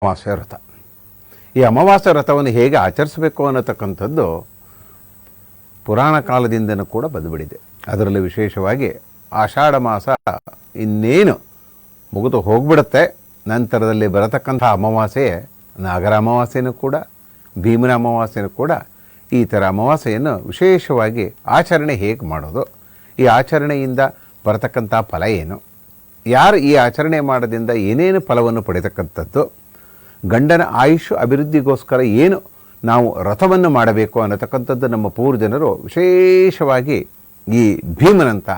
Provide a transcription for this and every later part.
ಅಮಾವಾಸ್ಯ ವ್ರತ. ಈ ಅಮಾವಾಸ್ಯ ವ್ರತವನ್ನು ಹೇಗೆ ಆಚರಿಸಬೇಕು ಅನ್ನತಕ್ಕಂಥದ್ದು ಪುರಾಣ ಕಾಲದಿಂದನೂ ಕೂಡ ಬಂದುಬಿಟ್ಟಿದೆ. ಅದರಲ್ಲಿ ವಿಶೇಷವಾಗಿ ಆಷಾಢ ಮಾಸ ಇನ್ನೇನು ಮುಗಿದು ಹೋಗ್ಬಿಡುತ್ತೆ, ನಂತರದಲ್ಲಿ ಬರತಕ್ಕಂಥ ಅಮಾವಾಸ್ಯೆ ನಾಗರ ಅಮಾವಾಸ್ಯೆಯೂ ಕೂಡ, ಭೀಮನ ಅಮಾವಾಸ್ಯೆಯೂ ಕೂಡ. ಈ ಥರ ಅಮಾವಾಸ್ಯೆಯನ್ನು ವಿಶೇಷವಾಗಿ ಆಚರಣೆ ಹೇಗೆ ಮಾಡೋದು, ಈ ಆಚರಣೆಯಿಂದ ಬರತಕ್ಕಂಥ ಫಲ ಏನು, ಯಾರು ಈ ಆಚರಣೆ ಮಾಡೋದ್ರಿಂದ ಏನೇನು ಫಲವನ್ನು ಪಡೆಯತಕ್ಕಂಥದ್ದು, ಗಂಡನ ಆಯುಷ್ ಅಭಿವೃದ್ಧಿಗೋಸ್ಕರ ಏನು ನಾವು ವ್ರತವನ್ನು ಮಾಡಬೇಕು ಅನ್ನತಕ್ಕಂಥದ್ದು ನಮ್ಮ ಪೂರ್ವಜನರು ವಿಶೇಷವಾಗಿ ಈ ಭೀಮನಂಥ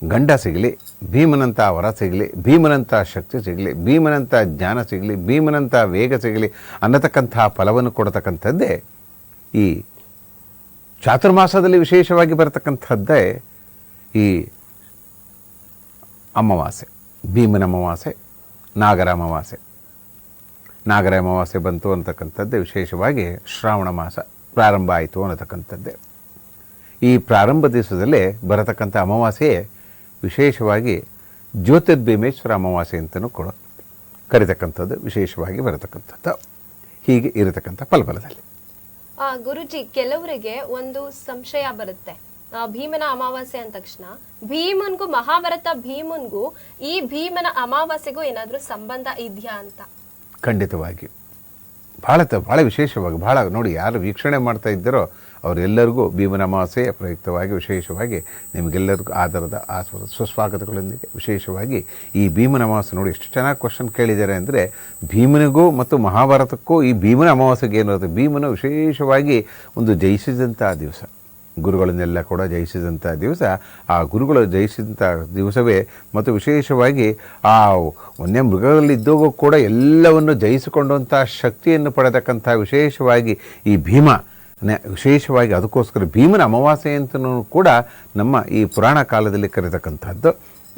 ಗಂಡ ಸಿಗಲಿ, ಭೀಮನಂಥ ವರ ಸಿಗಲಿ, ಭೀಮನಂಥ ಶಕ್ತಿ ಸಿಗಲಿ, ಭೀಮನಂಥ ಜ್ಞಾನ ಸಿಗಲಿ, ಭೀಮನಂಥ ವೇಗ ಸಿಗಲಿ ಅನ್ನತಕ್ಕಂಥ ಫಲವನ್ನು ಕೊಡತಕ್ಕಂಥದ್ದೇ ಈ ಚಾತುರ್ಮಾಸದಲ್ಲಿ ವಿಶೇಷವಾಗಿ ಬರತಕ್ಕಂಥದ್ದೇ ಈ ಅಮಾವಾಸ್ಯೆ, ಭೀಮನ ಅಮಾವಾಸ್ಯೆ, ನಾಗರ ಅಮಾವಾಸ್ಯೆ. ನಾಗರ ಅಮಾವಾಸ್ಯೆ ಬಂತು ಅನ್ನತಕ್ಕಂಥದ್ದೇ ವಿಶೇಷವಾಗಿ ಶ್ರಾವಣ ಮಾಸ ಪ್ರಾರಂಭ ಆಯಿತು ಅನ್ನತಕ್ಕಂಥದ್ದೇ. ಈ ಪ್ರಾರಂಭ ದಿವಸದಲ್ಲೇ ಬರತಕ್ಕಂಥ ಅಮಾವಾಸ್ಯೆ ವಿಶೇಷವಾಗಿ ಜ್ಯೋತಿರ್ಭೀಮೇಶ್ವರ ಅಮಾವಾಸ್ಯೆ ಅಂತಲೂ ಕೂಡ ಕರಿತಕ್ಕಂಥದ್ದು ವಿಶೇಷವಾಗಿ ಬರತಕ್ಕಂಥದ್ದು. ಹೀಗೆ ಇರತಕ್ಕಂಥ ಫಲಫಲದಲ್ಲಿ ಗುರುಜಿ, ಕೆಲವರಿಗೆ ಒಂದು ಸಂಶಯ ಬರುತ್ತೆ. ಭೀಮನ ಅಮಾವಾಸ್ಯೆ ಅಂದ ತಕ್ಷಣ ಭೀಮನ್ಗೂ ಮಹಾಭಾರತ ಭೀಮನ್ಗೂ ಈ ಭೀಮನ ಅಮಾವಾಸ್ಯೆಗೂ ಏನಾದ್ರೂ ಸಂಬಂಧ ಇದೆಯಾ ಅಂತ? ಖಂಡಿತವಾಗಿ ಭಾಳ ವಿಶೇಷವಾಗಿ ನೋಡಿ, ಯಾರು ವೀಕ್ಷಣೆ ಮಾಡ್ತಾ ಇದ್ದಾರೋ ಅವರೆಲ್ಲರಿಗೂ ಭೀಮನ ಅಮಾವಾಸ್ಯೆಯ ಪ್ರಯುಕ್ತವಾಗಿ ವಿಶೇಷವಾಗಿ ನಿಮಗೆಲ್ಲರಿಗೂ ಆಧಾರದ ಸುಸ್ವಾಗತಗಳೊಂದಿಗೆ ವಿಶೇಷವಾಗಿ ಈ ಭೀಮನ ಅಮಾವಾಸ್ಯೆ ನೋಡಿ ಎಷ್ಟು ಚೆನ್ನಾಗಿ ಕ್ವಶನ್ ಕೇಳಿದ್ದಾರೆ ಅಂದರೆ, ಭೀಮನಿಗೂ ಮತ್ತು ಮಹಾಭಾರತಕ್ಕೂ ಈ ಭೀಮನ ಅಮಾವಾಸ್ಯೆಗೆ ಏನಿರುತ್ತೆ, ಭೀಮನ ವಿಶೇಷವಾಗಿ ಒಂದು ಜಯಿಸಿದಂಥ ದಿವಸ, ಗುರುಗಳನ್ನೆಲ್ಲ ಕೂಡ ಜಯಿಸಿದಂಥ ದಿವಸ, ಆ ಗುರುಗಳು ಜಯಿಸಿದಂಥ ದಿವಸವೇ. ಮತ್ತು ವಿಶೇಷವಾಗಿ ಆ ವನ್ಯ ಮೃಗದಲ್ಲಿದ್ದಾಗ ಕೂಡ ಎಲ್ಲವನ್ನು ಜಯಿಸಿಕೊಂಡಂಥ ಶಕ್ತಿಯನ್ನು ಪಡೆತಕ್ಕಂಥ ವಿಶೇಷವಾಗಿ ಈ ಭೀಮ ವಿಶೇಷವಾಗಿ ಅದಕ್ಕೋಸ್ಕರ ಭೀಮನ ಅಮಾವಾಸ್ಯೆ ಅಂತಲೂ ಕೂಡ ನಮ್ಮ ಈ ಪುರಾಣ ಕಾಲದಲ್ಲಿ ಕರೀತಕ್ಕಂಥದ್ದು.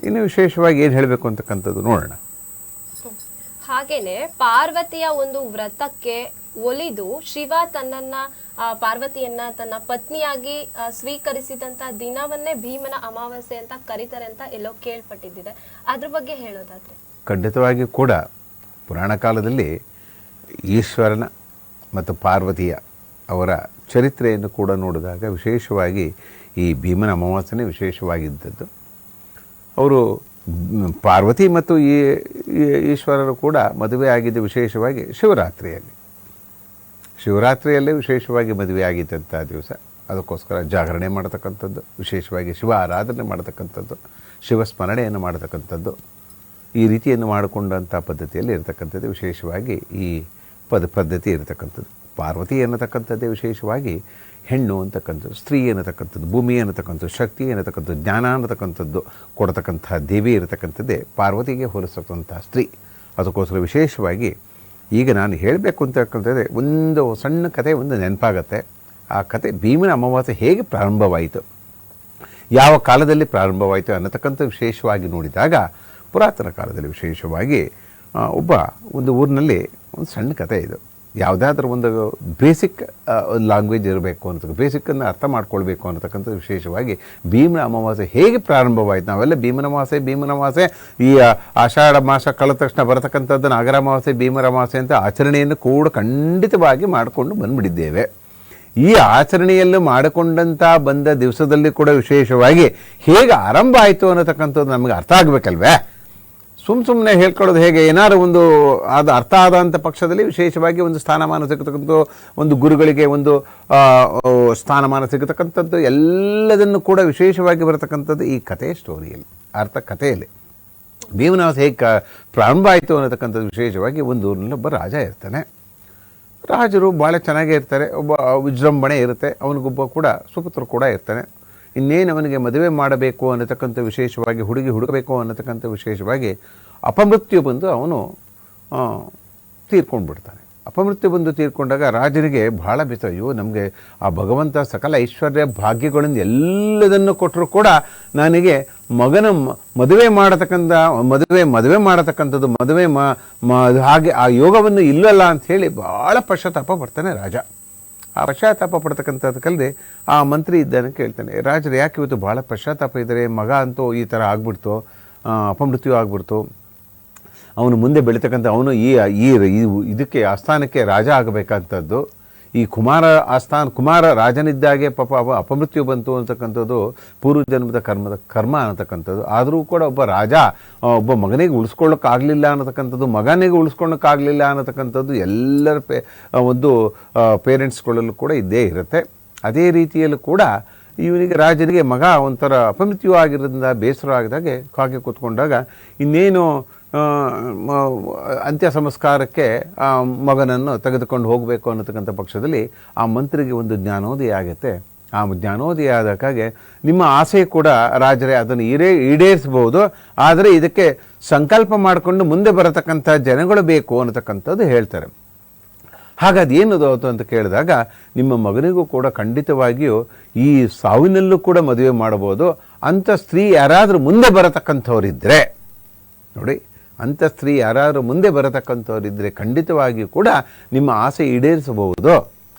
ಇನ್ನು ವಿಶೇಷವಾಗಿ ಏನು ಹೇಳಬೇಕು ಅಂತಕ್ಕಂಥದ್ದು ನೋಡೋಣ. ಹಾಗೇನೆ ಪಾರ್ವತಿಯ ಒಂದು ವ್ರತಕ್ಕೆ ಒಲಿದು ಶಿವ ಪಾರ್ವತಿಯನ್ನ ತನ್ನ ಪತ್ನಿಯಾಗಿ ಸ್ವೀಕರಿಸಿದಂತ ದಿನವನ್ನೇ ಭೀಮನ ಅಮಾವಾಸ್ಯೆ ಅಂತ ಕರೀತಾರೆ ಅಂತ ಎಲ್ಲೋ ಕೇಳ್ಪಟ್ಟಿದ್ದಿದೆ. ಅದ್ರ ಬಗ್ಗೆ ಹೇಳೋದಾದ್ರೆ ಖಂಡಿತವಾಗಿ ಕೂಡ ಪುರಾಣ ಕಾಲದಲ್ಲಿ ಈಶ್ವರನ ಮತ್ತು ಪಾರ್ವತಿಯ ಅವರ ಚರಿತ್ರೆಯನ್ನು ಕೂಡ ನೋಡಿದಾಗ ವಿಶೇಷವಾಗಿ ಈ ಭೀಮನ ಅಮಾವಾಸ್ಯೆನೇ ವಿಶೇಷವಾಗಿದ್ದದ್ದು. ಅವರು ಪಾರ್ವತಿ ಮತ್ತು ಈ ಈಶ್ವರರು ಕೂಡ ಮದುವೆ ಆಗಿದ್ದು ವಿಶೇಷವಾಗಿ ಶಿವರಾತ್ರಿಯಲ್ಲೇ ವಿಶೇಷವಾಗಿ ಮದುವೆ ಆಗಿದ್ದಂಥ ದಿವಸ. ಅದಕ್ಕೋಸ್ಕರ ಜಾಗರಣೆ ಮಾಡತಕ್ಕಂಥದ್ದು, ವಿಶೇಷವಾಗಿ ಶಿವ ಆರಾಧನೆ ಮಾಡತಕ್ಕಂಥದ್ದು, ಶಿವ ಸ್ಮರಣೆಯನ್ನು ಮಾಡತಕ್ಕಂಥದ್ದು, ಈ ರೀತಿಯನ್ನು ಮಾಡಿಕೊಂಡಂಥ ಪದ್ಧತಿಯಲ್ಲಿ ಇರತಕ್ಕಂಥದ್ದು ವಿಶೇಷವಾಗಿ ಈ ಪದ್ಧತಿ ಇರತಕ್ಕಂಥದ್ದು. ಪಾರ್ವತಿ ಅನ್ನತಕ್ಕಂಥದ್ದೇ ವಿಶೇಷವಾಗಿ ಹೆಣ್ಣು ಅಂತಕ್ಕಂಥದ್ದು, ಸ್ತ್ರೀ ಅನ್ನತಕ್ಕಂಥದ್ದು, ಭೂಮಿ ಅನ್ನತಕ್ಕಂಥದ್ದು, ಶಕ್ತಿ ಅನ್ನತಕ್ಕಂಥದ್ದು, ಜ್ಞಾನ ಅನ್ನತಕ್ಕಂಥದ್ದು ಕೊಡತಕ್ಕಂಥ ದೇವಿ ಇರತಕ್ಕಂಥದ್ದೇ ಪಾರ್ವತಿಗೆ ಹೋಲಿಸ್ತಕ್ಕಂಥ ಸ್ತ್ರೀ. ಅದಕ್ಕೋಸ್ಕರ ವಿಶೇಷವಾಗಿ ಈಗ ನಾನು ಹೇಳಬೇಕು ಅಂತಕ್ಕಂಥದ್ದೇ ಒಂದು ಸಣ್ಣ ಕತೆ ಒಂದು ನೆನಪಾಗತ್ತೆ. ಆ ಕತೆ ಭೀಮನ ಅಮಾವಾಸ್ಯೆ ಹೇಗೆ ಪ್ರಾರಂಭವಾಯಿತು, ಯಾವ ಕಾಲದಲ್ಲಿ ಪ್ರಾರಂಭವಾಯಿತು ಅನ್ನತಕ್ಕಂಥ ವಿಶೇಷವಾಗಿ ನೋಡಿದಾಗ ಪುರಾತನ ಕಾಲದಲ್ಲಿ ವಿಶೇಷವಾಗಿ ಒಂದು ಊರಿನಲ್ಲಿ ಒಂದು ಸಣ್ಣ ಕತೆ ಇದು. ಯಾವುದಾದ್ರೂ ಒಂದು ಬೇಸಿಕ್ ಲ್ಯಾಂಗ್ವೇಜ್ ಇರಬೇಕು ಅಂತ, ಬೇಸಿಕ್ಕನ್ನು ಅರ್ಥ ಮಾಡ್ಕೊಳ್ಬೇಕು ಅನ್ನತಕ್ಕಂಥದ್ದು ವಿಶೇಷವಾಗಿ ಭೀಮನ ಅಮಾವಾಸ್ಯೆ ಹೇಗೆ ಪ್ರಾರಂಭವಾಯಿತು. ನಾವೆಲ್ಲ ಭೀಮನ ಅಮಾವಾಸ್ಯೆ ಈ ಆಷಾಢ ಮಾಸ ಕಳೆದ ತಕ್ಷಣ ಬರತಕ್ಕಂಥದ್ದು ನಾಗರ ಅಮಾವಾಸ್ಯೆ, ಭೀಮನ ಅಮಾವಾಸ್ಯೆ ಅಂತ ಆಚರಣೆಯನ್ನು ಕೂಡ ಖಂಡಿತವಾಗಿ ಮಾಡಿಕೊಂಡು ಬಂದುಬಿಟ್ಟಿದ್ದೇವೆ. ಈ ಆಚರಣೆಯನ್ನು ಮಾಡಿಕೊಂಡಂಥ ಬಂದ ದಿವಸದಲ್ಲಿ ಕೂಡ ವಿಶೇಷವಾಗಿ ಹೇಗೆ ಆರಂಭ ಆಯಿತು ಅನ್ನತಕ್ಕಂಥದ್ದು ನಮಗೆ ಅರ್ಥ ಆಗಬೇಕಲ್ವೇ. ಸುಮ್ಮನೆ ಹೇಳ್ಕೊಳ್ಳೋದು ಹೇಗೆ, ಏನಾದ್ರು ಒಂದು ಅದು ಅರ್ಥ ಆದಂಥ ಪಕ್ಷದಲ್ಲಿ ವಿಶೇಷವಾಗಿ ಒಂದು ಸ್ಥಾನಮಾನ ಸಿಗತಕ್ಕಂಥ, ಒಂದು ಗುರುಗಳಿಗೆ ಒಂದು ಸ್ಥಾನಮಾನ ಸಿಗತಕ್ಕಂಥದ್ದು ಎಲ್ಲದನ್ನು ಕೂಡ ವಿಶೇಷವಾಗಿ ಬರತಕ್ಕಂಥದ್ದು ಈ ಕಥೆಯ ಸ್ಟೋರಿಯಲ್ಲಿ, ಕಥೆಯಲ್ಲಿ. ಭೀಮನ ಅಮಾವಾಸ್ಯೆ ಹೇಗೆ ಪ್ರಾರಂಭ ಆಯಿತು ಅನ್ನತಕ್ಕಂಥದ್ದು ವಿಶೇಷವಾಗಿ ಒಂದು ಊರಿನಲ್ಲಿ ಒಬ್ಬ ರಾಜ ಇರ್ತಾನೆ. ರಾಜರು ಭಾಳ ಚೆನ್ನಾಗೇ ಇರ್ತಾರೆ, ಒಬ್ಬ ವಿಜೃಂಭಣೆ ಇರುತ್ತೆ, ಅವನಿಗೊಬ್ಬ ಕೂಡ ಸುಪುತ್ರರು ಕೂಡ ಇರ್ತಾನೆ. ಇನ್ನೇನು ಅವನಿಗೆ ಮದುವೆ ಮಾಡಬೇಕು ಅನ್ನತಕ್ಕಂಥ ವಿಶೇಷವಾಗಿ ಹುಡುಗಬೇಕು ಅನ್ನತಕ್ಕಂಥ ವಿಶೇಷವಾಗಿ ಅಪಮೃತ್ಯು ಬಂದು ಅವನು ತೀರ್ಕೊಂಡು ಬಿಡ್ತಾನೆ. ಅಪಮೃತ್ಯು ಬಂದು ತೀರ್ಕೊಂಡಾಗ ರಾಜನಿಗೆ ಭಾಳ ಬೇಸರ, ಅಯ್ಯೋ ನಮಗೆ ಆ ಭಗವಂತ ಸಕಲ ಐಶ್ವರ್ಯ ಭಾಗ್ಯಗಳಿಂದ ಎಲ್ಲದನ್ನು ಕೊಟ್ಟರು ಕೂಡ ನನಗೆ ಮಗನ ಮದುವೆ ಮಾಡತಕ್ಕಂಥದ್ದು ಹಾಗೆ ಆ ಯೋಗವನ್ನು ಇಲ್ಲಲ್ಲ ಅಂಥೇಳಿ ಭಾಳ ಪಶ್ಚಾತ್ತಾಪ ಪಡ್ತಾನೆ ರಾಜ. ಆ ಪಶ್ಚಾತ್ತಾಪ ಪಡ್ತಕ್ಕಂಥದ್ದು ಕಲ್ಲದೆ ಆ ಮಂತ್ರಿ ಇದ್ದಾನೆ ಕೇಳ್ತಾನೆ, ರಾಜರು ಯಾಕೆ ಇವತ್ತು ಭಾಳ ಪಶ್ಚಾತ್ತಾಪ ಇದ್ದಾರೆ, ಮಗ ಅಂತೂ ಈ ಥರ ಆಗ್ಬಿಡ್ತು, ಅಪಮೃತ್ಯು ಆಗ್ಬಿಡ್ತು, ಅವನು ಮುಂದೆ ಬೆಳೀತಕ್ಕಂಥ ಅವನು ಇದಕ್ಕೆ ಆಸ್ಥಾನಕ್ಕೆ ರಾಜ ಆಗಬೇಕಂಥದ್ದು. ಈ ಕುಮಾರ ರಾಜನಿದ್ದಾಗೆ ಪಾಪ ಅಪಮೃತ್ಯು ಬಂತು ಅಂತಕ್ಕಂಥದ್ದು ಪೂರ್ವಜನ್ಮದ ಕರ್ಮ ಅನ್ನತಕ್ಕಂಥದ್ದು. ಆದರೂ ಕೂಡ ಒಬ್ಬ ರಾಜ ಒಬ್ಬ ಮಗನಿಗೆ ಉಳಿಸ್ಕೊಳ್ಳೋಕ್ಕಾಗಲಿಲ್ಲ ಅನ್ನತಕ್ಕಂಥದ್ದು, ಮಗನಿಗೆ ಉಳಿಸ್ಕೊಳ್ಳೋಕ್ಕಾಗಲಿಲ್ಲ ಅನ್ನತಕ್ಕಂಥದ್ದು ಎಲ್ಲರ ಒಂದು ಪೇರೆಂಟ್ಸ್ಗಳಲ್ಲೂ ಕೂಡ ಇದ್ದೇ ಇರುತ್ತೆ. ಅದೇ ರೀತಿಯಲ್ಲೂ ಕೂಡ ಇವನಿಗೆ ರಾಜನಿಗೆ ಮಗ ಒಂಥರ ಅಪಮೃತ್ಯು ಆಗಿರೋದ್ರಿಂದ ಬೇಸರ ಆಗಿದಾಗೆ ಕಾಗೆ ಕೂತ್ಕೊಂಡಾಗ ಇನ್ನೇನು ಅಂತ್ಯ ಸಂಸ್ಕಾರಕ್ಕೆ ಆ ಮಗನನ್ನು ತೆಗೆದುಕೊಂಡು ಹೋಗಬೇಕು ಅನ್ನತಕ್ಕಂಥ ಪಕ್ಷದಲ್ಲಿ ಆ ಮಂತ್ರಿಗೆ ಒಂದು ಜ್ಞಾನೋದಯ ಆಗುತ್ತೆ. ಆ ಜ್ಞಾನೋದಯ ಆದಕ್ಕಾಗೆ ನಿಮ್ಮ ಆಸೆ ಕೂಡ ರಾಜರೇ ಅದನ್ನು ಈಡೇರಿಸಬಹುದು, ಆದರೆ ಇದಕ್ಕೆ ಸಂಕಲ್ಪ ಮಾಡಿಕೊಂಡು ಮುಂದೆ ಬರತಕ್ಕಂಥ ಜನಗಳು ಬೇಕು ಅನ್ನತಕ್ಕಂಥದ್ದು ಹೇಳ್ತಾರೆ. ಹಾಗಾದ ಏನದು ಅಂತ ಕೇಳಿದಾಗ ನಿಮ್ಮ ಮಗನಿಗೂ ಕೂಡ ಖಂಡಿತವಾಗಿಯೂ ಈ ಸಾವಿನಲ್ಲೂ ಕೂಡ ಮದುವೆ ಮಾಡಬಹುದು. ಅಂಥ ಸ್ತ್ರೀ ಯಾರಾದರೂ ಮುಂದೆ ಬರತಕ್ಕಂಥವರಿದ್ದರೆ ನೋಡಿ, ಅಂಥ ಸ್ತ್ರೀ ಯಾರಾದರೂ ಮುಂದೆ ಬರತಕ್ಕಂಥವರಿದ್ದರೆ ಖಂಡಿತವಾಗಿಯೂ ಕೂಡ ನಿಮ್ಮ ಆಸೆ ಈಡೇರಿಸಬಹುದು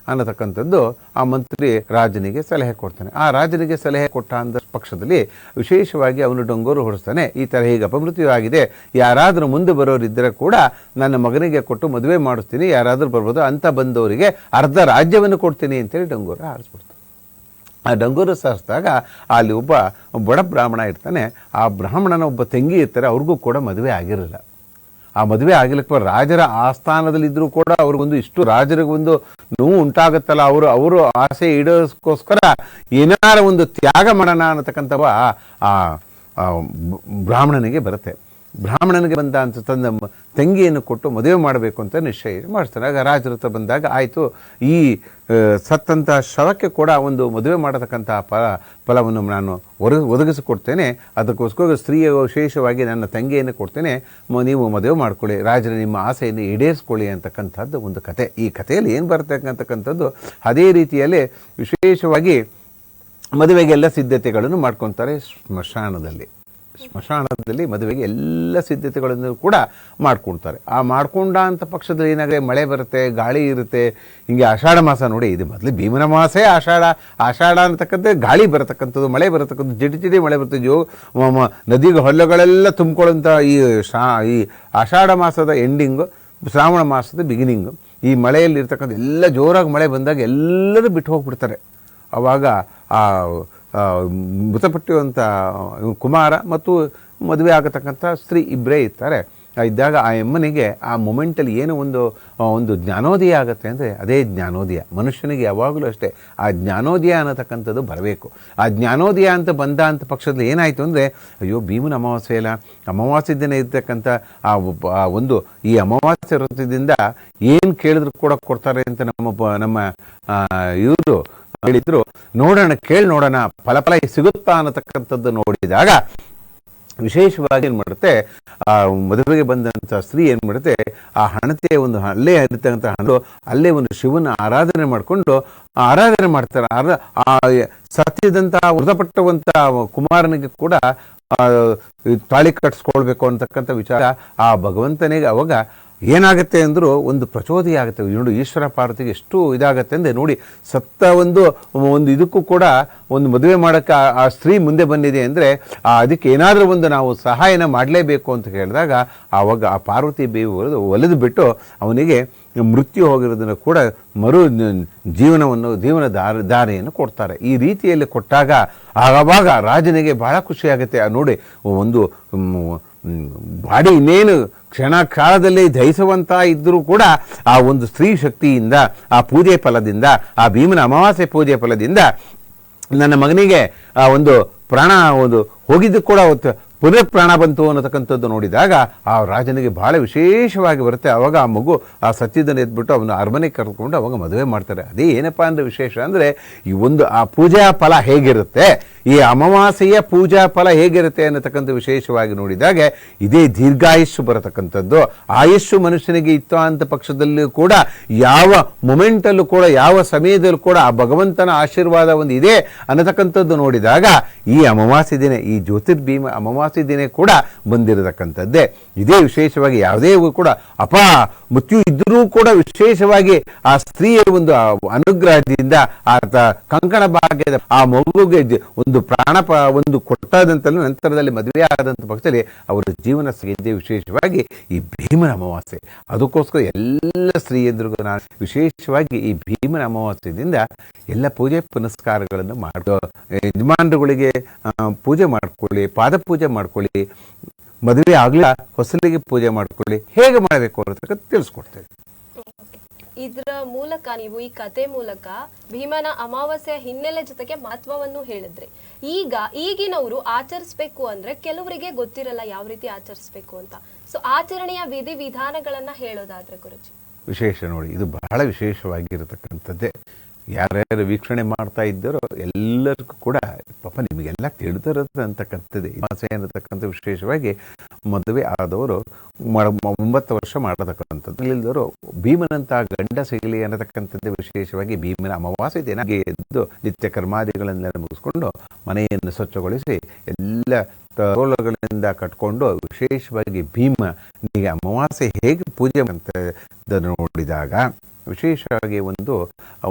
ಅನ್ನತಕ್ಕಂಥದ್ದು ಆ ಮಂತ್ರಿ ರಾಜನಿಗೆ ಸಲಹೆ ಕೊಡ್ತಾನೆ. ಆ ರಾಜನಿಗೆ ಸಲಹೆ ಕೊಟ್ಟ ಅಂದ ಪಕ್ಷದಲ್ಲಿ ವಿಶೇಷವಾಗಿ ಅವನು ಡೊಂಗೂರು ಹೊಡಿಸ್ತಾನೆ. ಈ ಥರ ಹೀಗೆ ಅಪಮೃತ್ಯು ಆಗಿದೆ, ಯಾರಾದರೂ ಮುಂದೆ ಬರೋರಿದ್ದರೆ ಕೂಡ ನನ್ನ ಮಗನಿಗೆ ಕೊಟ್ಟು ಮದುವೆ ಮಾಡಿಸ್ತೀನಿ, ಯಾರಾದರೂ ಬರ್ಬೋದು, ಅಂತ ಬಂದವರಿಗೆ ಅರ್ಧ ರಾಜ್ಯವನ್ನು ಕೊಡ್ತೀನಿ ಅಂತೇಳಿ ಡೊಂಗೂರು ಹಾರಿಸ್ಬಿಡ್ತಾನೆ. ಆ ಡಂಗೂರು ಸಾರಿಸಿದಾಗ ಅಲ್ಲಿ ಒಬ್ಬ ಬಡ ಬ್ರಾಹ್ಮಣ ಇರ್ತಾನೆ. ಆ ಬ್ರಾಹ್ಮಣನ ಒಬ್ಬ ತಂಗಿ ಇರ್ತಾರೆ, ಅವ್ರಿಗೂ ಕೂಡ ಮದುವೆ ಆಗಿರಲಿಲ್ಲ. ಆ ಮದುವೆ ಆಗಿಲ್ಲಕ್ಕೆ ರಾಜರ ಆಸ್ಥಾನದಲ್ಲಿದ್ದರೂ ಕೂಡ ಅವ್ರಿಗೊಂದು ಇಷ್ಟು ರಾಜರಿಗೊಂದು ನೋವು ಉಂಟಾಗುತ್ತಲ್ಲ, ಅವರು ಆಸೆ ಈಡೇರಿಸ್ಕೋಸ್ಕರ ಏನಾರ ಒಂದು ತ್ಯಾಗ ಮಾಡೋಣ ಅನ್ನತಕ್ಕಂಥವ ಆ ಬ್ರಾಹ್ಮಣನಿಗೆ ಬರುತ್ತೆ. ಬ್ರಾಹ್ಮಣನಿಗೆ ಬಂದ ಅಂತ ತನ್ನ ತಂಗಿಯನ್ನು ಕೊಟ್ಟು ಮದುವೆ ಮಾಡಬೇಕು ಅಂತ ನಿಶ್ಚಯ ಮಾಡಿಸ್ತಾರೆ. ಆಗ ರಾಜರ ಹತ್ರ ಬಂದಾಗ ಆಯಿತು, ಈ ಸತ್ತಂಥ ಶವಕ್ಕೆ ಕೂಡ ಒಂದು ಮದುವೆ ಮಾಡತಕ್ಕಂಥ ಫಲವನ್ನು ನಾನು ಒದಗಿಸಿಕೊಡ್ತೇನೆ, ಅದಕ್ಕೋಸ್ಕರ ಸ್ತ್ರೀಯ ವಿಶೇಷವಾಗಿ ನನ್ನ ತಂಗಿಯನ್ನು ಕೊಡ್ತೇನೆ, ನೀವು ಮದುವೆ ಮಾಡ್ಕೊಳ್ಳಿ, ರಾಜರ ನಿಮ್ಮ ಆಸೆಯನ್ನು ಈಡೇರಿಸ್ಕೊಳ್ಳಿ ಅಂತಕ್ಕಂಥದ್ದು ಒಂದು ಕತೆ. ಈ ಕಥೆಯಲ್ಲಿ ಏನು ಬರುತ್ತೆ ಅಂತಕ್ಕಂಥದ್ದು ಅದೇ ರೀತಿಯಲ್ಲಿ ವಿಶೇಷವಾಗಿ ಮದುವೆಗೆಲ್ಲ ಸಿದ್ಧತೆಗಳನ್ನು ಮಾಡ್ಕೊತಾರೆ. ಸ್ಮಶಾನದಲ್ಲಿ ಮದುವೆಗೆ ಎಲ್ಲ ಸಿದ್ಧತೆಗಳನ್ನು ಕೂಡ ಮಾಡ್ಕೊಳ್ತಾರೆ. ಆ ಮಾಡ್ಕೊಂಡ ಅಂತ ಪಕ್ಷದಲ್ಲಿ ಏನಾದರೆ ಮಳೆ ಬರುತ್ತೆ, ಗಾಳಿ ಇರುತ್ತೆ. ಹಿಂಗೆ ಆಷಾಢ ಮಾಸ ನೋಡಿ, ಇದು ಮೊದಲು ಭೀಮನ ಮಾಸೇ ಆಷಾಢ ಅಂತಕ್ಕಂಥ ಗಾಳಿ ಬರತಕ್ಕಂಥದ್ದು, ಮಳೆ ಬರತಕ್ಕಂಥದ್ದು, ಜಿಟಿ ಮಳೆ ಬರ್ತದೆ, ನದಿಗೆ ಹೊಲಗಳೆಲ್ಲ ತುಂಬಿಕೊಳ್ಳುವಂಥ ಈ ಆಷಾಢ ಮಾಸದ ಎಂಡಿಂಗು, ಶ್ರಾವಣ ಮಾಸದ ಬಿಗಿನಿಂಗು, ಈ ಮಳೆಯಲ್ಲಿರ್ತಕ್ಕಂಥ ಎಲ್ಲ ಜೋರಾಗಿ ಮಳೆ ಬಂದಾಗ ಎಲ್ಲರೂ ಬಿಟ್ಟು ಹೋಗ್ಬಿಡ್ತಾರೆ. ಆವಾಗ ಆ ಮೃತಪಟ್ಟಿರುವಂಥ ಕುಮಾರ ಮತ್ತು ಮದುವೆ ಆಗತಕ್ಕಂಥ ಸ್ತ್ರೀ ಇಬ್ಬರೇ ಇರ್ತಾರೆ. ಇದ್ದಾಗ ಆ ಎಮ್ಮನಿಗೆ ಆ ಮೊಮೆಂಟಲ್ಲಿ ಏನು ಒಂದು ಜ್ಞಾನೋದಯ ಆಗುತ್ತೆ ಅಂದರೆ ಅದೇ ಜ್ಞಾನೋದಯ. ಮನುಷ್ಯನಿಗೆ ಯಾವಾಗಲೂ ಅಷ್ಟೇ ಆ ಜ್ಞಾನೋದಯ ಅನ್ನತಕ್ಕಂಥದ್ದು ಬರಬೇಕು. ಆ ಜ್ಞಾನೋದಯ ಅಂತ ಬಂದ ಅಂತ ಪಕ್ಷದಲ್ಲಿ ಏನಾಯಿತು ಅಂದರೆ, ಅಯ್ಯೋ ಭೀಮನ ಅಮಾವಾಸ್ಯೆ ಇಲ್ಲ, ಅಮಾವಾಸ್ಯೆ ದಿನ ಇರ್ತಕ್ಕಂಥ ಈ ಅಮಾವಾಸ್ಯೆ ವೃತ್ತದಿಂದ ಏನು ಕೇಳಿದ್ರು ಕೂಡ ಕೊಡ್ತಾರೆ ಅಂತ ನಮ್ಮ ಇವರು ಹೇಳಿದ್ರು. ಕೇಳಿ ನೋಡೋಣ ಫಲ ಸಿಗುತ್ತಾ ಅನ್ನತಕ್ಕಂಥದ್ದು ನೋಡಿದಾಗ ವಿಶೇಷವಾಗಿ ಏನು ಮಾಡುತ್ತೆ, ಆ ಮದುವೆಗೆ ಬಂದಂಥ ಸ್ತ್ರೀ ಏನು ಮಾಡುತ್ತೆ, ಆ ಹಣತೆ ಒಂದು ಅಲ್ಲೇ ಇರ್ತಕ್ಕಂಥ ಹಣ ಅಲ್ಲೇ ಒಂದು ಶಿವನ ಆರಾಧನೆ ಮಾಡ್ತಾರೆ. ಆ ಸತ್ಯದಂಥ ಮೃತಪಟ್ಟವಂಥ ಕುಮಾರನಿಗೆ ಕೂಡ ತಾಳಿ ಕಟ್ಟಿಸ್ಕೊಳ್ಬೇಕು ಅಂತಕ್ಕಂಥ ವಿಚಾರ ಆ ಭಗವಂತನಿಗೆ ಅವಾಗ ಏನಾಗುತ್ತೆ ಅಂದರೂ ಒಂದು ಪ್ರಚೋದನೆ ಆಗುತ್ತೆ. ನೋಡಿ ಈಶ್ವರ ಪಾರ್ವತಿಗೆ ಎಷ್ಟು ಇದಾಗತ್ತೆ ಅಂದರೆ, ನೋಡಿ ಸತ್ತ ಒಂದು ಇದಕ್ಕೂ ಕೂಡ ಒಂದು ಮದುವೆ ಮಾಡೋಕ್ಕೆ ಆ ಸ್ತ್ರೀ ಮುಂದೆ ಬಂದಿದೆ ಅಂದರೆ ಅದಕ್ಕೆ ಏನಾದರೂ ಒಂದು ನಾವು ಸಹಾಯನ ಮಾಡಲೇಬೇಕು ಅಂತ ಹೇಳಿದಾಗ ಆವಾಗ ಆ ಪಾರ್ವತಿ ಬೇವು ಒಲೆದು ಬಿಟ್ಟು ಅವನಿಗೆ ಮೃತ್ಯು ಹೋಗಿರೋದನ್ನು ಕೂಡ ಜೀವನ ದಾರಿಯನ್ನು ಕೊಡ್ತಾರೆ. ಈ ರೀತಿಯಲ್ಲಿ ಕೊಟ್ಟಾಗ ಆವಾಗ ರಾಜನಿಗೆ ಬಹಳ ಖುಷಿಯಾಗುತ್ತೆ. ನೋಡಿ ಒಂದು ಬಾಡಿ ಇನ್ನೇನು ಕ್ಷಣ ಕಾಲದಲ್ಲಿ ದಹಿಸುವಂತ ಇದ್ದರೂ ಕೂಡ ಆ ಒಂದು ಸ್ತ್ರೀ ಶಕ್ತಿಯಿಂದ, ಆ ಪೂಜೆ ಫಲದಿಂದ, ಆ ಭೀಮನ ಅಮಾವಾಸ್ಯೆ ಪೂಜೆ ಫಲದಿಂದ ನನ್ನ ಮಗನಿಗೆ ಆ ಒಂದು ಪ್ರಾಣ ಹೋಗಿದ್ದು ಕೂಡ ಪುನಃ ಪ್ರಾಣ ಬಂತು ಅನ್ನತಕ್ಕಂಥದ್ದು ನೋಡಿದಾಗ ಆ ರಾಜನಿಗೆ ಬಹಳ ವಿಶೇಷವಾಗಿ ಬರುತ್ತೆ. ಅವಾಗ ಆ ಮಗು ಆ ಸತ್ಯದನ್ನು ಎದ್ಬಿಟ್ಟು ಅವನು ಅರಮನೆಗೆ ಕರೆದುಕೊಂಡು ಅವಾಗ ಮದುವೆ ಮಾಡ್ತಾರೆ. ಅದೇ ಏನಪ್ಪ ಅಂದರೆ ವಿಶೇಷ ಅಂದರೆ ಆ ಪೂಜಾ ಫಲ ಹೇಗಿರುತ್ತೆ, ಈ ಅಮಾವಾಸ್ಯೆಯ ಪೂಜಾ ಫಲ ಹೇಗಿರುತ್ತೆ ಅನ್ನತಕ್ಕಂಥ ವಿಶೇಷವಾಗಿ ನೋಡಿದಾಗ ಇದೇ ದೀರ್ಘಾಯುಷ್ಯು ಬರತಕ್ಕಂಥದ್ದು. ಆಯುಷ್ಯು ಮನುಷ್ಯನಿಗೆ ಇತ್ತು ಅಂತ ಪಕ್ಷದಲ್ಲೂ ಕೂಡ ಯಾವ ಮೊಮೆಂಟಲ್ಲೂ ಕೂಡ ಯಾವ ಸಮಯದಲ್ಲೂ ಕೂಡ ಆ ಭಗವಂತನ ಆಶೀರ್ವಾದ ಒಂದು ಇದೆ ಅನ್ನತಕ್ಕಂಥದ್ದು ನೋಡಿದಾಗ ಈ ಅಮಾವಾಸ್ಯೆ ದಿನ, ಈ ಜ್ಯೋತಿರ್ಭೀಮ ಅಮಾವಾಸ್ಯೆ ದಿನ ಕೂಡ ಬಂದಿರತಕ್ಕಂಥದ್ದೇ. ಇದೇ ವಿಶೇಷವಾಗಿ ಯಾವುದೇ ಕೂಡ ಮೃತ್ಯು ಇದ್ದರೂ ಕೂಡ ವಿಶೇಷವಾಗಿ ಆ ಸ್ತ್ರೀಯ ಒಂದು ಅನುಗ್ರಹದಿಂದ ಆ ಕಂಕಣ ಭಾಗ್ಯದ ಆ ಮಗುಗೆ ಒಂದು ಒಂದು ಒಂದು ಕೊಟ್ಟಾದಂತಲೂ ನಂತರದಲ್ಲಿ ಮದುವೆ ಆದಂಥ ಪಕ್ಷದಲ್ಲಿ ಅವರ ಜೀವನ ಸಾಗಿದೆ ವಿಶೇಷವಾಗಿ ಈ ಭೀಮನ ಅಮಾವಾಸ್ಯೆ. ಅದಕ್ಕೋಸ್ಕರ ಎಲ್ಲ ಸ್ತ್ರೀಯಂದ್ರಿಗೂ ನಾನು ವಿಶೇಷವಾಗಿ ಈ ಭೀಮನ ಅಮಾವಾಸ್ಯೆಯಿಂದ ಎಲ್ಲ ಪೂಜೆ ಪುನಸ್ಕಾರಗಳನ್ನು ಮಾಡೋ ಯಜಮಾನರುಗಳಿಗೆ ಪೂಜೆ ಮಾಡ್ಕೊಳ್ಳಿ, ಪಾದ ಪೂಜೆ ಮಾಡ್ಕೊಳ್ಳಿ, ಮದುವೆ ಆಗಲಿಲ್ಲ ಹೊಸಲಿಗೆ ಪೂಜೆ ಮಾಡ್ಕೊಳ್ಳಿ, ಹೇಗೆ ಮಾಡಬೇಕು ಅನ್ನೋದಕ್ಕೆ ತಿಳಿಸ್ಕೊಡ್ತೇವೆ. ಇದರ ಮೂಲಕ ನೀವು ಈ ಕತೆ ಮೂಲಕ ಭೀಮನ ಅಮಾವಾಸ್ಯೆಯ ಹಿನ್ನೆಲೆ ಜೊತೆಗೆ ಮಹತ್ವವನ್ನು ಹೇಳಿದ್ರಿ. ಈಗಿನವರು ಆಚರಿಸ್ಬೇಕು ಅಂದ್ರೆ ಕೆಲವರಿಗೆ ಗೊತ್ತಿರಲ್ಲ ಯಾವ ರೀತಿ ಆಚರಿಸ್ಬೇಕು ಅಂತ. ಸೊ ಆಚರಣೆಯ ವಿಧಿ ವಿಧಾನಗಳನ್ನ ಹೇಳೋದಾದ್ರೆ ಗುರುಜಿ. ವಿಶೇಷ ನೋಡಿ, ಇದು ಬಹಳ ವಿಶೇಷವಾಗಿರತಕ್ಕಂಥದ್ದೇ. ಯಾರ್ಯಾರು ವೀಕ್ಷಣೆ ಮಾಡ್ತಾ ಇದ್ದಾರೋ ಎಲ್ಲರಿಗೂ ಕೂಡ ಪಾಪ ನಿಮಗೆಲ್ಲ ತಿಳಿದಿರೋದು ಅಂತಕ್ಕಂಥದ್ದೇ. ಅಮಾವಾಸ್ಯೆ ಅನ್ನತಕ್ಕಂಥ ವಿಶೇಷವಾಗಿ ಮದುವೆ ಆದವರು 9 ವರ್ಷ ಮಾಡತಕ್ಕಂಥದ್ದು, ಇಲ್ಲದವರು ಭೀಮನಂತ ಗಂಡ ಸಿಗಲಿ ಅನ್ನತಕ್ಕಂಥದ್ದೇ ವಿಶೇಷವಾಗಿ ಭೀಮನ ಅಮಾವಾಸ್ಯೆ ದಿನ ಎದ್ದು ನಿತ್ಯ ಕರ್ಮಾದಿಗಳನ್ನೆಲ್ಲ ಮುಗಿಸ್ಕೊಂಡು ಮನೆಯನ್ನು ಸ್ವಚ್ಛಗೊಳಿಸಿ ಎಲ್ಲ ತೋಳುಗಳಿಂದ ಕಟ್ಕೊಂಡು ವಿಶೇಷವಾಗಿ ಭೀಮನಿಗೆ ಅಮಾವಾಸ್ಯೆ ಹೇಗೆ ಪೂಜೆ ಅಂತ ನೋಡಿದಾಗ ವಿಶೇಷವಾಗಿ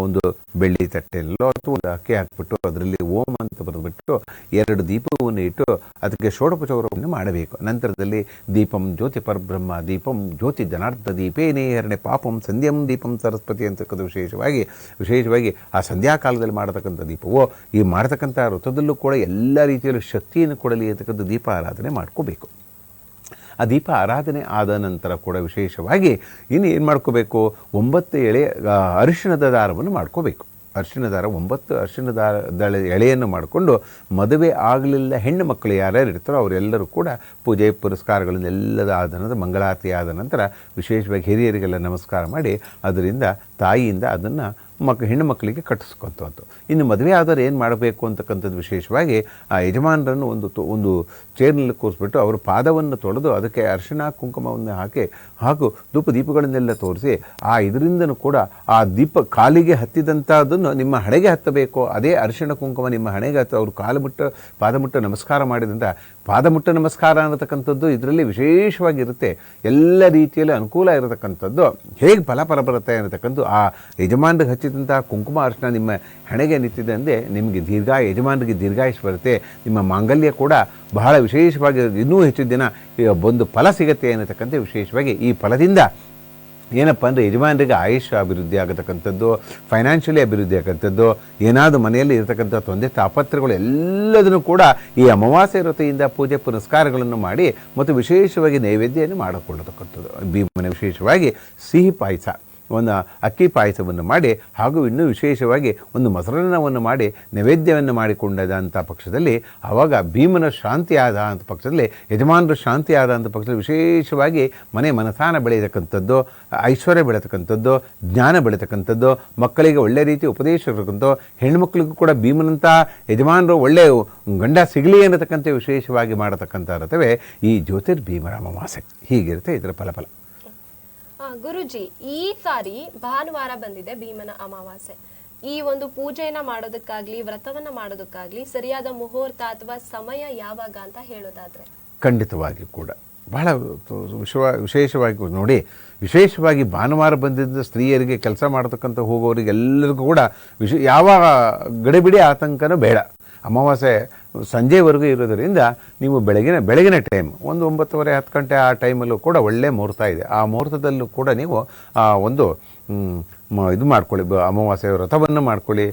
ಒಂದು ಬೆಳ್ಳಿ ತಟ್ಟೆಯಲ್ಲೋ ಅಥವಾ ಒಂದು ಅಕ್ಕಿ ಹಾಕ್ಬಿಟ್ಟು ಅದರಲ್ಲಿ ಓಂ ಅಂತ ಬರೆದ್ಬಿಟ್ಟು 2 ದೀಪವನ್ನು ಇಟ್ಟು ಅದಕ್ಕೆ ಷೋಡೋಪಚಾರವನ್ನು ಮಾಡಬೇಕು. ನಂತರದಲ್ಲಿ ದೀಪಂ ಜ್ಯೋತಿ ಪರಬ್ರಹ್ಮ ದೀಪಂ ಜ್ಯೋತಿ ಜನಾರ್ಧ ದೀಪೇನೇ ಹರಣೆ ಪಾಪಂ ಸಂಧ್ಯಂ ದೀಪಂ ಸರಸ್ವತಿ ಅಂತಕ್ಕಂಥ ವಿಶೇಷವಾಗಿ ಆ ಸಂಧ್ಯಾಕಾಲದಲ್ಲಿ ಮಾಡತಕ್ಕಂಥ ದೀಪವೋ ಈ ಮಾಡತಕ್ಕಂಥ ವೃತ್ತದಲ್ಲೂ ಕೂಡ ಎಲ್ಲ ರೀತಿಯಲ್ಲೂ ಶಕ್ತಿಯನ್ನು ಕೊಡಲಿ ಅಂತಕ್ಕಂಥ ದೀಪ ಆರಾಧನೆ ಮಾಡ್ಕೋಬೇಕು. ಆ ದೀಪ ಆರಾಧನೆ ಆದ ನಂತರ ಕೂಡ ವಿಶೇಷವಾಗಿ ಇನ್ನು ಏನು ಮಾಡ್ಕೋಬೇಕು, 9 ಎಳೆ ಅರಿಶಿಣದ ದಾರವನ್ನು ಮಾಡ್ಕೋಬೇಕು. ಅರಿಶಿಣ ದಾರ 9 ಅರಿಶಿಣ ಎಳೆಯನ್ನು ಮಾಡಿಕೊಂಡು ಮದುವೆ ಆಗಲಿಲ್ಲ ಹೆಣ್ಣು ಮಕ್ಕಳು ಯಾರ್ಯಾರು ಇರ್ತಾರೋ ಅವರೆಲ್ಲರೂ ಕೂಡ ಪೂಜೆ ಪುರಸ್ಕಾರಗಳನ್ನೆಲ್ಲದ ಆದ ಮಂಗಳಾರತಿ ಆದ ನಂತರ ವಿಶೇಷವಾಗಿ ಹಿರಿಯರಿಗೆಲ್ಲ ನಮಸ್ಕಾರ ಮಾಡಿ ಅದರಿಂದ ತಾಯಿಯಿಂದ ಅದನ್ನು ಹೆಣ್ಣು ಮಕ್ಕಳಿಗೆ ಕಟ್ಟಿಸ್ಕೊಂಥದ್ದು. ಇನ್ನು ಮದುವೆ ಆದವರು ಏನು ಮಾಡಬೇಕು ಅಂತಕ್ಕಂಥದ್ದು ವಿಶೇಷವಾಗಿ ಆ ಯಜಮಾನರನ್ನು ಒಂದು ಚೇರ್ನಲ್ಲಿ ಕೂರಿಸ್ಬಿಟ್ಟು ಅವರು ಪಾದವನ್ನು ತೊಳೆದು ಅದಕ್ಕೆ ಅರಿಶಿಣ ಕುಂಕುಮವನ್ನು ಹಾಕಿ ಹಾಗೂ ಧೂಪ ದೀಪಗಳನ್ನೆಲ್ಲ ತೋರಿಸಿ ಇದರಿಂದನೂ ಕೂಡ ಆ ದೀಪ ಕಾಲಿಗೆ ಹತ್ತಿದಂಥದ್ದನ್ನು ನಿಮ್ಮ ಹಣೆಗೆ ಹತ್ತಬೇಕು. ಅದೇ ಅರಿಶಿಣ ಕುಂಕುಮ ನಿಮ್ಮ ಹಣೆಗೆ ಅವರು ಪಾದಮುಟ್ಟ ನಮಸ್ಕಾರ ಮಾಡಿದಂಥ ಪಾದಮುಟ್ಟ ನಮಸ್ಕಾರ ಅನ್ನತಕ್ಕಂಥದ್ದು ಇದರಲ್ಲಿ ವಿಶೇಷವಾಗಿರುತ್ತೆ. ಎಲ್ಲ ರೀತಿಯಲ್ಲಿ ಅನುಕೂಲ ಇರತಕ್ಕಂಥದ್ದು. ಹೇಗೆ ಫಲಪರ ಬರುತ್ತೆ ಅನ್ನತಕ್ಕಂಥ ಆ ಯಜಮಾನರಿಗೆ ಹಚ್ಚಿದಂತಹ ಕುಂಕುಮ ಅರಿಶಿಣ ನಿಮ್ಮ ಹಣೆಗೆ ನಿಂತಿದೆ ಅಂದರೆ ನಿಮಗೆ ಯಜಮಾನರಿಗೆ ದೀರ್ಘಾಯುಷ್ ಬರುತ್ತೆ. ನಿಮ್ಮ ಮಾಂಗಲ್ಯ ಕೂಡ ಬಹಳ ವಿಶೇಷವಾಗಿ ಇನ್ನೂ ಹೆಚ್ಚು ದಿನ ಒಂದು ಫಲ ಸಿಗುತ್ತೆ ಅನ್ನತಕ್ಕಂಥ ವಿಶೇಷವಾಗಿ ಈ ಫಲದಿಂದ ಏನಪ್ಪ ಅಂದರೆ ಯಜಮಾನರಿಗೆ ಆಯುಷ್ ಅಭಿವೃದ್ಧಿ ಆಗತಕ್ಕಂಥದ್ದು, ಫೈನಾನ್ಷಿಯಲಿ ಅಭಿವೃದ್ಧಿ ಆಗತಕ್ಕಂಥದ್ದು, ಏನಾದರೂ ಮನೆಯಲ್ಲಿ ಇರತಕ್ಕಂಥ ತೊಂದರೆ ತಾಪತ್ರಗಳು ಎಲ್ಲದನ್ನು ಕೂಡ ಈ ಅಮಾವಾಸ್ಯೆ ವ್ರತೆಯಿಂದ ಪೂಜೆ ಪುನಸ್ಕಾರಗಳನ್ನು ಮಾಡಿ ಮತ್ತು ವಿಶೇಷವಾಗಿ ನೈವೇದ್ಯವನ್ನು ಮಾಡಿಕೊಳ್ಳತಕ್ಕಂಥದ್ದು. ಭೀಮನ ವಿಶೇಷವಾಗಿ ಸಿಹಿ ಪಾಯಸ, ಒಂದು ಅಕ್ಕಿ ಪಾಯಸವನ್ನು ಮಾಡಿ ಹಾಗೂ ಇನ್ನೂ ವಿಶೇಷವಾಗಿ ಒಂದು ಮೊಸರನ್ನವನ್ನು ಮಾಡಿ ನೈವೇದ್ಯವನ್ನು ಮಾಡಿಕೊಂಡಂಥ ಪಕ್ಷದಲ್ಲಿ ಆವಾಗ ಭೀಮನ ಶಾಂತಿ ಆದ ಅಂತ ಪಕ್ಷದಲ್ಲಿ ಯಜಮಾನರು ಶಾಂತಿ ಆದ ಅಂತ ಪಕ್ಷದಲ್ಲಿ ವಿಶೇಷವಾಗಿ ಮನಸಾನ ಬೆಳೆಯತಕ್ಕಂಥದ್ದು, ಐಶ್ವರ್ಯ ಬೆಳೆತಕ್ಕಂಥದ್ದು, ಜ್ಞಾನ ಬೆಳೆತಕ್ಕಂಥದ್ದು, ಮಕ್ಕಳಿಗೆ ಒಳ್ಳೆ ರೀತಿ ಉಪದೇಶ ಇರತಕ್ಕಂಥದ್ದು, ಹೆಣ್ಮಕ್ಳಿಗೂ ಕೂಡ ಭೀಮನಂಥ ಯಜಮಾನರು ಒಳ್ಳೆಯ ಗಂಡ ಸಿಗಲಿ ಅನ್ನತಕ್ಕಂಥ ವಿಶೇಷವಾಗಿ ಮಾಡತಕ್ಕಂಥ ರಥವೇ ಈ ಜ್ಯೋತಿರ್ಭೀಮರ ಅಮಾವಾಸ್ಯೆ. ಹೀಗಿರುತ್ತೆ ಇದರ ಫಲಫಲ. ಗುರುಜಿ, ಈ ಸಾರಿ ಭಾನುವಾರ ಬಂದಿದೆ ಭೀಮನ ಅಮಾವಾಸ್ಯೆ. ಈ ಒಂದು ಪೂಜೆಯನ್ನ ಮಾಡೋದಕ್ಕಾಗ್ಲಿ ವ್ರತವನ್ನ ಮಾಡೋದಕ್ಕಾಗ್ಲಿ ಸರಿಯಾದ ಮುಹೂರ್ತ ಅಥವಾ ಸಮಯ ಯಾವಾಗ ಅಂತ ಹೇಳೋದಾದ್ರೆ? ಖಂಡಿತವಾಗಿ ಕೂಡ ಬಹಳ ವಿಶೇಷವಾಗಿ ನೋಡಿ, ವಿಶೇಷವಾಗಿ ಭಾನುವಾರ ಬಂದಿದ್ದ ಸ್ತ್ರೀಯರಿಗೆ ಕೆಲಸ ಮಾಡತಕ್ಕಂಥ ಹೋಗೋರಿಗೆ ಎಲ್ಲರಿಗೂ ಕೂಡ ಯಾವ ಗಡಿಬಿಡಿ ಆತಂಕನೂ ಬೇಡ. ಅಮಾವಾಸ್ಯೆ ಸಂಜೆವರೆಗೂ ಇರೋದರಿಂದ ನೀವು ಬೆಳಗಿನ ಟೈಮ್ ಒಂದು 9:30 10 ಗಂಟೆ ಆ ಟೈಮಲ್ಲೂ ಕೂಡ ಒಳ್ಳೆ ಮುಹೂರ್ತ ಇದೆ. ಆ ಮುಹೂರ್ತದಲ್ಲೂ ಕೂಡ ನೀವು ಇದು ಮಾಡ್ಕೊಳ್ಳಿ, ಅಮಾವಾಸ್ಯೆ ವ್ರತವನ್ನು ಮಾಡ್ಕೊಳ್ಳಿ,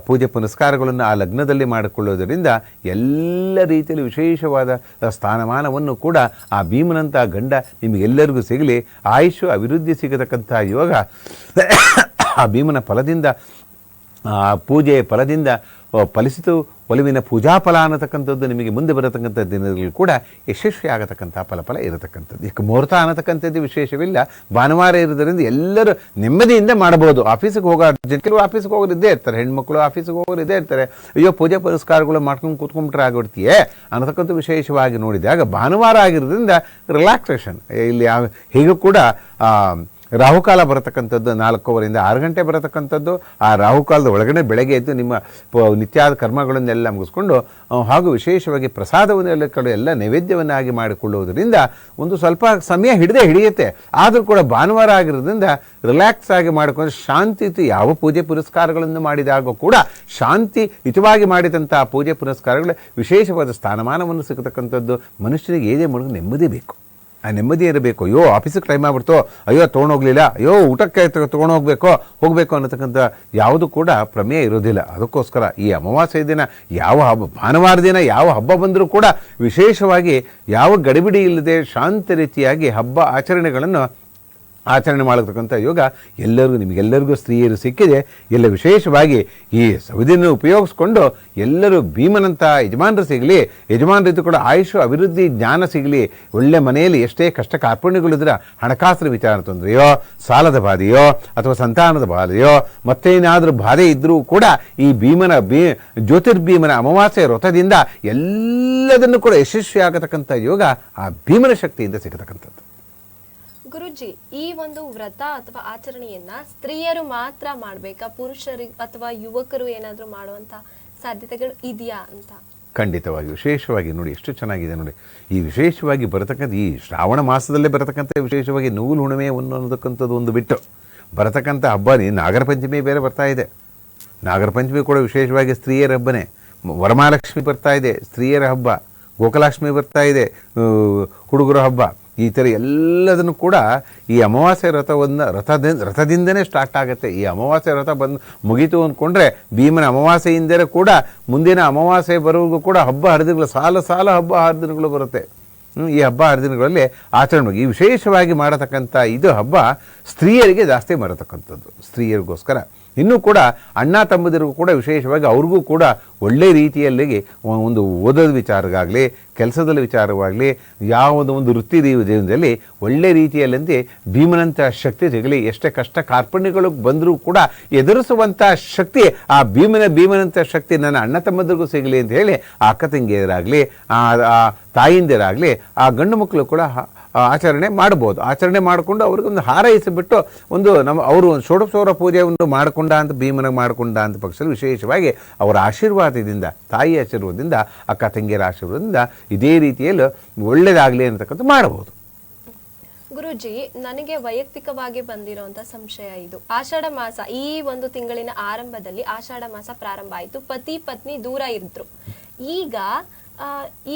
ಪೂಜೆ ಪುನಸ್ಕಾರಗಳನ್ನು ಆ ಲಗ್ನದಲ್ಲಿ ಮಾಡಿಕೊಳ್ಳೋದರಿಂದ ಎಲ್ಲ ರೀತಿಯಲ್ಲಿ ವಿಶೇಷವಾದ ಸ್ಥಾನಮಾನವನ್ನು ಕೂಡ ಆ ಭೀಮನಂಥ ಗಂಡ ನಿಮಗೆಲ್ಲರಿಗೂ ಸಿಗಲಿ. ಆಯುಷ್ ಅಭಿವೃದ್ಧಿ ಸಿಗತಕ್ಕಂಥ ಯೋಗ ಆ ಭೀಮನ ಫಲದಿಂದ, ಪೂಜೆಯ ಫಲದಿಂದ ಫಲಿಸಿತು. ಒಲುವಿನ ಪೂಜಾ ಫಲ ಅನ್ನತಕ್ಕಂಥದ್ದು ನಿಮಗೆ ಮುಂದೆ ಬರತಕ್ಕಂಥ ದಿನಗಳು ಕೂಡ ಯಶಸ್ವಿ ಆಗತಕ್ಕಂಥ ಫಲ ಇರತಕ್ಕಂಥದ್ದು. ಈಗ ಮುಹೂರ್ತ ಅನ್ನತಕ್ಕಂಥದ್ದು ವಿಶೇಷವಿಲ್ಲ. ಭಾನುವಾರ ಇರೋದರಿಂದ ಎಲ್ಲರೂ ನೆಮ್ಮದಿಯಿಂದ ಮಾಡಬಹುದು. ಆಫೀಸಿಗೆ ಹೋಗೋ ಕೆಲವರು ಆಫೀಸಿಗೆ ಹೋಗೋರು ಇದ್ದೇ ಇರ್ತಾರೆ, ಹೆಣ್ಮಕ್ಳು ಆಫೀಸಿಗೆ ಹೋಗೋರು ಇದ್ದೇ ಇರ್ತಾರೆ. ಅಯ್ಯೋ ಪೂಜೆ ಪುರಸ್ಕಾರಗಳು ಮಾಡ್ಕೊಂಡು ಕೂತ್ಕೊಂಡ್ಬಿಟ್ರೆ ಆಗಿಬಿಡ್ತೀಯೇ ಅನ್ನತಕ್ಕಂಥ ವಿಶೇಷವಾಗಿ ನೋಡಿದಾಗ ಭಾನುವಾರ ಆಗಿರೋದ್ರಿಂದ ರಿಲ್ಯಾಕ್ಸೇಷನ್ ಇಲ್ಲಿ ಹೀಗೂ ಕೂಡ ರಾಹುಕಾಲ ಬರತಕ್ಕಂಥದ್ದು 4:15 6 ಗಂಟೆ ಬರತಕ್ಕಂಥದ್ದು. ಆ ರಾಹುಕಾಲದ ಒಳಗಡೆ ಬೆಳಗ್ಗೆ ಎದ್ದು ನಿಮ್ಮ ನಿತ್ಯಾದ ಕರ್ಮಗಳನ್ನೆಲ್ಲ ಮುಗಿಸ್ಕೊಂಡು ಹಾಗೂ ವಿಶೇಷವಾಗಿ ಪ್ರಸಾದವನ್ನೆಲ್ಲ ಎಲ್ಲ ನೈವೇದ್ಯವನ್ನಾಗಿ ಮಾಡಿಕೊಳ್ಳುವುದರಿಂದ ಒಂದು ಸ್ವಲ್ಪ ಸಮಯ ಹಿಡಿಯುತ್ತೆ. ಆದರೂ ಕೂಡ ಭಾನುವಾರ ಆಗಿರೋದ್ರಿಂದ ರಿಲ್ಯಾಕ್ಸ್ ಆಗಿ ಮಾಡಿಕೊಂಡು ಶಾಂತಿಯುತ ಯಾವ ಪೂಜೆ ಪುರಸ್ಕಾರಗಳನ್ನು ಮಾಡಿದಾಗ ಕೂಡ ಶಾಂತಿಯುತವಾಗಿ ಮಾಡಿದಂಥ ಪೂಜೆ ಪುರಸ್ಕಾರಗಳು ವಿಶೇಷವಾದ ಸ್ಥಾನಮಾನವನ್ನು ಸಿಗತಕ್ಕಂಥದ್ದು. ಮನುಷ್ಯನಿಗೆ ಏನೇ ಮಾಡೋದು ನೆಮ್ಮದಿ ಬೇಕು. ಆ ನೆಮ್ಮದಿ ಇರಬೇಕು. ಅಯ್ಯೋ ಆಫೀಸಿಗೆ ಟೈಮ್ ಆಗ್ಬಿಡ್ತು, ಅಯ್ಯೋ ತೊಗೊಂಡೋಗ್ಲಿಲ್ಲ, ಅಯ್ಯೋ ಊಟಕ್ಕೆ ಹೋಗಬೇಕು ಅನ್ನತಕ್ಕಂಥ ಯಾವುದು ಕೂಡ ಪ್ರಮೇಯ ಇರೋದಿಲ್ಲ. ಅದಕ್ಕೋಸ್ಕರ ಈ ಅಮಾವಾಸ್ಯೆ ದಿನ ಯಾವ ಹಬ್ಬ, ಭಾನುವಾರ ದಿನ ಯಾವ ಹಬ್ಬ ಬಂದರೂ ಕೂಡ ವಿಶೇಷವಾಗಿ ಯಾವ ಗಡಿಬಿಡಿ ಇಲ್ಲದೆ ಶಾಂತ ರೀತಿಯಾಗಿ ಹಬ್ಬ ಆಚರಣೆ ಮಾಡತಕ್ಕಂಥ ಯೋಗ ನಿಮಗೆಲ್ಲರಿಗೂ ಸ್ತ್ರೀಯರು ಸಿಕ್ಕಿದೆ. ಎಲ್ಲ ವಿಶೇಷವಾಗಿ ಈ ಸವಿದಿನ ಉಪಯೋಗಿಸ್ಕೊಂಡು ಎಲ್ಲರೂ ಭೀಮನಂಥ ಯಜಮಾನರು ಸಿಗಲಿ, ಯಜಮಾನರಿದ್ದು ಕೂಡ ಆಯುಷು ಅಭಿವೃದ್ಧಿ ಜ್ಞಾನ ಸಿಗಲಿ. ಒಳ್ಳೆ ಮನೆಯಲ್ಲಿ ಎಷ್ಟೇ ಕಷ್ಟ ಕಾರ್ಪಣ್ಯಗಳಿದ್ರೆ ಹಣಕಾಸಿನ ವಿಚಾರ ತೊಂದರೆಯೋ, ಸಾಲದ ಬಾಧೆಯೋ ಅಥವಾ ಸಂತಾನದ ಬಾಧೆಯೋ ಮತ್ತೇನಾದರೂ ಬಾಧೆ ಇದ್ದರೂ ಕೂಡ ಈ ಜ್ಯೋತಿರ್ಭೀಮನ ಅಮಾವಾಸ್ಯೆ ವ್ರತದಿಂದ ಎಲ್ಲದನ್ನು ಕೂಡ ಯಶಸ್ವಿಯಾಗತಕ್ಕಂಥ ಯೋಗ ಆ ಭೀಮನ ಶಕ್ತಿಯಿಂದ ಸಿಗತಕ್ಕಂಥದ್ದು. ಗುರುಜಿ, ಈ ಒಂದು ವ್ರತ ಅಥವಾ ಆಚರಣೆಯನ್ನ ಸ್ತ್ರೀಯರು ಮಾತ್ರ ಮಾಡ್ಬೇಕಾ, ಪುರುಷರಿಗೆ ಅಥವಾ ಯುವಕರು ಏನಾದ್ರೂ ಮಾಡುವಂತ ಸಾಧ್ಯತೆಗಳು ಇದೆಯಾ ಅಂತ? ಖಂಡಿತವಾಗಿ ವಿಶೇಷವಾಗಿ ನೋಡಿ ಎಷ್ಟು ಚೆನ್ನಾಗಿದೆ ನೋಡಿ. ಈ ವಿಶೇಷವಾಗಿ ಬರತಕ್ಕಂಥ ಈ ಶ್ರಾವಣ ಮಾಸದಲ್ಲೇ ಬರತಕ್ಕಂಥ ವಿಶೇಷವಾಗಿ ನೂಲು ಹುಣ್ಣಿಮೆ ಅನ್ನೋದಕ್ಕಂಥದ್ದು ಒಂದು ಬಿಟ್ಟು ಬರತಕ್ಕಂಥ ಹಬ್ಬನೇ ನಾಗರ ಪಂಚಮಿ ಬೇರೆ ಬರ್ತಾ ಇದೆ. ನಾಗರ ಪಂಚಮಿ ಕೂಡ ವಿಶೇಷವಾಗಿ ಸ್ತ್ರೀಯರ ಹಬ್ಬನೇ. ವರಮಹಾಲಕ್ಷ್ಮಿ ಬರ್ತಾ ಇದೆ, ಸ್ತ್ರೀಯರ ಹಬ್ಬ. ಗೋಕುಲಾಷ್ಟಮಿ ಬರ್ತಾ ಇದೆ, ಹುಡುಗರ ಹಬ್ಬ. ಈ ಥರ ಎಲ್ಲದನ್ನು ಕೂಡ ಈ ಅಮಾವಾಸ್ಯೆ ರಥದಿಂದನೇ ಸ್ಟಾರ್ಟ್ ಆಗುತ್ತೆ. ಈ ಅಮಾವಾಸ್ಯೆ ರಥ ಮುಗೀತು ಅಂದ್ಕೊಂಡ್ರೆ ಭೀಮನ ಅಮಾವಾಸ್ಯೆಯಿಂದಲೇ ಕೂಡ ಮುಂದಿನ ಅಮಾವಾಸ್ಯೆ ಬರೋವರೆಗೂ ಕೂಡ ಹಬ್ಬ ಹರಿದಿನಗಳು ಸಾಲ ಹಬ್ಬ ಹರಿದಿನಗಳು ಬರುತ್ತೆ. ಈ ಹಬ್ಬ ಹರಿದಿನಗಳಲ್ಲಿ ಆಚರಣೆ ಈ ವಿಶೇಷವಾಗಿ ಮಾಡತಕ್ಕಂಥ ಇದು ಹಬ್ಬ ಸ್ತ್ರೀಯರಿಗೆ ಜಾಸ್ತಿ ಮಾಡತಕ್ಕಂಥದ್ದು. ಸ್ತ್ರೀಯರಿಗೋಸ್ಕರ ಇನ್ನೂ ಕೂಡ ಅಣ್ಣ ತಮ್ಮದಿರಿಗೂ ಕೂಡ ವಿಶೇಷವಾಗಿ ಅವ್ರಿಗೂ ಕೂಡ ಒಳ್ಳೆ ರೀತಿಯಲ್ಲಿ ಒಂದು ಓದೋದ ವಿಚಾರವಾಗಲಿ, ಕೆಲಸದ ವಿಚಾರವಾಗಲಿ, ಯಾವುದೋ ಒಂದು ವೃತ್ತಿ ಜೀವನದಲ್ಲಿ ಒಳ್ಳೆ ರೀತಿಯಲ್ಲಂತೆ ಭೀಮನಂಥ ಶಕ್ತಿ ಸಿಗಲಿ. ಎಷ್ಟೇ ಕಷ್ಟ ಕಾರ್ಪಣ್ಯಗಳು ಬಂದರೂ ಕೂಡ ಎದುರಿಸುವಂಥ ಶಕ್ತಿ ಆ ಭೀಮನಂಥ ಶಕ್ತಿ ನನ್ನ ಅಣ್ಣ ತಮ್ಮದಿರಿಗೂ ಸಿಗಲಿ ಅಂತ ಹೇಳಿ ಆ ಅಕ್ಕ ತಂಗಿಯರಾಗಲಿ, ಆ ತಾಯಿಂದಿರಾಗಲಿ, ಆ ಗಂಡು ಮಕ್ಕಳು ಕೂಡ ಆಚರಣೆ ಮಾಡ್ಬೋದು. ಆಚರಣೆ ಮಾಡಿಕೊಂಡು ಅವ್ರಿಗೊಂದು ಹಾರೈಸಿಬಿಟ್ಟು ಅವರು ಷೋಡಶೋರ ಪೂಜೆಯನ್ನು ಮಾಡಿಕೊಂಡ ಅಂತ ಭೀಮನಿಗೆ ಮಾಡಿಕೊಂಡ ಅಂತ ಪಕ್ಷದಲ್ಲಿ ವಿಶೇಷವಾಗಿ ಅವರ ಆಶೀರ್ವಾದದಿಂದ, ತಾಯಿ ಆಶೀರ್ವಾದದಿಂದ, ಅಕ್ಕ ತಂಗಿಯರ ಆಶೀರ್ವಾದದಿಂದ ಇದೇ ರೀತಿಯಲ್ಲಿ ಒಳ್ಳೆಯದಾಗಲಿ ಅಂತಕ್ಕಂಥ ಮಾಡಬಹುದು. ಗುರುಜಿ, ನನಗೆ ವೈಯಕ್ತಿಕವಾಗಿ ಬಂದಿರುವಂತ ಸಂಶಯ ಇದು. ಆಷಾಢ ಮಾಸ, ಈ ಒಂದು ತಿಂಗಳಿನ ಆರಂಭದಲ್ಲಿ ಆಷಾಢ ಮಾಸ ಪ್ರಾರಂಭ ಆಯಿತು. ಪತಿ ಪತ್ನಿ ದೂರ ಇದ್ರು. ಈಗ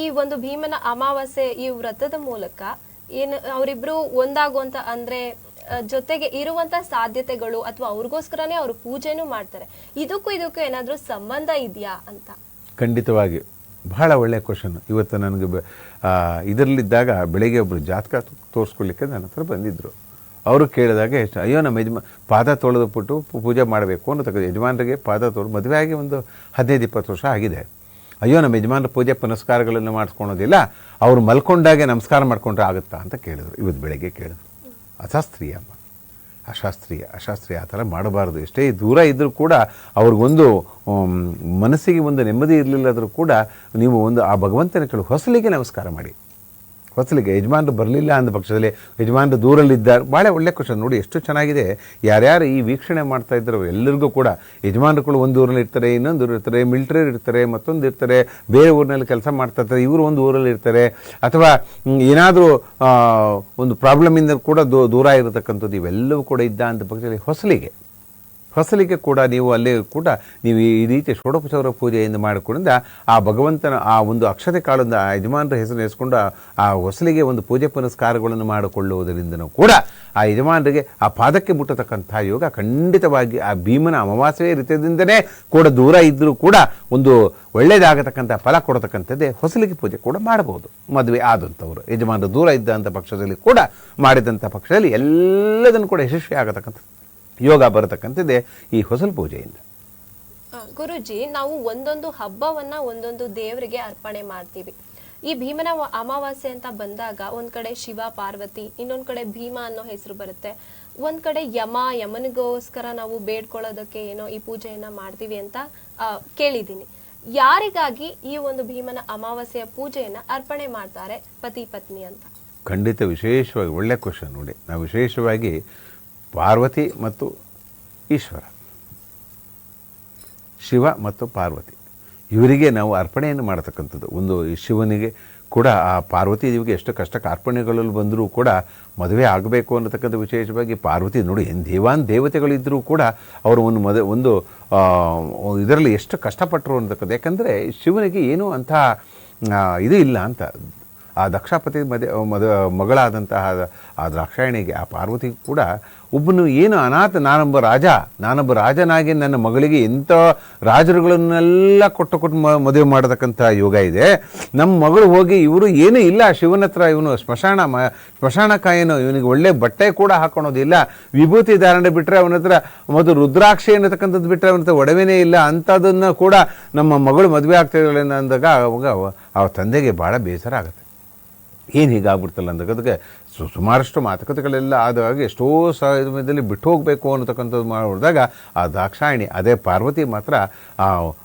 ಈ ಒಂದು ಭೀಮನ ಅಮಾವಾಸ್ಯೆ ಈ ವ್ರತದ ಮೂಲಕ ಅವರಿಬ್ರು ಒಂದಾಗುವಂತ ಅಂದ್ರೆ ಜೊತೆಗೆ ಇರುವಂತ ಸಾಧ್ಯತೆಗಳು ಅಥವಾ ಅವ್ರಿಗೋಸ್ಕರನೇ ಅವರು ಪೂಜೆನೂ ಮಾಡ್ತಾರೆ. ಇದಕ್ಕೂ ಏನಾದ್ರೂ ಸಂಬಂಧ ಇದೆಯಾ ಅಂತ? ಖಂಡಿತವಾಗಿ ಬಹಳ ಒಳ್ಳೆಯ ಕ್ವಶನ್. ಇವತ್ತು ನನಗೆ ಇದರಲ್ಲಿದ್ದಾಗ ಬೆಳಿಗ್ಗೆ ಒಬ್ಬರು ಜಾತಕ ತೋರಿಸ್ಕೊಳ್ಳಿಕ್ಕೆ ನನ್ನ ಹತ್ರ ಬಂದಿದ್ದರು. ಅವರು ಕೇಳಿದಾಗ ಅಯ್ಯೋ ನಮ್ಮ ಪಾದ ತೊಳೆದುಬಿಟ್ಟು ಪೂಜೆ ಮಾಡಬೇಕು ಅನ್ನೋ ಯಜಮಾನರಿಗೆ ಪಾದ ತೊಳೆದು ಮದುವೆ ಆಗಿ ಒಂದು 15-20 ವರ್ಷ ಆಗಿದೆ. ಅಯ್ಯೋ ನಮ್ಮ ಯಜಮಾನರ ಪೂಜೆ ಪುನಸ್ಕಾರಗಳನ್ನು ಮಾಡಿಸ್ಕೊಳೋದಿಲ್ಲ, ಅವರು ಮಲ್ಕೊಂಡಾಗೆ ನಮಸ್ಕಾರ ಮಾಡ್ಕೊಂಡ್ರೆ ಆಗುತ್ತಾ ಅಂತ ಕೇಳಿದ್ರು. ಇವತ್ತು ಬೆಳಗ್ಗೆ ಕೇಳಿದ್ರು. ಅಶಾಸ್ತ್ರೀಯ ಆ ಥರ ಮಾಡಬಾರ್ದು. ಎಷ್ಟೇ ದೂರ ಇದ್ದರೂ ಕೂಡ ಅವ್ರಿಗೊಂದು ಮನಸ್ಸಿಗೆ ಒಂದು ನೆಮ್ಮದಿ ಇರಲಿಲ್ಲದರೂ ಕೂಡ ನೀವು ಆ ಭಗವಂತನ ಕೇಳಿ ಹೊಸಲಿಗೆ ನಮಸ್ಕಾರ ಮಾಡಿ. ಹೊಸಲಿಗೆ ಯಜಮಾನರು ಬರಲಿಲ್ಲ ಅಂದ ಪಕ್ಷದಲ್ಲಿ ಯಜಮಾನರು ದೂರಲ್ಲಿದ್ದಾರೆ. ಭಾಳ ಒಳ್ಳೆ ಕ್ವಶನ್ ನೋಡಿ, ಎಷ್ಟು ಚೆನ್ನಾಗಿದೆ. ಯಾರ್ಯಾರು ಈ ವೀಕ್ಷಣೆ ಮಾಡ್ತಾ ಇದ್ರು ಎಲ್ಲರಿಗೂ ಕೂಡ ಯಜಮಾನರುಗಳು ಒಂದು ಊರಲ್ಲಿ ಇರ್ತಾರೆ, ಇನ್ನೊಂದು ಊರು ಇರ್ತಾರೆ, ಮಿಲಿಟರಿ ಇರ್ತಾರೆ, ಮತ್ತೊಂದು ಇರ್ತಾರೆ, ಬೇರೆ ಊರಿನಲ್ಲಿ ಕೆಲಸ ಮಾಡ್ತಾ ಇರ್ತಾರೆ, ಇವರು ಒಂದು ಊರಲ್ಲಿ ಇರ್ತಾರೆ, ಅಥವಾ ಏನಾದರೂ ಒಂದು ಪ್ರಾಬ್ಲಮಿಂದ ಕೂಡ ದೂರ ಇರತಕ್ಕಂಥದ್ದು ಇವೆಲ್ಲವೂ ಕೂಡ ಇದ್ದ ಅಂತ ಪಕ್ಷದಲ್ಲಿ ಹೊಸಲಿಗೆ ಕೂಡ ನೀವು ಅಲ್ಲಿ ಕೂಡ ನೀವು ಈ ರೀತಿ ಷೋಡಶೋರ ಪೂಜೆಯಿಂದ ಮಾಡಿಕೊಂಡ ಆ ಭಗವಂತನ ಆ ಒಂದು ಅಕ್ಷತೆ ಕಾಲದಿಂದ ಆ ಯಜಮಾನರ ಹೆಸರು ನೆನೆಸ್ಕೊಂಡು ಆ ಹೊಸಲಿಗೆ ಒಂದು ಪೂಜೆ ಪುನಸ್ಕಾರಗಳನ್ನು ಮಾಡಿಕೊಳ್ಳುವುದರಿಂದನೂ ಕೂಡ ಆ ಯಜಮಾನರಿಗೆ ಆ ಪಾದಕ್ಕೆ ಮುಟ್ಟತಕ್ಕಂಥ ಯೋಗ ಖಂಡಿತವಾಗಿ ಆ ಭೀಮನ ಅಮಾವಾಸ್ಯೆ ರೀತಿಯಿಂದನೇ ಕೂಡ ದೂರ ಇದ್ದರೂ ಕೂಡ ಒಂದು ಒಳ್ಳೆಯದಾಗತಕ್ಕಂಥ ಫಲ ಕೊಡತಕ್ಕಂಥದ್ದೇ ಹೊಸಲಿಗೆ ಪೂಜೆ ಕೂಡ ಮಾಡಬಹುದು. ಮದುವೆ ಆದಂಥವರು ಯಜಮಾನರು ದೂರ ಇದ್ದಂಥ ಪಕ್ಷದಲ್ಲಿ ಕೂಡ ಮಾಡಿದಂಥ ಪಕ್ಷದಲ್ಲಿ ಎಲ್ಲದನ್ನು ಕೂಡ ಯಶಸ್ವಿ ಆಗತಕ್ಕಂಥ ಯೋಗ ಬರತಕ್ಕಂಥದ್ದೇ ಈ ಹೊಸಲು ಪೂಜೆಯಿಂದ. ಗುರುಜಿ, ನಾವು ಒಂದೊಂದು ಹಬ್ಬವನ್ನ ಒಂದೊಂದು ದೇವರಿಗೆ ಅರ್ಪಣೆ ಮಾಡ್ತೀವಿ. ಈ ಭೀಮನ ಅಮಾವಾಸ್ಯೆ ಅಂತ ಬಂದಾಗ ಒಂದ್ ಕಡೆ ಶಿವ ಪಾರ್ವತಿ, ಇನ್ನೊಂದ್ ಕಡೆ ಭೀಮ ಅನ್ನೋ ಹೆಸರು ಬರುತ್ತೆ, ಒಂದ್ ಕಡೆ ಯಮನಿಗೋಸ್ಕರ ನಾವು ಬೇಡ್ಕೊಳ್ಳೋದಕ್ಕೆ ಏನೋ ಈ ಪೂಜೆಯನ್ನ ಮಾಡ್ತೀವಿ ಅಂತ ಕೇಳಿದೀನಿ. ಯಾರಿಗಾಗಿ ಈ ಒಂದು ಭೀಮನ ಅಮಾವಾಸ್ಯೆಯ ಪೂಜೆಯನ್ನ ಅರ್ಪಣೆ ಮಾಡ್ತಾರೆ ಪತಿ ಪತ್ನಿ ಅಂತ? ಖಂಡಿತ ವಿಶೇಷವಾಗಿ ಒಳ್ಳೆ ಕ್ವಶನ್ ನೋಡಿ. ನಾವು ವಿಶೇಷವಾಗಿ ಪಾರ್ವತಿ ಮತ್ತು ಈಶ್ವರ, ಶಿವ ಮತ್ತು ಪಾರ್ವತಿ ಇವರಿಗೆ ನಾವು ಅರ್ಪಣೆಯನ್ನು ಮಾಡತಕ್ಕಂಥದ್ದು. ಒಂದು ಈ ಶಿವನಿಗೆ ಕೂಡ ಆ ಪಾರ್ವತಿ ದೇವಿಗೆ ಎಷ್ಟು ಕಷ್ಟ ಕಾರ್ಪಣ್ಯಗಳಲ್ಲಿ ಬಂದರೂ ಕೂಡ ಮದುವೆ ಆಗಬೇಕು ಅನ್ನತಕ್ಕಂಥ ವಿಶೇಷವಾಗಿ ಪಾರ್ವತಿ ನೋಡಿ ದೇವತೆಗಳಿದ್ದರೂ ಕೂಡ ಅವರು ಒಂದು ಇದರಲ್ಲಿ ಎಷ್ಟು ಕಷ್ಟಪಟ್ಟರು ಅನ್ನತಕ್ಕಂಥ. ಯಾಕಂದರೆ ಶಿವನಿಗೆ ಏನೂ ಅಂಥ ಇದು ಇಲ್ಲ ಅಂತ. ಆ ದಕ್ಷಾಪತಿ ಮಗಳಾದಂತಹ ಆ ದಾಕ್ಷಾಯಣಿಗೆ ಆ ಪಾರ್ವತಿ ಕೂಡ ಒಬ್ಬನು ಏನು ಅನಾಥ, ನಾನೊಬ್ಬ ರಾಜನಾಗಿ ನನ್ನ ಮಗಳಿಗೆ ಎಂಥ ರಾಜರುಗಳನ್ನೆಲ್ಲ ಕೊಟ್ಟು ಮದುವೆ ಮಾಡತಕ್ಕಂಥ ಯೋಗ ಇದೆ. ನಮ್ಮ ಮಗಳು ಹೋಗಿ ಇವರು ಏನೂ ಇಲ್ಲ ಶಿವನ ಹತ್ರ, ಇವನು ಸ್ಮಶಾನಕಾಯನು, ಇವನಿಗೆ ಒಳ್ಳೆ ಬಟ್ಟೆ ಕೂಡ ಹಾಕೊಳೋದಿಲ್ಲ, ವಿಭೂತಿ ಧಾರಣೆ ಬಿಟ್ಟರೆ ಅವನ ಹತ್ರ ಮತ್ತು ರುದ್ರಾಕ್ಷಿ ಅನ್ನತಕ್ಕಂಥದ್ದು ಬಿಟ್ಟರೆ ಅವನ ಹತ್ರ ಒಡವೆನೇ ಇಲ್ಲ, ಅಂಥದನ್ನು ಕೂಡ ನಮ್ಮ ಮಗಳು ಮದುವೆ ಆಗ್ತಾಯಿದ್ದಾಳೆ ಅಂದಾಗ ಅವಾಗ ಆ ತಂದೆಗೆ ಭಾಳ ಬೇಸರ ಆಗುತ್ತೆ. ಏನು ಹೀಗಾಗ್ಬಿಡ್ತಲ್ಲ ಅಂದಾಗ ಅದಕ್ಕೆ ಸುಮಾರಷ್ಟು ಮಾತುಕತೆಗಳೆಲ್ಲ ಆದಾಗ ಎಷ್ಟೋ ಸಮಯದಲ್ಲಿ ಬಿಟ್ಟು ಹೋಗಬೇಕು ಅನ್ನತಕ್ಕಂಥದ್ದು ಮಾಡಿದಾಗ ಆ ದಾಕ್ಷಾಯಣಿ ಅದೇ ಪಾರ್ವತಿ ಮಾತ್ರ ಆ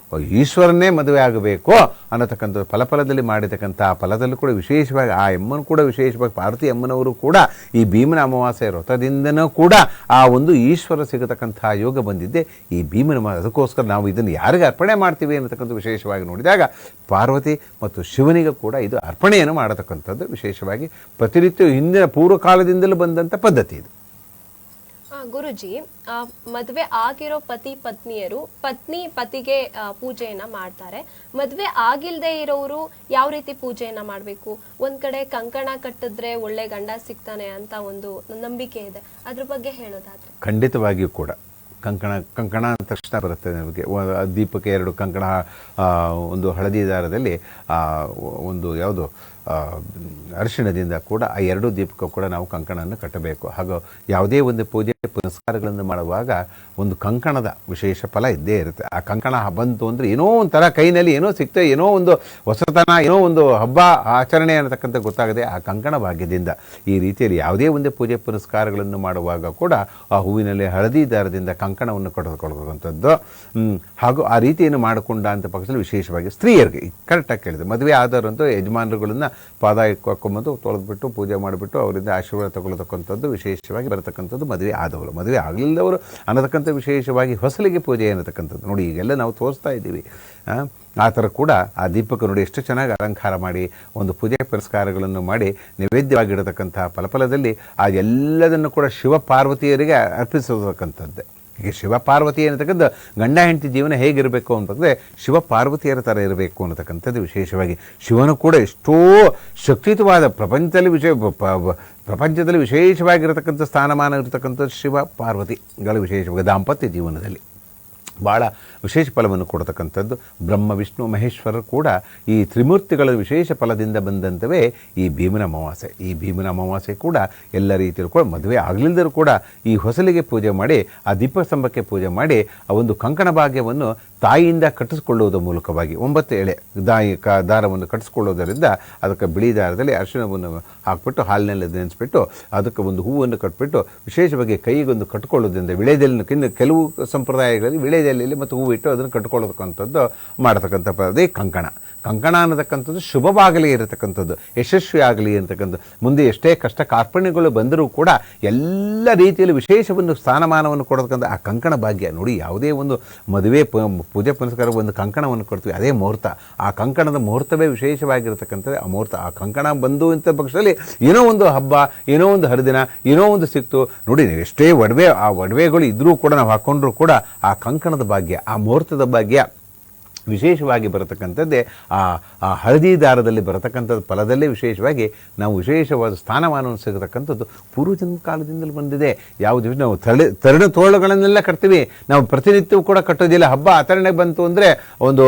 ಈಶ್ವರನ್ನೇ ಮದುವೆ ಆಗಬೇಕು ಅನ್ನತಕ್ಕಂಥದ್ದು ಫಲದಲ್ಲಿ ಮಾಡಿರ್ತಕ್ಕಂಥ ಆ ಫಲದಲ್ಲೂ ಕೂಡ ವಿಶೇಷವಾಗಿ ಆ ಅಮ್ಮನೂ ಕೂಡ ವಿಶೇಷವಾಗಿ ಪಾರ್ವತಿ ಅಮ್ಮನವರು ಕೂಡ ಈ ಭೀಮನ ಅಮಾವಾಸ್ಯೆ ವ್ರತದಿಂದನೂ ಕೂಡ ಆ ಒಂದು ಈಶ್ವರ ಸಿಗತಕ್ಕಂಥ ಯೋಗ ಬಂದಿದ್ದೆ ಈ ಭೀಮನ ಅದಕ್ಕೋಸ್ಕರ ನಾವು ಇದನ್ನು ಯಾರಿಗೆ ಅರ್ಪಣೆ ಮಾಡ್ತೀವಿ ಅನ್ನತಕ್ಕಂಥ ವಿಶೇಷವಾಗಿ ನೋಡಿದಾಗ ಪಾರ್ವತಿ ಮತ್ತು ಶಿವನಿಗೆ ಕೂಡ ಇದು ಅರ್ಪಣೆಯನ್ನು ಮಾಡತಕ್ಕಂಥದ್ದು ವಿಶೇಷವಾಗಿ ಪ್ರತಿನಿತ್ಯ ಹಿಂದಿನ ಪೂರ್ವಕಾಲದಿಂದಲೂ ಬಂದಂಥ ಪದ್ಧತಿ ಇದು. ಗುರುಜಿ, ಮದುವೆ ಆಗಿರೋ ಪತಿ ಪತ್ನಿಯರು ಪತಿಗೆ ಪೂಜೆಯನ್ನ ಮಾಡ್ತಾರೆ. ಮದುವೆ ಆಗಿಲ್ದೇ ಇರೋರು ಯಾವ ರೀತಿ ಪೂಜೆಯನ್ನ ಮಾಡಬೇಕು? ಒಂದ್ ಕಡೆ ಕಂಕಣ ಕಟ್ಟಿದ್ರೆ ಒಳ್ಳೆ ಗಂಡ ಸಿಗ್ತಾನೆ ಅಂತ ಒಂದು ನಂಬಿಕೆ ಇದೆ, ಅದ್ರ ಬಗ್ಗೆ ಹೇಳೋದಾದ್ರೆ. ಖಂಡಿತವಾಗಿಯೂ ಕೂಡ ಕಂಕಣ ಅಂತ ತಕ್ಷಣ ಬರುತ್ತೆ ನಮಗೆ. ದೀಪಕ್ಕೆ 2 ಕಂಕಣ, ಒಂದು ಹಳದಿ ದಾರದಲ್ಲಿ ಒಂದು ಯಾವುದು ಅರಿಶಿಣದಿಂದ ಕೂಡ ಆ 2 ದೀಪಕ್ಕೂ ಕೂಡ ನಾವು ಕಂಕಣವನ್ನು ಕಟ್ಟಬೇಕು. ಹಾಗೂ ಯಾವುದೇ ಒಂದು ಪೂಜೆ ಪುನಸ್ಕಾರಗಳನ್ನು ಮಾಡುವಾಗ ಒಂದು ಕಂಕಣದ ವಿಶೇಷ ಫಲ ಇದ್ದೇ ಇರುತ್ತೆ. ಆ ಕಂಕಣ ಬಂತು ಅಂದರೆ ಏನೋ ಒಂಥರ ಕೈನಲ್ಲಿ ಏನೋ ಸಿಗ್ತದೆ, ಏನೋ ಒಂದು ಹೊಸತನ, ಏನೋ ಒಂದು ಹಬ್ಬ ಆಚರಣೆ ಅನ್ನತಕ್ಕಂಥ ಗೊತ್ತಾಗದೆ ಆ ಕಂಕಣ ಭಾಗ್ಯದಿಂದ. ಈ ರೀತಿಯಲ್ಲಿ ಯಾವುದೇ ಒಂದು ಪೂಜೆ ಪುನಸ್ಕಾರಗಳನ್ನು ಮಾಡುವಾಗ ಕೂಡ ಆ ಹೂವಿನಲ್ಲಿ ಹಳದಿ ದಾರದಿಂದ ಕಂಕಣವನ್ನು ಕಟ್ಟಿಕೊಳ್ಳುವಂಥದ್ದು. ಹಾಗೂ ಆ ರೀತಿಯನ್ನು ಮಾಡಿಕೊಂಡ ಅಂತ ಪಕ್ಷದಲ್ಲಿ ವಿಶೇಷವಾಗಿ ಸ್ತ್ರೀಯರಿಗೆ ಕರೆಕ್ಟಾಗಿ ಕೇಳಿದೆ, ಮದುವೆ ಆದವರಂತೂ ಯಜಮಾನರುಗಳನ್ನು ಪಾದ ಹಾಕ್ಕೊಂಬಂದು ತೊಳೆದ್ಬಿಟ್ಟು ಪೂಜೆ ಮಾಡಿಬಿಟ್ಟು ಅವರಿಂದ ಆಶೀರ್ವಾದ ತಗೊಳ್ತಕ್ಕಂಥದ್ದು ವಿಶೇಷವಾಗಿ ಬರತಕ್ಕಂಥದ್ದು ಮದುವೆ ಆದವರು. ಮದುವೆ ಆಗಲಿಲ್ಲದವರು ಅನ್ನತಕ್ಕಂಥ ವಿಶೇಷವಾಗಿ ಹೊಸಲಿಗೆ ಪೂಜೆ ಅನ್ನತಕ್ಕಂಥದ್ದು ನೋಡಿ ಈಗೆಲ್ಲ ನಾವು ತೋರಿಸ್ತಾ ಇದ್ದೀವಿ. ಆ ಥರ ಕೂಡ ಆ ದೀಪಕ್ಕೆ ನೋಡಿ ಎಷ್ಟು ಚೆನ್ನಾಗಿ ಅಲಂಕಾರ ಮಾಡಿ ಒಂದು ಪೂಜೆ ಪುರಸ್ಕಾರಗಳನ್ನು ಮಾಡಿ ನೈವೇದ್ಯವಾಗಿಡತಕ್ಕಂಥ ಫಲದಲ್ಲಿ ಆ ಎಲ್ಲದನ್ನು ಕೂಡ ಶಿವ ಪಾರ್ವತಿಯರಿಗೆ ಅರ್ಪಿಸತಕ್ಕಂಥದ್ದೇ. ಈಗ ಶಿವ ಪಾರ್ವತಿ ಅನ್ನತಕ್ಕಂಥ ಗಂಡ ಹೆಂಡತಿ ಜೀವನ ಹೇಗಿರಬೇಕು ಅಂತಂದರೆ ಶಿವ ಪಾರ್ವತಿಯರ ಥರ ಇರಬೇಕು ಅನ್ನತಕ್ಕಂಥದ್ದು ವಿಶೇಷವಾಗಿ. ಶಿವನು ಕೂಡ ಎಷ್ಟೋ ಶಕ್ತಿಯುತವಾದ ಪ್ರಪಂಚದಲ್ಲಿ ವಿಶೇಷವಾಗಿರತಕ್ಕಂಥ ಸ್ಥಾನಮಾನ ಇರತಕ್ಕಂಥದ್ದು ಶಿವ ಪಾರ್ವತಿಗಳ ವಿಶೇಷವಾಗಿ ದಾಂಪತ್ಯ ಜೀವನದಲ್ಲಿ ಭಾಳ ವಿಶೇಷ ಫಲವನ್ನು ಕೊಡತಕ್ಕಂಥದ್ದು. ಬ್ರಹ್ಮ ವಿಷ್ಣು ಮಹೇಶ್ವರರು ಕೂಡ ಈ ತ್ರಿಮೂರ್ತಿಗಳ ವಿಶೇಷ ಫಲದಿಂದ ಬಂದಂಥವೇ ಈ ಭೀಮನ ಅಮಾವಾಸ್ಯೆ. ಈ ಭೀಮನ ಅಮಾವಾಸ್ಯೆ ಕೂಡ ಎಲ್ಲ ರೀತಿಯಲ್ಲೂ ಕೂಡ ಮದುವೆ ಆಗಲಿಲ್ಲದರೂ ಕೂಡ ಈ ಹೊಸಲಿಗೆ ಪೂಜೆ ಮಾಡಿ ಆ ದೀಪಸ್ತಂಭಕ್ಕೆ ಪೂಜೆ ಮಾಡಿ ಆ ಒಂದು ಕಂಕಣ ಭಾಗ್ಯವನ್ನು ತಾಯಿಯಿಂದ ಕಟ್ಟಿಸ್ಕೊಳ್ಳುವುದರ ಮೂಲಕವಾಗಿ 9 ಎಳೆ ದಾರವನ್ನು ಕಟ್ಟಿಸ್ಕೊಳ್ಳೋದರಿಂದ ಅದಕ್ಕೆ ಬಿಳಿ ದಾರದಲ್ಲಿ ಅರಿಶಿಣವನ್ನು ಹಾಕಿಬಿಟ್ಟು ಹಾಲಿನಲ್ಲಿ ನೆನೆಸ್ಬಿಟ್ಟು ಅದಕ್ಕೆ ಒಂದು ಹೂವನ್ನು ಕಟ್ಬಿಟ್ಟು ವಿಶೇಷವಾಗಿ ಕೈಗೊಂದು ಕಟ್ಕೊಳ್ಳೋದ್ರಿಂದ ವಿಳೆದೆಲೆಯನ್ನು ಕೆಲವು ಸಂಪ್ರದಾಯಗಳಲ್ಲಿ ವಿಳೆದೆಲೆಯಲ್ಲಿ ಮತ್ತು ಹೂವು ಇಟ್ಟು ಅದನ್ನು ಕಟ್ಕೊಳ್ಳತಕ್ಕಂಥದ್ದು ಮಾಡತಕ್ಕಂಥ ಪದೇ ಕಂಕಣ. ಕಂಕಣ ಅನ್ನತಕ್ಕಂಥದ್ದು ಶುಭವಾಗಲಿ ಇರತಕ್ಕಂಥದ್ದು, ಯಶಸ್ವಿ ಆಗಲಿ ಅಂತಕ್ಕಂಥದ್ದು. ಮುಂದೆ ಎಷ್ಟೇ ಕಷ್ಟ ಕಾರ್ಪಣ್ಯಗಳು ಬಂದರೂ ಕೂಡ ಎಲ್ಲ ರೀತಿಯಲ್ಲಿ ವಿಶೇಷವನ್ನು ಸ್ಥಾನಮಾನವನ್ನು ಕೊಡತಕ್ಕಂಥ ಆ ಕಂಕಣ ಭಾಗ್ಯ ನೋಡಿ. ಯಾವುದೇ ಒಂದು ಮದುವೆ ಪೂಜೆ ಪುನಸ್ಕಾರ ಒಂದು ಕಂಕಣವನ್ನು ಕೊಡ್ತೀವಿ, ಅದೇ ಮುಹೂರ್ತ. ಆ ಕಂಕಣದ ಮುಹೂರ್ತವೇ ವಿಶೇಷವಾಗಿರತಕ್ಕಂಥದ್ದು ಆ ಮುಹೂರ್ತ. ಆ ಕಂಕಣ ಬಂದು ಇಂಥ ಪಕ್ಷದಲ್ಲಿ ಏನೋ ಒಂದು ಹಬ್ಬ, ಏನೋ ಒಂದು ಹರಿದಿನ, ಏನೋ ಒಂದು ಸಿಕ್ತು ನೋಡಿ. ಎಷ್ಟೇ ಆ ಒಡವೆಗಳು ಇದ್ದರೂ ಕೂಡ ನಾವು ಹಾಕ್ಕೊಂಡ್ರೂ ಕೂಡ ಆ ಕಂಕಣದ ಭಾಗ್ಯ, ಆ ಮುಹೂರ್ತದ ಭಾಗ್ಯ ವಿಶೇಷವಾಗಿ ಬರತಕ್ಕಂಥದ್ದೇ ಆ ಹಳದಿ ದಾರದಲ್ಲಿ ಬರತಕ್ಕಂಥದ್ದು ಫಲದಲ್ಲೇ ವಿಶೇಷವಾಗಿ ನಾವು ವಿಶೇಷವಾದ ಸ್ಥಾನಮಾನವನ್ನು ಸಿಗತಕ್ಕಂಥದ್ದು ಪೂರ್ವಜನ್ಮ ಕಾಲದಿಂದಲೂ ಬಂದಿದೆ. ಯಾವುದು ನಾವು ತರಣ ತೋಳುಗಳನ್ನೆಲ್ಲ ಕಟ್ತೀವಿ, ನಾವು ಪ್ರತಿನಿತ್ಯವೂ ಕೂಡ ಕಟ್ಟೋದಿಲ್ಲ. ಹಬ್ಬ ಆಚರಣೆಗೆ ಬಂತು ಅಂದರೆ ಒಂದು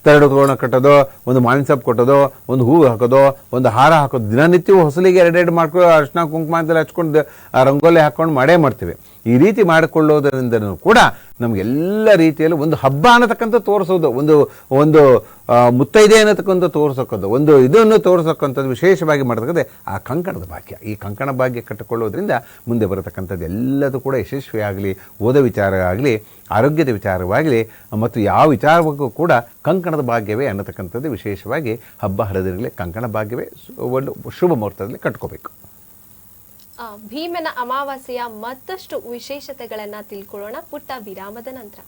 ತರಡು ತೋರಣ ಕಟ್ಟೋದು, ಒಂದು ಮಾವಿನ ಸೊಪ್ಪು ಕಟ್ಟೋದು, ಒಂದು ಹೂವು ಹಾಕೋದು, ಒಂದು ಹಾರ ಹಾಕೋದು, ದಿನನಿತ್ಯವೂ ಹೊಸಲಿಗೆ 2 ಮಾಡ್ಕೊಂಡು ಅರ್ಶಿನ ಕುಂಕುಮ ಅಂತೆಲ್ಲ ಹಚ್ಕೊಂಡು ರಂಗೋಲಿ ಹಾಕ್ಕೊಂಡು ಮಾಡೇ ಮಾಡ್ತೀವಿ. ಈ ರೀತಿ ಮಾಡಿಕೊಳ್ಳೋದರಿಂದನೂ ಕೂಡ ನಮಗೆಲ್ಲ ರೀತಿಯಲ್ಲೂ ಒಂದು ಹಬ್ಬ ಅನ್ನತಕ್ಕಂಥ ತೋರಿಸೋದು, ಒಂದು ಮುತ್ತೈದೆ ಅನ್ನತಕ್ಕಂಥ ತೋರಿಸೋಕ್ಕಂಥ ಒಂದು ಇದನ್ನು ತೋರಿಸೋಕ್ಕಂಥದ್ದು ವಿಶೇಷವಾಗಿ ಮಾಡ್ತಕ್ಕಂಥ ಆ ಕಂಕಣದ ಭಾಗ್ಯ. ಈ ಕಂಕಣ ಭಾಗ್ಯ ಕಟ್ಟಿಕೊಳ್ಳೋದ್ರಿಂದ ಮುಂದೆ ಬರತಕ್ಕಂಥದ್ದು ಎಲ್ಲದೂ ಕೂಡ ಯಶಸ್ವಿಯಾಗಲಿ, ಓದೋ ವಿಚಾರ ಆಗಲಿ, ಆರೋಗ್ಯದ ವಿಚಾರವಾಗಲಿ ಮತ್ತು ಯಾವ ವಿಚಾರಕ್ಕೂ ಕೂಡ ಕಂಕಣದ ಭಾಗ್ಯವೇ ಅನ್ನತಕ್ಕಂಥದ್ದು ವಿಶೇಷವಾಗಿ ಹಬ್ಬ ಹರಿದಿನಗಳಲ್ಲಿ ಕಂಕಣ ಭಾಗ್ಯವೇ ಒಂದು ಶುಭ ಮುಹೂರ್ತದಲ್ಲಿ ಕಟ್ಕೋಬೇಕು. ಭೀಮನ ಅಮಾವಾಸ್ಯೆಯ ಮತ್ತಷ್ಟು ವಿಶೇಷತೆಗಳನ್ನ ತಿಳ್ಕೊಳ್ಳೋಣ ಪುಟ್ಟ ವಿರಾಮದ ನಂತರ.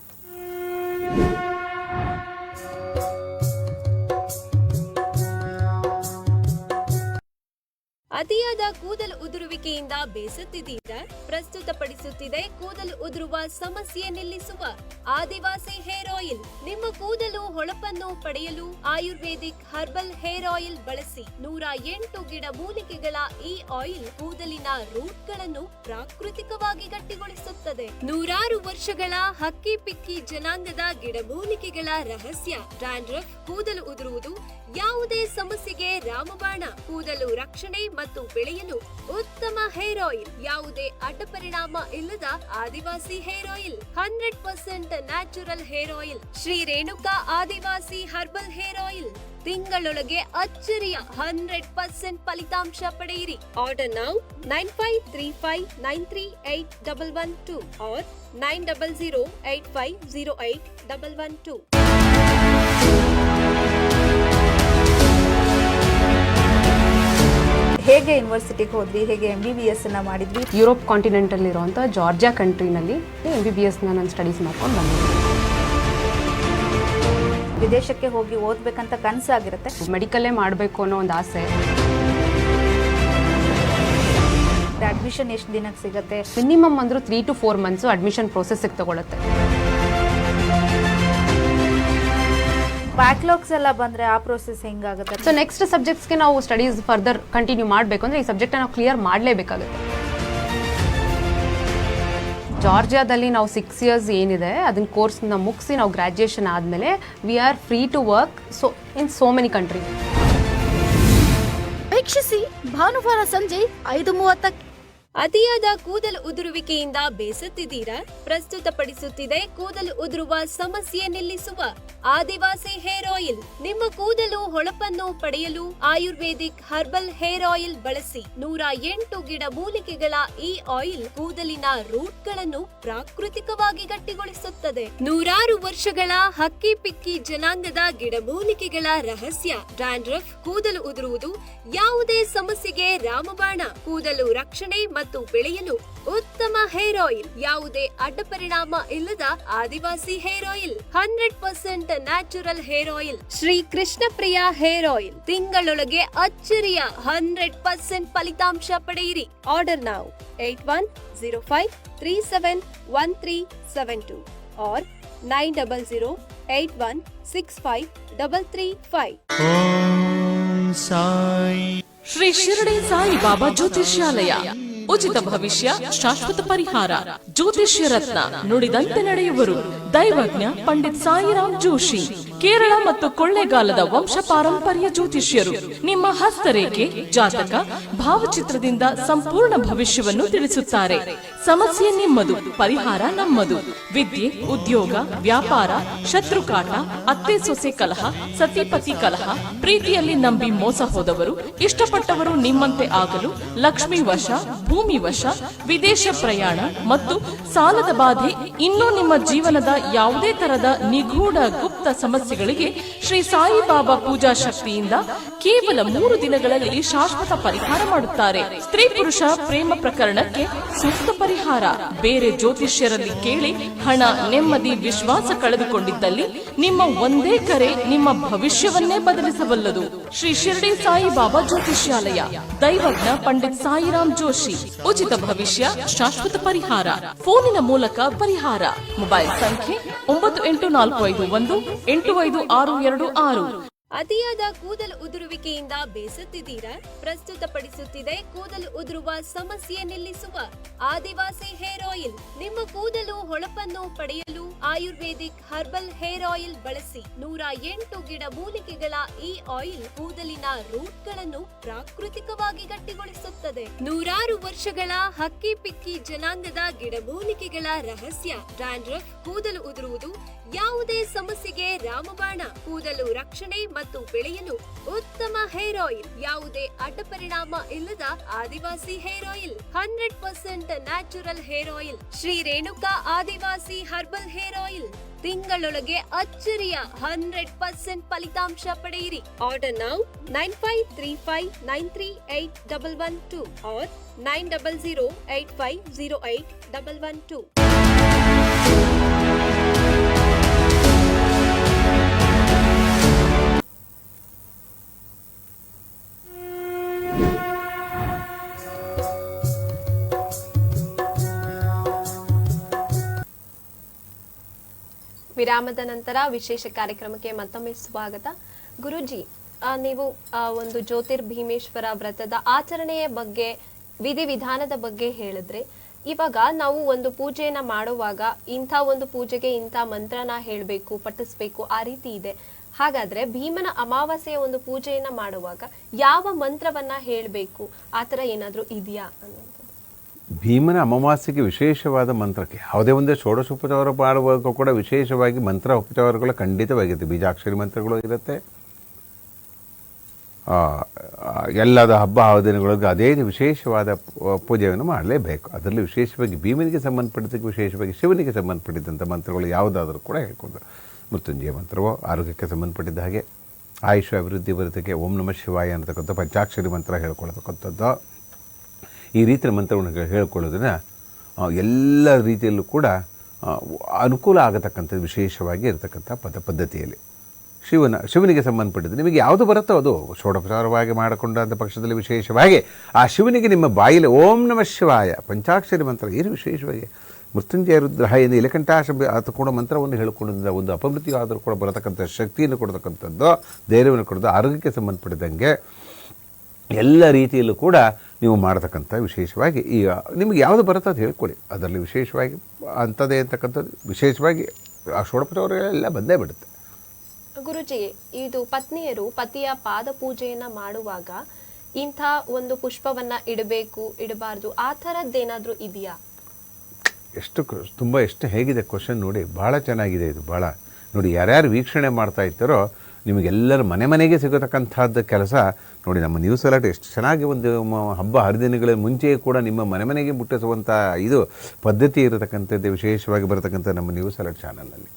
ಅತಿಯಾದ ಕೂದಲು ಉದುರುವಿಕೆಯಿಂದ ಬೇಸತ್ತಿದ್ದೀರಾ? ಪ್ರಸ್ತುತಪಡಿಸುತ್ತಿದೆ ಕೂದಲು ಉದುರುವ ಸಮಸ್ಯೆ ನಿಲ್ಲಿಸುವ ಆದಿವಾಸಿ ಹೇರ್ ಆಯಿಲ್. ನಿಮ್ಮ ಕೂದಲು ಹೊಳಪನ್ನು ಪಡೆಯಲು ಆಯುರ್ವೇದಿಕ್ ಹರ್ಬಲ್ ಹೇರ್ ಆಯಿಲ್ ಬಳಸಿ. 108 ಗಿಡ ಮೂಲಿಕೆಗಳ ಈ ಆಯಿಲ್ ಕೂದಲಿನ ರೂಟ್ಗಳನ್ನು ಪ್ರಾಕೃತಿಕವಾಗಿ ಗಟ್ಟಿಗೊಳಿಸುತ್ತದೆ. 100 ವರ್ಷಗಳ ಹಕ್ಕಿ ಪಿಕ್ಕಿ ಜನಾಂಗದ ಗಿಡಮೂಲಿಕೆಗಳ ರಹಸ್ಯ. ಡ್ಯಾಂಡ್ರಫ್, ಕೂದಲು ಉದುರುವುದು, ಯಾವುದೇ ಸಮಸ್ಯೆಗೆ ರಾಮಬಾಣ. ಕೂದಲು ರಕ್ಷಣೆ ಮತ್ತು ಬೆಳೆಯಲು ಉತ್ತಮ ಹೇರ್ ಆಯಿಲ್. ಯಾವುದೇ ಅಡ್ಡ ಪರಿಣಾಮ ಇಲ್ಲದ Adivasi hair oil. 100% natural hair oil. Shri Renuka Adivasi herbal hair oil. ತಿಂಗಳೊಳಗೆ ಅಚ್ಚರಿಯ 100% ಫಲಿತಾಂಶ ಪಡೆಯಿರಿ. Order now 9535938112 or 9008508112. ಹೇಗೆ ಯೂನಿವರ್ಸಿಟಿಗೆ ಹೋದ್ರಿ, ಹೇಗೆ MBBS ಅನ್ನ ಮಾಡಿದ್ರಿ? ಯುರೋಪ್ ಕಾಂಟಿನೆಂಟಲ್ ಇರುವಂಥ ಜಾರ್ಜಿಯಾ ಕಂಟ್ರಿನಲ್ಲಿ MBBS ನಾನು ಸ್ಟಡೀಸ್ ಮಾಡ್ಕೊಂಡು ಬಂದಿದ್ದೆ. ವಿದೇಶಕ್ಕೆ ಹೋಗಿ ಓದ್ಬೇಕಂತ ಕನಸಾಗಿರುತ್ತೆ. ಮೆಡಿಕಲ್ಲೇ ಮಾಡಬೇಕು ಅನ್ನೋ ಒಂದು ಆಸೆ. ಅಡ್ಮಿಷನ್ ಎಷ್ಟು ದಿನಕ್ಕೆ ಸಿಗುತ್ತೆ? ಮಿನಿಮಮ್ ಅಂದರೂ 3 to 4 months ಅಡ್ಮಿಷನ್ ಪ್ರೋಸೆಸ್ಸಿಗೆ ತಗೊಳುತ್ತೆ. ಬ್ಯಾಕ್ಲಾಗ್ಸ್ ಎಲ್ಲ ಬಂದ್ರೆ ಆ ಪ್ರೋಸೆಸ್ ಹೆಂಗಾಗುತ್ತೆ? ಸೊ ನೆಕ್ಸ್ಟ್ ಸಬ್ಜೆಕ್ಟ್ಸ್ಗೆ ನಾವು ಸ್ಟಡೀಸ್ ಫರ್ದರ್ ಕಂಟಿನ್ಯೂ ಮಾಡಬೇಕು ಅಂದರೆ ಈ ಸಬ್ಜೆಕ್ಟ್ ನಾವು ಕ್ಲಿಯರ್ ಮಾಡಲೇಬೇಕಾಗುತ್ತೆ. ಜಾರ್ಜಿಯಾದಲ್ಲಿ ನಾವು 6 years ಏನಿದೆ ಅದನ್ನ ಕೋರ್ಸ್ನ ಮುಗಿಸಿ ನಾವು ಗ್ರ್ಯಾಜುಯೇಷನ್ ಆದಮೇಲೆ we are free to work in so many country. ವೀಕ್ಷಿಸಿ ಭಾನುವಾರ ಸಂಜೆ 5:30ಕ್ಕೆ. ಅತಿಯಾದ ಕೂದಲು ಉದುರುವಿಕೆಯಿಂದ ಬೇಸತ್ತಿದ್ದೀರಾ? ಪ್ರಸ್ತುತಪಡಿಸುತ್ತಿದೆ ಕೂದಲು ಉದುರುವ ಸಮಸ್ಯೆ ನಿಲ್ಲಿಸುವ ಆದಿವಾಸಿ ಹೇರ್ ಆಯಿಲ್. ನಿಮ್ಮ ಕೂದಲು ಹೊಳಪನ್ನು ಪಡೆಯಲು ಆಯುರ್ವೇದಿಕ್ ಹರ್ಬಲ್ ಹೇರ್ ಆಯಿಲ್ ಬಳಸಿ. 108 ಗಿಡ ಮೂಲಿಕೆಗಳ ಈ ಆಯಿಲ್ ಕೂದಲಿನ ರೂಟ್ಗಳನ್ನು ಪ್ರಾಕೃತಿಕವಾಗಿ ಗಟ್ಟಿಗೊಳಿಸುತ್ತದೆ. 100 ವರ್ಷಗಳ ಹಕ್ಕಿ ಪಿಕ್ಕಿ ಜನಾಂಗದ ಗಿಡಮೂಲಿಕೆಗಳ ರಹಸ್ಯ. ಡ್ಯಾಂಡ್ರಫ್, ಕೂದಲು ಉದುರುವುದು, ಯಾವುದೇ ಸಮಸ್ಯೆಗೆ ರಾಮಬಾಣ. ಕೂದಲು ರಕ್ಷಣೆ ಮತ್ತು ಬೆಳೆಯಲು ಉತ್ತಮ ಹೇರ್ ಆಯಿಲ್. ಯಾವುದೇ ಅಡ್ಡ ಪರಿಣಾಮ ಇಲ್ಲದ Adivasi hair oil. 100% natural hair oil. Shri Krishna Priya hair oil. ತಿಂಗಳೊಳಗೆ ಅಚ್ಚರಿಯ 100% ಫಲಿತಾಂಶ ಪಡೆಯಿರಿ. ಆರ್ಡರ್ ನಾವು 8105371372 or 9008165335. ಶ್ರೀ ಶಿರಡಿ ಸಾಯಿ ಬಾಬಾ ಜ್ಯೋತಿಷ್ಯಾಲಯ. ಉಚಿತ ಭವಿಷ್ಯ, ಶಾಶ್ವತ ಪರಿಹಾರ. ಜ್ಯೋತಿಷ್ಯ ರತ್ನ, ನುಡಿದಂತೆ ನಡೆಯುವರು. ದೈವಜ್ಞ ಪಂಡಿತ್ ಸಾಯಿರಾಮ್ ಜೋಶಿ. ಕೇರಳ ಮತ್ತು ಕೊಳ್ಳೇಗಾಲದ ವಂಶ ಪಾರಂಪರ್ಯ ಜ್ಯೋತಿಷ್ಯರು. ನಿಮ್ಮ ಹಸ್ತರೇಖೆ, ಜಾತಕ, ಭಾವಚಿತ್ರದಿಂದ ಸಂಪೂರ್ಣ ಭವಿಷ್ಯವನ್ನು ತಿಳಿಸುತ್ತಾರೆ. ಸಮಸ್ಯೆ ನಿಮ್ಮದು, ಪರಿಹಾರ ನಮ್ಮದು. ವಿದ್ಯೆ, ಉದ್ಯೋಗ, ವ್ಯಾಪಾರ, ಶತ್ರುಕಾಟ, ಅತ್ತೆ ಸೊಸೆ ಕಲಹ, ಸತಿಪತಿ ಕಲಹ, ಪ್ರೀತಿಯಲ್ಲಿ ನಂಬಿ ಮೋಸ ಹೋದವರು, ಇಷ್ಟಪಟ್ಟವರು ನಿಮ್ಮಂತೆ ಆಗಲು, ಲಕ್ಷ್ಮೀ ವಶ, ಭೂಮಿ ವಶ, ವಿದೇಶ ಪ್ರಯಾಣ ಮತ್ತು ಸಾಲದ ಬಾಧೆ, ಇನ್ನೂ ನಿಮ್ಮ ಜೀವನದ ಯಾವುದೇ ತರದ ನಿಗೂಢ ಗುಪ್ತ ಸಮಸ್ಯೆಗಳಿಗೆ ಶ್ರೀ ಸಾಯಿಬಾಬಾ ಪೂಜಾ ಶಕ್ತಿಯಿಂದ ಕೇವಲ 3 ದಿನಗಳಲ್ಲಿ ಶಾಶ್ವತ ಪರಿಹಾರ ಮಾಡುತ್ತಾರೆ. ಸ್ತ್ರೀ ಪುರುಷ ಪ್ರೇಮ ಪ್ರಕರಣಕ್ಕೆ ಸೂಕ್ತ ಪರಿಹಾರ. ಬೇರೆ ಜ್ಯೋತಿಷ್ಯರಲ್ಲಿ ಕೇಳಿ ಹಣ, ನೆಮ್ಮದಿ, ವಿಶ್ವಾಸ ಕಳೆದುಕೊಂಡಿದ್ದಲ್ಲಿ ನಿಮ್ಮ ಒಂದೇ ಕರೆ ನಿಮ್ಮ ಭವಿಷ್ಯವನ್ನೇ ಬದಲಿಸಬಲ್ಲದು. ಶ್ರೀ ಶಿರಡಿ ಸಾಯಿ ಬಾಬಾ ಜ್ಯೋತಿಷ್ಯಾಲಯ. ದೈವಜ್ಞ ಪಂಡಿತ್ ಸಾಯಿರಾಮ್ ಜೋಶಿ. ಉಚಿತ ಭವಿಷ್ಯ, ಶಾಶ್ವತ ಪರಿಹಾರ. ಫೋನಿನ ಮೂಲಕ ಪರಿಹಾರ. ಮೊಬೈಲ್ ಸಂಖ್ಯೆ 9845185626. ಅತಿಯಾದ ಕೂದಲು ಉದುರುವಿಕೆಯಿಂದ ಬೇಸತ್ತಿದ್ದೀರಾ? ಪ್ರಸ್ತುತಪಡಿಸುತ್ತಿದೆ ಕೂದಲು ಉದುರುವ ಸಮಸ್ಯೆ ನಿಲ್ಲಿಸುವ ಆದಿವಾಸಿ ಹೇರ್ ಆಯಿಲ್. ನಿಮ್ಮ ಕೂದಲು ಹೊಳಪನ್ನು ಪಡೆಯಲು ಆಯುರ್ವೇದಿಕ್ ಹರ್ಬಲ್ ಹೇರ್ ಆಯಿಲ್ ಬಳಸಿ. 108 ಗಿಡ ಮೂಲಿಕೆಗಳ ಈ ಆಯಿಲ್ ಕೂದಲಿನ ರೂಟ್ಗಳನ್ನು ಪ್ರಾಕೃತಿಕವಾಗಿ ಗಟ್ಟಿಗೊಳಿಸುತ್ತದೆ. 100 ವರ್ಷಗಳ ಹಕ್ಕಿ ಪಿಕ್ಕಿ ಜನಾಂಗದ ಗಿಡಮೂಲಿಕೆಗಳ ರಹಸ್ಯ. ಡ್ಯಾಂಡ್ರಫ್, ಕೂದಲು ಉದುರುವುದು, ಯಾವುದೇ ಸಮಸ್ಯೆಗೆ ರಾಮಬಾಣ. ಕೂದಲು ರಕ್ಷಣೆ ಮತ್ತು ಬೆಳೆಯಲು ಉತ್ತಮ ಹೇರ್ ಆಯಿಲ್. ಯಾವುದೇ ಅಡ್ಡ ಪರಿಣಾಮ ಇಲ್ಲದ Adivasi hair oil. 100% natural hair oil. Shri Renuka Adivasi herbal hair oil. ತಿಂಗಳೊಳಗೆ ಅಚ್ಚರಿಯ 100% ಫಲಿತಾಂಶ ಪಡೆಯಿರಿ. Order now 9535938112 or 9008508112. ವಿರಾಮದ ನಂತರ ವಿಶೇಷ ಕಾರ್ಯಕ್ರಮಕ್ಕೆ ಮತ್ತೊಮ್ಮೆ ಸ್ವಾಗತ. ಗುರುಜಿ, ನೀವು ಒಂದು ಜ್ಯೋತಿರ್ಭೀಮೇಶ್ವರ ವ್ರತದ ಆಚರಣೆಯ ಬಗ್ಗೆ, ವಿಧಿವಿಧಾನದ ಬಗ್ಗೆ ಹೇಳಿದ್ರೆ, ಇವಾಗ ನಾವು ಒಂದು ಪೂಜೆಯನ್ನ ಮಾಡುವಾಗ ಇಂಥ ಒಂದು ಪೂಜೆಗೆ ಇಂಥ ಮಂತ್ರನ ಹೇಳಬೇಕು, ಪಠಿಸ್ಬೇಕು, ಆ ರೀತಿ ಇದೆ. ಹಾಗಾದ್ರೆ ಭೀಮನ ಅಮಾವಾಸ್ಯೆಯ ಒಂದು ಪೂಜೆಯನ್ನ ಮಾಡುವಾಗ ಯಾವ ಮಂತ್ರವನ್ನ ಹೇಳಬೇಕು, ಆತರ ಏನಾದ್ರೂ ಇದೆಯಾ ಅನ್ನೋದು? ಭೀಮನ ಅಮಾವಾಸ್ಯೆಗೆ ವಿಶೇಷವಾದ ಮಂತ್ರಕ್ಕೆ ಯಾವುದೇ ಒಂದೇ ಷೋಡಶೋಪಚಾರ ಮಾಡುವಾಗ ಕೂಡ ವಿಶೇಷವಾಗಿ ಮಂತ್ರ ಉಪಚಾರಗಳು ಖಂಡಿತವಾಗಿರುತ್ತೆ. ಬೀಜಾಕ್ಷರಿ ಮಂತ್ರಗಳು ಇರುತ್ತೆ. ಎಲ್ಲದ ಹಬ್ಬ ದಿನಗಳಿಗೆ ಅದೇ ವಿಶೇಷವಾದ ಪೂಜೆಯನ್ನು ಮಾಡಲೇಬೇಕು. ಅದರಲ್ಲಿ ವಿಶೇಷವಾಗಿ ಭೀಮನಿಗೆ ಸಂಬಂಧಪಟ್ಟಿದ್ದಕ್ಕೆ, ವಿಶೇಷವಾಗಿ ಶಿವನಿಗೆ ಸಂಬಂಧಪಟ್ಟಿದ್ದಂಥ ಮಂತ್ರಗಳು ಯಾವುದಾದ್ರೂ ಕೂಡ ಹೇಳ್ಕೊಂಡು, ಮೃತ್ಯುಂಜಯ ಮಂತ್ರವೋ, ಆರೋಗ್ಯಕ್ಕೆ ಸಂಬಂಧಪಟ್ಟಿದ್ದ ಹಾಗೆ ಆಯುಷ ಅಭಿವೃದ್ಧಿ ಬರೋದಕ್ಕೆ ಓಂ ನಮಃ ಶಿವಾಯ ಅನ್ನತಕ್ಕಂಥ ಪಂಚಾಕ್ಷರಿ ಮಂತ್ರ ಹೇಳ್ಕೊಳ್ತಕ್ಕಂಥದ್ದು, ಈ ರೀತಿಯ ಮಂತ್ರವನ್ನು ಹೇಳ್ಕೊಳ್ಳೋದನ್ನ ಎಲ್ಲ ರೀತಿಯಲ್ಲೂ ಕೂಡ ಅನುಕೂಲ ಆಗತಕ್ಕಂಥದ್ದು ವಿಶೇಷವಾಗಿ ಇರತಕ್ಕಂಥ ಪದ್ಧತಿಯಲ್ಲಿ ಶಿವನಿಗೆ ಸಂಬಂಧಪಟ್ಟಿದ್ದು ನಿಮಗೆ ಯಾವುದು ಬರುತ್ತೋ ಅದು ಷೋಡೋಪಚಾರವಾಗಿ ಮಾಡಿಕೊಂಡಂಥ ಪಕ್ಷದಲ್ಲಿ ವಿಶೇಷವಾಗಿ ಆ ಶಿವನಿಗೆ ನಿಮ್ಮ ಬಾಯಿಲಿ ಓಂ ನಮಃ ಶಿವಾಯ ಪಂಚಾಕ್ಷರಿ ಮಂತ್ರ ಏನು ವಿಶೇಷವಾಗಿ ಮೃತ್ಯುಂಜಯ ರುದ್ರ ಎಂದು ಇಲಕಂಠಾಶ ಅದು ಕೂಡ ಮಂತ್ರವನ್ನು ಹೇಳಿಕೊಂಡಿದ್ದ ಒಂದು ಅಪಮೃತ್ಯು ಆದರೂ ಕೂಡ ಬರತಕ್ಕಂಥ ಶಕ್ತಿಯನ್ನು ಕೊಡ್ತಕ್ಕಂಥದ್ದು, ಧೈರ್ಯವನ್ನು ಕೊಡೋದು, ಆರೋಗ್ಯಕ್ಕೆ ಸಂಬಂಧಪಟ್ಟಿದ್ದಂಗೆ ಎಲ್ಲ ರೀತಿಯಲ್ಲೂ ಕೂಡ ನೀವು ಮಾಡತಕ್ಕಂಥ ವಿಶೇಷವಾಗಿ ಈಗ ನಿಮಗೆ ಯಾವುದು ಬರುತ್ತೋ ಅದು ಹೇಳ್ಕೊಳ್ಳಿ. ಅದರಲ್ಲಿ ವಿಶೇಷವಾಗಿ ಅಂಥದ್ದೇ ಅಂತಕ್ಕಂಥದ್ದು ವಿಶೇಷವಾಗಿ ಆ ಷೋಡೋಪಚಾರಗಳೆಲ್ಲ ಬಂದೇ ಬಿಡುತ್ತೆ. ಗುರುಜಿ, ಇದು ಪತ್ನಿಯರು ಪತಿಯ ಪಾದ ಪೂಜೆಯನ್ನ ಮಾಡುವಾಗ ಇಂಥ ಒಂದು ಪುಷ್ಪವನ್ನ ಇಡಬೇಕು, ಇಡಬಾರ್ದು, ಆ ಥರದ್ದೇನಾದ್ರೂ ಇದೆಯಾ? ಎಷ್ಟು ಹೇಗಿದೆ ಕ್ವಶನ್ ನೋಡಿ, ಭಾಳ ಚೆನ್ನಾಗಿದೆ ಇದು. ಭಾಳ ನೋಡಿ, ಯಾರ್ಯಾರು ವೀಕ್ಷಣೆ ಮಾಡ್ತಾ ಇರ್ತಾರೋ ನಿಮಗೆಲ್ಲರೂ ಮನೆಗೆ ಸಿಗತಕ್ಕಂಥದ್ದು ಕೆಲಸ ನೋಡಿ. ನಮ್ಮ ನ್ಯೂಸ್ ಅಲರ್ಟ್ ಎಷ್ಟು ಚೆನ್ನಾಗಿ ಒಂದು ಹಬ್ಬ ಹರಿದಿನಗಳ ಮುಂಚೆಯೇ ಕೂಡ ನಿಮ್ಮ ಮನೆಗೆ ಮುಟ್ಟಿಸುವಂಥ ಇದು ಪದ್ಧತಿ ಇರತಕ್ಕಂಥದ್ದು ವಿಶೇಷವಾಗಿ ಬರತಕ್ಕಂಥ ನಮ್ಮ ನ್ಯೂಸ್ ಅಲರ್ಟ್ ಚಾನಲ್ನಲ್ಲಿ.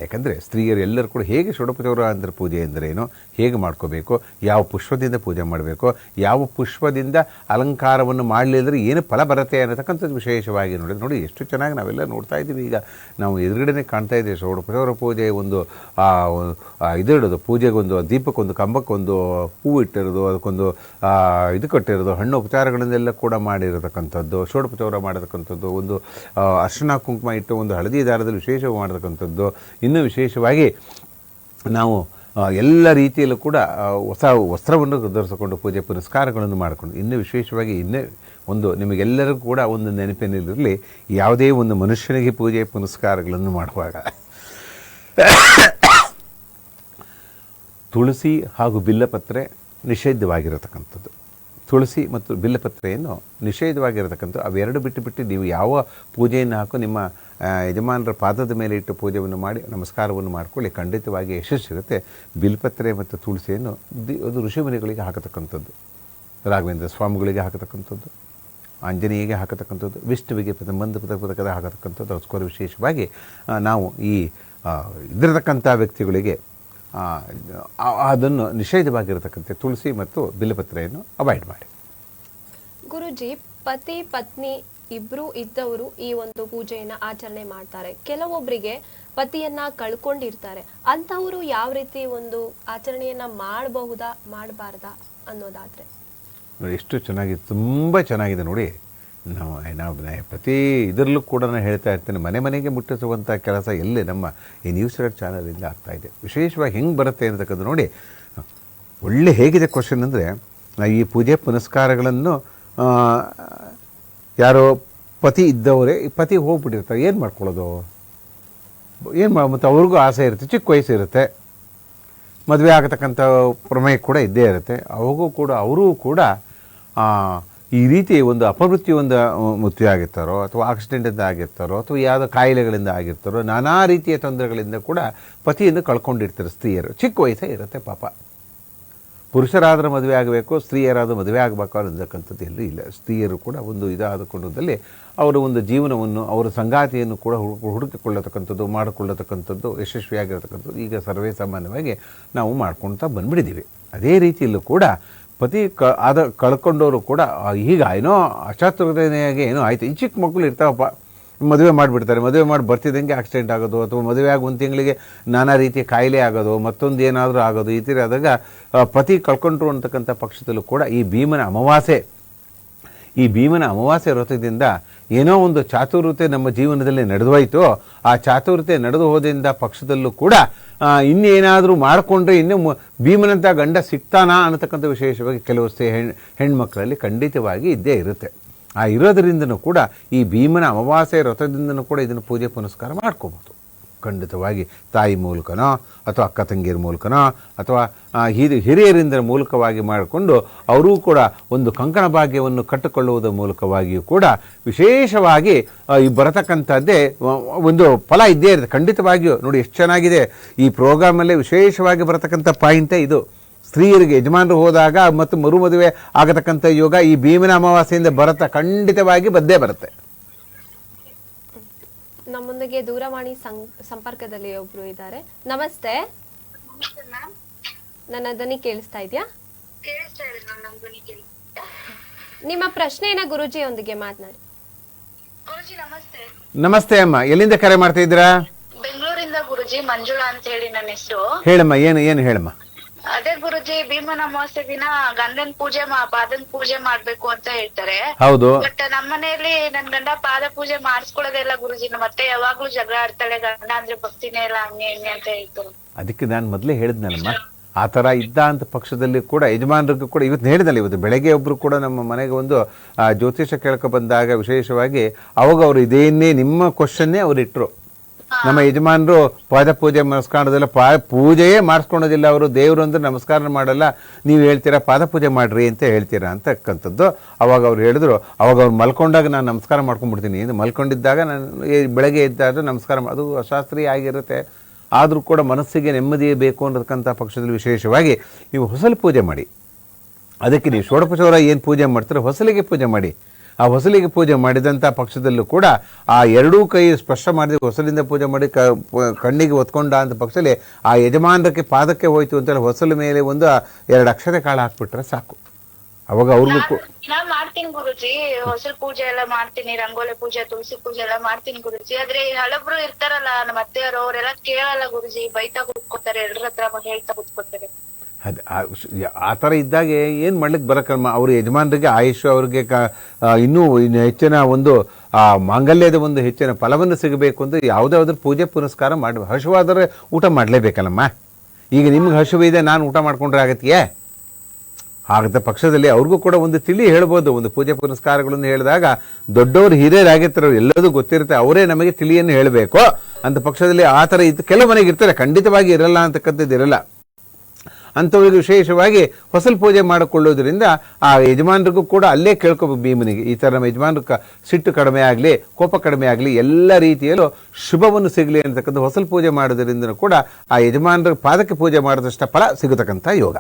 ಯಾಕಂದರೆ ಸ್ತ್ರೀಯರು ಎಲ್ಲರೂ ಕೂಡ ಹೇಗೆ ಷೋಡೋಪಚಾರ ಅಂದರೆ ಪೂಜೆ ಎಂದರೇನು, ಹೇಗೆ ಮಾಡ್ಕೋಬೇಕು, ಯಾವ ಪುಷ್ಪದಿಂದ ಪೂಜೆ ಮಾಡಬೇಕು, ಯಾವ ಪುಷ್ಪದಿಂದ ಅಲಂಕಾರವನ್ನು ಮಾಡಲಿದ್ರೆ ಏನು ಫಲ ಬರುತ್ತೆ ಅನ್ನತಕ್ಕಂಥದ್ದು ವಿಶೇಷವಾಗಿ ನೋಡಿ ಎಷ್ಟು ಚೆನ್ನಾಗಿ ನಾವೆಲ್ಲ ನೋಡ್ತಾ ಇದ್ದೀವಿ. ಈಗ ನಾವು ಎದುರುಗಡೆ ಕಾಣ್ತಾ ಇದ್ದೀವಿ ಷೋಡೋಪಚಾರ ಪೂಜೆ ಒಂದು ಇದಿಡೋದು, ಪೂಜೆಗೊಂದು ದೀಪಕ್ಕೊಂದು ಕಂಬಕ್ಕೊಂದು ಹೂವು ಇಟ್ಟಿರೋದು, ಅದಕ್ಕೊಂದು ಇದು ಕಟ್ಟಿರೋದು, ಹಣ್ಣು ಉಪಚಾರಗಳನ್ನೆಲ್ಲ ಕೂಡ ಮಾಡಿರತಕ್ಕಂಥದ್ದು, ಷೋಡೋಪಚಾರ ಮಾಡತಕ್ಕಂಥದ್ದು, ಒಂದು ಅರ್ಶಿನ ಕುಂಕುಮ ಇಟ್ಟು ಒಂದು ಹಳದಿ ದಾರದಲ್ಲಿ ವಿಶೇಷವಾಗಿ ಮಾಡತಕ್ಕಂಥದ್ದು, ಇನ್ನೂ ವಿಶೇಷವಾಗಿ ನಾವು ಎಲ್ಲ ರೀತಿಯಲ್ಲೂ ಕೂಡ ಹೊಸ ವಸ್ತ್ರವನ್ನು ಧರಿಸಿಕೊಂಡು ಪೂಜೆ ಪುನಸ್ಕಾರಗಳನ್ನು ಮಾಡಿಕೊಂಡು, ಇನ್ನೂ ವಿಶೇಷವಾಗಿ ಇನ್ನೂ ಒಂದು ನಿಮಗೆಲ್ಲರಿಗೂ ಕೂಡ ಒಂದು ನೆನಪಿನಲ್ಲಿರಲಿ, ಯಾವುದೇ ಒಂದು ಮನುಷ್ಯನಿಗೆ ಪೂಜೆ ಪುನಸ್ಕಾರಗಳನ್ನು ಮಾಡುವಾಗ ತುಳಸಿ ಹಾಗೂ ಬಿಲ್ಲಪತ್ರೆ ನಿಷಿದ್ಧವಾಗಿರತಕ್ಕಂಥದ್ದು. ತುಳಸಿ ಮತ್ತು ಬಿಲ್ಲಪತ್ರೆಯನ್ನು ನಿಷೇಧವಾಗಿರತಕ್ಕಂಥ ಅವೆರಡು ಬಿಟ್ಟು ನೀವು ಯಾವ ಪೂಜೆಯನ್ನು ಹಾಕೋ ನಿಮ್ಮ ಯಜಮಾನರ ಪಾದದ ಮೇಲೆ ಇಟ್ಟು ಪೂಜೆಯನ್ನು ಮಾಡಿ ನಮಸ್ಕಾರವನ್ನು ಮಾಡಿಕೊಳ್ಳಿ, ಖಂಡಿತವಾಗಿ ಯಶಸ್ಸು ಸಿಗುತ್ತೆ. ಬಿಲ್ಪತ್ರೆ ಮತ್ತು ತುಳಸಿಯನ್ನು ಅದು ಋಷಿಮುನಿಗಳಿಗೆ ಹಾಕತಕ್ಕಂಥದ್ದು, ರಾಘವೇಂದ್ರ ಸ್ವಾಮಿಗಳಿಗೆ ಹಾಕತಕ್ಕಂಥದ್ದು, ಆಂಜನೇಯಗೆ ಹಾಕತಕ್ಕಂಥದ್ದು, ವಿಷ್ಣುವಿಗೆ ಸಂಬಂಧಪದ ಹಾಕತಕ್ಕಂಥದ್ದು. ಅದಕ್ಕೋಸ್ಕರ ವಿಶೇಷವಾಗಿ ನಾವು ಈ ಇದರತಕ್ಕಂಥ ವ್ಯಕ್ತಿಗಳಿಗೆ ಅದನ್ನು ನಿಷೇಧವಾಗಿರತಕ್ಕಂಥ ತುಳಸಿ ಮತ್ತು ಬಿಲ್ಲಪತ್ರೆಯನ್ನು ಅವಾಯ್ಡ್ ಮಾಡಿ. ಗುರುಜಿ, ಪತಿ ಪತ್ನಿ ಇಬ್ರು ಇದ್ದವರು ಈ ಒಂದು ಪೂಜೆಯನ್ನ ಆಚರಣೆ ಮಾಡ್ತಾರೆ. ಕೆಲವೊಬ್ಬರಿಗೆ ಪತಿಯನ್ನ ಕಳ್ಕೊಂಡಿರ್ತಾರೆ. ಅಂತವರು ಯಾವ ರೀತಿ ಒಂದು ಆಚರಣೆಯನ್ನ ಮಾಡಬಹುದಾ ಮಾಡಬಾರ್ದಾ ಅನ್ನೋದಾದ್ರೆ? ನೋಡಿ ಎಷ್ಟು ಚೆನ್ನಾಗಿದೆ, ತುಂಬ ಚೆನ್ನಾಗಿದೆ ನೋಡಿ. ನಾವು ಪ್ರತಿ ಇದರಲ್ಲೂ ಕೂಡ ನಾನು ಹೇಳ್ತಾ ಇರ್ತೇನೆ, ಮನೆಗೆ ಮುಟ್ಟಿಸುವಂಥ ಕೆಲಸ ಎಲ್ಲಿ ನಮ್ಮ ಈ ನ್ಯೂಸ್ ಅಲರ್ಟ್ ಚಾನಲಿಂದ ಆಗ್ತಾಯಿದೆ. ವಿಶೇಷವಾಗಿ ಹೆಂಗೆ ಬರುತ್ತೆ ಅಂತಕ್ಕಂಥ ನೋಡಿ, ಒಳ್ಳೆ ಹೇಗಿದೆ ಕ್ವಶನ್ ಅಂದರೆ, ಈ ಪೂಜೆ ಪುನಸ್ಕಾರಗಳನ್ನು ಯಾರೋ ಪತಿ ಇದ್ದವರೇ ಪತಿ ಹೋಗ್ಬಿಟ್ಟಿರ್ತಾರೆ, ಏನು ಮಾಡ್ಕೊಳ್ಳೋದು, ಮತ್ತು ಅವ್ರಿಗೂ ಆಸೆ ಇರುತ್ತೆ, ಚಿಕ್ಕ ವಯಸ್ಸು ಇರುತ್ತೆ, ಮದುವೆ ಆಗತಕ್ಕಂಥ ಪ್ರಮೇಯ ಕೂಡ ಇದ್ದೇ ಇರುತ್ತೆ. ಅವರೂ ಕೂಡ ಈ ರೀತಿ ಒಂದು ಮೃತ್ಯು ಆಗಿರ್ತಾರೋ, ಅಥವಾ ಆಕ್ಸಿಡೆಂಟಿಂದ ಆಗಿರ್ತಾರೋ, ಅಥವಾ ಯಾವುದೋ ಕಾಯಿಲೆಗಳಿಂದ ಆಗಿರ್ತಾರೋ, ನಾನಾ ರೀತಿಯ ತೊಂದರೆಗಳಿಂದ ಕೂಡ ಪತಿಯನ್ನು ಕಳ್ಕೊಂಡಿರ್ತಾರೆ ಸ್ತ್ರೀಯರು. ಚಿಕ್ಕ ವಯಸ್ಸೇ ಇರುತ್ತೆ ಪಾಪ. ಪುರುಷರಾದರೂ ಮದುವೆ ಆಗಬೇಕು, ಸ್ತ್ರೀಯರಾದರೂ ಮದುವೆ ಆಗಬೇಕು ಅನ್ನತಕ್ಕಂಥದ್ದು ಎಲ್ಲೂ ಇಲ್ಲ. ಸ್ತ್ರೀಯರು ಕೂಡ ಒಂದು ಇದಾದಕೊಂಡಲ್ಲಿ ಅವರ ಒಂದು ಜೀವನವನ್ನು, ಅವರ ಸಂಗಾತಿಯನ್ನು ಕೂಡ ಹುಡುಕಿಕೊಳ್ಳತಕ್ಕಂಥದ್ದು, ಮಾಡಿಕೊಳ್ಳತಕ್ಕಂಥದ್ದು, ಯಶಸ್ವಿಯಾಗಿರತಕ್ಕಂಥದ್ದು ಈಗ ಸರ್ವೇ ಸಾಮಾನ್ಯವಾಗಿ ನಾವು ಮಾಡ್ಕೊಳ್ತಾ ಬಂದುಬಿಟ್ಟಿದ್ದೀವಿ. ಅದೇ ರೀತಿಯಲ್ಲೂ ಕೂಡ ಪತಿ ಕಳ್ಕೊಂಡವರು ಕೂಡ ಈಗ ಏನೋ ಅಚಾತುರ್ಯತೆಯಾಗಿ ಏನೋ ಆಯಿತು, ಈ ಚಿಕ್ಕ ಮಕ್ಕಳು ಇರ್ತಾವಪ್ಪ, ಮದುವೆ ಮಾಡಿಬಿಡ್ತಾರೆ, ಮದುವೆ ಮಾಡಿ ಬರ್ತಿದ್ದಂಗೆ ಆಕ್ಸಿಡೆಂಟ್ ಆಗೋದು, ಅಥವಾ ಮದುವೆ ಆಗಿ ಒಂದು ತಿಂಗಳಿಗೆ ನಾನಾ ರೀತಿಯ ಕಾಯಿಲೆ ಆಗೋದು, ಮತ್ತೊಂದು ಏನಾದರೂ ಆಗೋದು, ಈ ಥರ ಆದಾಗ ಪತಿ ಕಳ್ಕೊಂಡ್ರು ಅಂತಕ್ಕಂಥ ಪಕ್ಷದಲ್ಲೂ ಕೂಡ ಈ ಭೀಮನ ಅಮಾವಾಸ್ಯೆ ವ್ರತದಿಂದ ಏನೋ ಒಂದು ಚಾತುರ್ಯತೆ ನಮ್ಮ ಜೀವನದಲ್ಲಿ ನಡೆದೋಯ್ತು. ಆ ಚಾತುರ್ಯತೆ ನಡೆದು ಹೋದಿಂದ ಪಕ್ಷದಲ್ಲೂ ಕೂಡ ಇನ್ನೇನಾದರೂ ಮಾಡಿಕೊಂಡ್ರೆ ಇನ್ನೂ ಭೀಮನಂಥ ಗಂಡ ಸಿಗ್ತಾನಾ ಅನ್ನತಕ್ಕಂಥ ವಿಶೇಷವಾಗಿ ಕೆಲವು ಹೆಣ್ಮಕ್ಳಲ್ಲಿ ಖಂಡಿತವಾಗಿ ಇದ್ದೇ ಇರುತ್ತೆ. ಆ ಇರೋದರಿಂದನೂ ಕೂಡ ಈ ಭೀಮನ ಅಮಾವಾಸ್ಯೆ ವ್ರತದಿಂದನೂ ಕೂಡ ಇದನ್ನು ಪೂಜೆ ಪುನಸ್ಕಾರ ಮಾಡ್ಕೋಬೋದು. ಖಂಡಿತವಾಗಿ ತಾಯಿ ಮೂಲಕನೋ ಅಥವಾ ಅಕ್ಕ ತಂಗಿಯರ ಮೂಲಕನೋ ಅಥವಾ ಹಿರಿಯರಿಂದ ಮೂಲಕವಾಗಿ ಮಾಡಿಕೊಂಡು ಅವರೂ ಕೂಡ ಒಂದು ಕಂಕಣ ಭಾಗ್ಯವನ್ನು ಕಟ್ಟಿಕೊಳ್ಳುವುದರ ಮೂಲಕವಾಗಿಯೂ ಕೂಡ ವಿಶೇಷವಾಗಿ ಈ ಬರತಕ್ಕಂಥದ್ದೇ ಒಂದು ಫಲ ಇದ್ದೇ ಇರುತ್ತೆ. ಖಂಡಿತವಾಗಿಯೂ ನೋಡಿ ಎಷ್ಟು ಚೆನ್ನಾಗಿದೆ ಈ ಪ್ರೋಗ್ರಾಮಲ್ಲೇ ವಿಶೇಷವಾಗಿ ಬರತಕ್ಕಂಥ ಪಾಯಿಂಟೇ ಇದು. ಸ್ತ್ರೀಯರಿಗೆ ಯಜಮಾನರು ಹೋದಾಗ ಮತ್ತು ಮರುಮದುವೆ ಆಗತಕ್ಕಂಥ ಯೋಗ ಈ ಭೀಮನ ಅಮಾವಾಸ್ಯೆಯಿಂದ ಖಂಡಿತವಾಗಿ ಬಂದೇ ಬರುತ್ತೆ. ನಮ್ಮೊಂದಿಗೆ ದೂರವಾಣಿ ಸಂಪರ್ಕದಲ್ಲಿ ಒಬ್ರು ಇದ್ದಾರೆ. ನಮಸ್ತೆ, ನನ್ನ ಧ್ವನಿ ಕೇಳಿಸ್ತಾ ಇದೆಯಾ? ನಿಮ್ಮ ಪ್ರಶ್ನೆಯನ್ನ ಗುರೂಜಿಯೊಂದಿಗೆ ಮಾತನಾಡಿ. ನಮಸ್ತೆ ಅಮ್ಮ, ಎಲ್ಲಿಂದ ಕರೆ ಮಾಡ್ತಾ ಇದ್ದೀರಾ? ಬೆಂಗಳೂರಿಂದ ಗುರುಜಿ, ಮಂಜುಳಾ ಅಂತ ಹೇಳಿ ನನ್ನ ಹೆಸರು. ಹೇಳಮ್ಮ, ಏನು ಹೇಳಮ್ಮ. ಅದೇ ಗುರುಜಿ, ಭೀಮನ ಅಮಾವಾಸ್ಯೆ ದಿನ ಗಂಡನ್ ಪೂಜೆ ಪಾದನ್ ಪೂಜೆ ಮಾಡ್ಬೇಕು ಅಂತ ಹೇಳ್ತಾರೆ. ಹೌದು. ಬಟ್ ನಮ್ಮ ಮನೆಯಲ್ಲಿ ನನ್ ಗಂಡ ಪಾದ ಪೂಜೆ ಮಾಡಿಸ್ಕೊಳ್ಳೋದಿಲ್ಲ ಗುರುಜಿ. ಮತ್ತೆ ಯಾವಾಗ್ಲೂ ಜಗಳ ಆಡ್ತಾಳೆ, ಗಂಡ ಅಂದ್ರೆ ಭಕ್ತಿನೇ ಇಲ್ಲ, ಹಂಗೆ ಹಿಂಗೆ ಅಂತ ಹೇಳ್ತಾರೆ. ಅದಕ್ಕೆ ನಾನು ಮೊದಲೇ ಹೇಳಿದ್ನಲ್ಲಮ್ಮ, ಆ ಥರ ಇದ್ದ ಅಂತ ಪಕ್ಷದಲ್ಲಿ ಕೂಡ ಯಜಮಾನರಿಗೂ ಕೂಡ ಇವತ್ತು ಹೇಳಿದಲ್ಲ, ಇವತ್ತು ಬೆಳಗ್ಗೆ ಒಬ್ಬರು ಕೂಡ ನಮ್ಮ ಮನೆಗೆ ಒಂದು ಜ್ಯೋತಿಷ ಕೇಳ್ಕೊ ಬಂದಾಗ ವಿಶೇಷವಾಗಿ ಅವಾಗ ಅವರು ಇದೇನೇ ನಿಮ್ಮ ಕ್ವಶನ್ನೇ ಅವ್ರು ಇಟ್ಟರು. ನಮ್ಮ ಯಜಮಾನರು ಪಾದ ಪೂಜೆ ನಮಸ್ಕಾರದಲ್ಲ, ಪೂಜೆಯೇ ಮಾಡಿಸ್ಕೊಳೋದಿಲ್ಲ ಅವರು, ದೇವರು ಅಂದ್ರೆ ನಮಸ್ಕಾರ ಮಾಡಲ್ಲ, ನೀವು ಹೇಳ್ತೀರಾ ಪಾದ ಪೂಜೆ ಮಾಡ್ರಿ ಅಂತ ಹೇಳ್ತೀರಾ ಅಂತಕ್ಕಂಥದ್ದು. ಅವಾಗ ಅವ್ರು ಹೇಳಿದ್ರು, ಅವಾಗ ಅವ್ರು ಮಲ್ಕೊಂಡಾಗ ನಾನು ನಮಸ್ಕಾರ ಮಾಡ್ಕೊಂಡ್ಬಿಡ್ತೀನಿ, ಮಲ್ಕೊಂಡಿದ್ದಾಗ ನಾನು ಬೆಳಗ್ಗೆ ಎದ್ದಾಗ ನಮಸ್ಕಾರ ಅದು ಅಶಾಸ್ತ್ರೀಯ ಆಗಿರುತ್ತೆ. ಆದರೂ ಕೂಡ ಮನಸ್ಸಿಗೆ ನೆಮ್ಮದಿ ಬೇಕು ಅನ್ನತಕ್ಕಂಥ ಪಕ್ಷದಲ್ಲಿ ವಿಶೇಷವಾಗಿ ನೀವು ಹೊಸಲು ಪೂಜೆ ಮಾಡಿ. ಅದಕ್ಕೆ ನೀವು ಷೋಡಪಚೌರ ಏನು ಪೂಜೆ ಮಾಡ್ತಾರೆ ಹೊಸಲಿಗೆ ಪೂಜೆ ಮಾಡಿ. ಆ ಹೊಸಲಿಗೆ ಪೂಜೆ ಮಾಡಿದಂಥ ಪಕ್ಷದಲ್ಲೂ ಕೂಡ ಆ ಎರಡೂ ಕೈ ಸ್ಪರ್ಶ ಮಾಡಿದ ಹೊಸಲಿಂದ ಪೂಜೆ ಮಾಡಿ ಕಣ್ಣಿಗೆ ಒತ್ಕೊಂಡ ಅಂತ ಪಕ್ಷದಲ್ಲಿ ಆ ಯಜಮಾನರಕ್ಕೆ ಪಾದಕ್ಕೆ ಹೋಯ್ತು ಅಂತೇಳಿ ಹೊಸಲ ಮೇಲೆ ಒಂದು 2 ಅಕ್ಷತೆ ಕಾಳು ಹಾಕ್ಬಿಟ್ರೆ ಸಾಕು. ಅವಾಗ ಅವ್ರಿಗೂ ನಾನ್ ಮಾಡ್ತೀನಿ ಗುರುಜಿ, ಹೊಸಲ್ ಪೂಜೆ ಎಲ್ಲ ಮಾಡ್ತೀನಿ, ರಂಗೋಲಿ ಪೂಜೆ, ತುಳಸಿ ಪೂಜೆ ಎಲ್ಲ ಮಾಡ್ತೀನಿ ಗುರುಜಿ. ಆದ್ರೆ ಹಳಬ್ರು ಇರ್ತಾರಲ್ಲ ನಮ್ಮ ಅತ್ತೆಯವರು, ಅವರೆಲ್ಲ ಕೇಳಲ್ಲ ಗುರುಜಿ, ಬೈತಾ ಕೂತ್ಕೋತಾರೆ, ಎಲ್ರ ಹತ್ರ ಹೇಳ್ತಾ ಕೂತ್ಕೋತಾರೆ. ಅದು ಆ ಥರ ಇದ್ದಾಗ ಏನು ಮಾಡ್ಲಿಕ್ಕೆ ಬರೋಕ್ಕಮ್ಮ. ಅವ್ರ ಯಜಮಾನರಿಗೆ ಆಯುಷ್ ಅವ್ರಿಗೆ ಇನ್ನೂ ಹೆಚ್ಚಿನ ಒಂದು ಮಾಂಗಲ್ಯದ ಒಂದು ಹೆಚ್ಚಿನ ಫಲವನ್ನು ಸಿಗಬೇಕು ಅಂದರೆ ಯಾವುದಾದ್ರೂ ಪೂಜೆ ಪುನಸ್ಕಾರ ಮಾಡಿ. ಹಸುವಾದರೆ ಊಟ ಮಾಡಲೇಬೇಕಲ್ಲಮ್ಮ. ಈಗ ನಿಮ್ಗೆ ಹಸುವಿದೆ, ನಾನು ಊಟ ಮಾಡ್ಕೊಂಡ್ರೆ ಆಗತ್ತೆಯೇ? ಆಗದ ಪಕ್ಷದಲ್ಲಿ ಅವ್ರಿಗೂ ಕೂಡ ಒಂದು ತಿಳಿ ಹೇಳ್ಬೋದು. ಒಂದು ಪೂಜೆ ಪುನಸ್ಕಾರಗಳನ್ನು ಹೇಳಿದಾಗ ದೊಡ್ಡವರು ಹಿರಿಯರಾಗಿರ್ತಾರೆ, ಎಲ್ಲದೂ ಗೊತ್ತಿರುತ್ತೆ, ಅವರೇ ನಮಗೆ ತಿಳಿಯನ್ನು ಹೇಳಬೇಕು ಅಂತ ಪಕ್ಷದಲ್ಲಿ ಆ ಥರ ಇದ್ದು ಕೆಲವು ಮನೆಗೆ ಇರ್ತಾರೆ, ಖಂಡಿತವಾಗಿ ಇರಲ್ಲ ಅಂತಕ್ಕಂಥದ್ದು ಇರಲ್ಲ. ಅಂಥವ್ರಿಗೆ ವಿಶೇಷವಾಗಿ ಹೊಸಲು ಪೂಜೆ ಮಾಡಿಕೊಳ್ಳೋದ್ರಿಂದ ಆ ಯಜಮಾನರಿಗೂ ಕೂಡ ಅಲ್ಲೇ ಕೇಳ್ಕೋಬೇಕು ಭೀಮನಿಗೆ, ಈ ಥರ ನಮ್ಮ ಯಜಮಾನರು ಸಿಟ್ಟು ಕಡಿಮೆ ಆಗಲಿ, ಕೋಪ ಕಡಿಮೆ ಆಗಲಿ, ಎಲ್ಲ ರೀತಿಯಲ್ಲೂ ಶುಭವನ್ನು ಸಿಗಲಿ ಅಂತಕ್ಕಂಥ ಹೊಸಲು ಪೂಜೆ ಮಾಡೋದ್ರಿಂದ ಕೂಡ ಆ ಯಜಮಾನರ ಪಾದಕ್ಕೆ ಪೂಜೆ ಮಾಡಿದಷ್ಟು ಫಲ ಸಿಗತಕ್ಕಂಥ ಯೋಗ.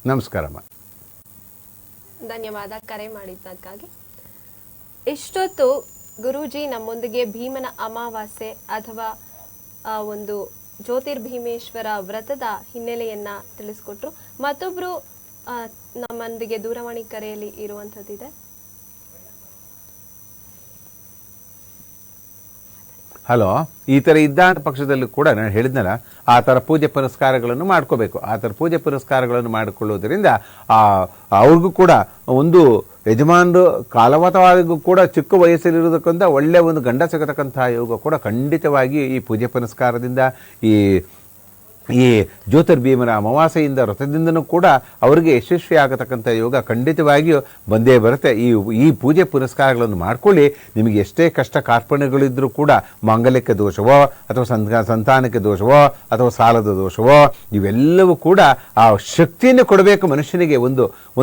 ನಮಸ್ಕಾರಮ್ಮ. ಧನ್ಯವಾದ ಕರೆ ಮಾಡಿದ್ದಕ್ಕಾಗಿ. ಇಷ್ಟೊತ್ತು ಗುರೂಜಿ ನಮ್ಮೊಂದಿಗೆ ಭೀಮನ ಅಮಾವಾಸ್ಯೆ ಅಥವಾ ಒಂದು ಜ್ಯೋತಿರ್ಭೀಮೇಶ್ವರ ವ್ರತದ ಹಿನ್ನೆಲೆಯನ್ನ ತಿಳಿಸ್ಕೊಟ್ರು. ಮತ್ತೊಬ್ರು ನಮ್ಮೊಂದಿಗೆ ದೂರವಾಣಿ ಕರೆಯಲ್ಲಿ ಇರುವಂತದ್ದಿದೆ. ಹಲೋ, ಈ ಥರ ಇದ್ದ ಪಕ್ಷದಲ್ಲಿ ಕೂಡ ನಾನು ಹೇಳಿದ್ನಲ್ಲ, ಆ ಥರ ಪೂಜೆ ಪುನಸ್ಕಾರಗಳನ್ನು ಮಾಡ್ಕೋಬೇಕು. ಆ ಥರ ಪೂಜೆ ಪುನಸ್ಕಾರಗಳನ್ನು ಮಾಡಿಕೊಳ್ಳೋದ್ರಿಂದ ಅವ್ರಿಗೂ ಕೂಡ ಒಂದು ಯಜಮಾನರು ಕಾಲವತವಾಗೂ ಕೂಡ ಚಿಕ್ಕ ವಯಸ್ಸಲ್ಲಿರೋದಕ್ಕಿಂತ ಒಳ್ಳೆಯ ಒಂದು ಗಂಡ ಸಿಗತಕ್ಕಂಥ ಯೋಗ ಕೂಡ ಖಂಡಿತವಾಗಿ ಈ ಪೂಜೆ ಪುನಸ್ಕಾರದಿಂದ, ಈ ಜ್ಯೋತಿರ್ಭೀಮನ ಅಮಾವಾಸ್ಯೆಯಿಂದ ವ್ರತದಿಂದನೂ ಕೂಡ ಅವರಿಗೆ ಯಶಸ್ವಿ ಆಗತಕ್ಕಂಥ ಯೋಗ ಖಂಡಿತವಾಗಿಯೂ ಬಂದೇ ಬರುತ್ತೆ. ಈ ಪೂಜೆ ಪುನಸ್ಕಾರಗಳನ್ನು ಮಾಡಿಕೊಳ್ಳಿ. ನಿಮಗೆ ಎಷ್ಟೇ ಕಷ್ಟ ಕಾರ್ಪಣ್ಯಗಳಿದ್ದರೂ ಕೂಡ, ಮಾಂಗಲ್ಯಕ್ಕೆ ದೋಷವೋ ಅಥವಾ ಸಂತಾನಕ್ಕೆ ದೋಷವೋ ಅಥವಾ ಸಾಲದ ದೋಷವೋ, ಇವೆಲ್ಲವೂ ಕೂಡ ಆ ಶಕ್ತಿಯನ್ನು ಕೊಡಬೇಕು ಮನುಷ್ಯನಿಗೆ.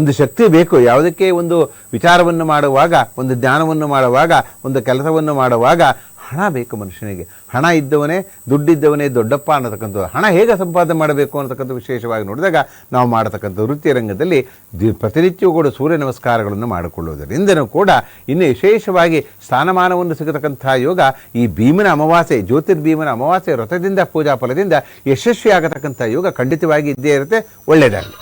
ಒಂದು ಶಕ್ತಿ ಬೇಕು. ಯಾವುದಕ್ಕೆ ಒಂದು ವಿಚಾರವನ್ನು ಮಾಡುವಾಗ, ಒಂದು ಜ್ಞಾನವನ್ನು ಮಾಡುವಾಗ, ಒಂದು ಕೆಲಸವನ್ನು ಮಾಡುವಾಗ ಹಣ ಬೇಕು ಮನುಷ್ಯನಿಗೆ. ಹಣ ಇದ್ದವನೇ ದುಡ್ಡಿದ್ದವನೇ ದೊಡ್ಡಪ್ಪ ಅನ್ನತಕ್ಕಂಥದ್ದು. ಹಣ ಹೇಗೆ ಸಂಪಾದನೆ ಮಾಡಬೇಕು ಅನ್ನತಕ್ಕಂಥ ವಿಶೇಷವಾಗಿ ನೋಡಿದಾಗ ನಾವು ಮಾಡತಕ್ಕಂಥ ವೃತ್ತಿ ರಂಗದಲ್ಲಿ ಪ್ರತಿನಿತ್ಯವೂ ಕೂಡ ಸೂರ್ಯ ನಮಸ್ಕಾರಗಳನ್ನು ಮಾಡಿಕೊಳ್ಳುವುದರಿಂದನೂ ಕೂಡ ಇನ್ನು ವಿಶೇಷವಾಗಿ ಸ್ಥಾನಮಾನವನ್ನು ಸಿಗತಕ್ಕಂಥ ಯೋಗ ಈ ಭೀಮನ ಅಮಾವಾಸ್ಯೆ, ಜ್ಯೋತಿರ್ಭೀಮನ ಅಮಾವಾಸ್ಯೆ ವ್ರತದಿಂದ ಪೂಜಾ ಫಲದಿಂದ ಯಶಸ್ವಿಯಾಗತಕ್ಕಂಥ ಯೋಗ ಖಂಡಿತವಾಗಿ ಇದ್ದೇ ಇರುತ್ತೆ. ಒಳ್ಳೆಯದಾಗಲಿ.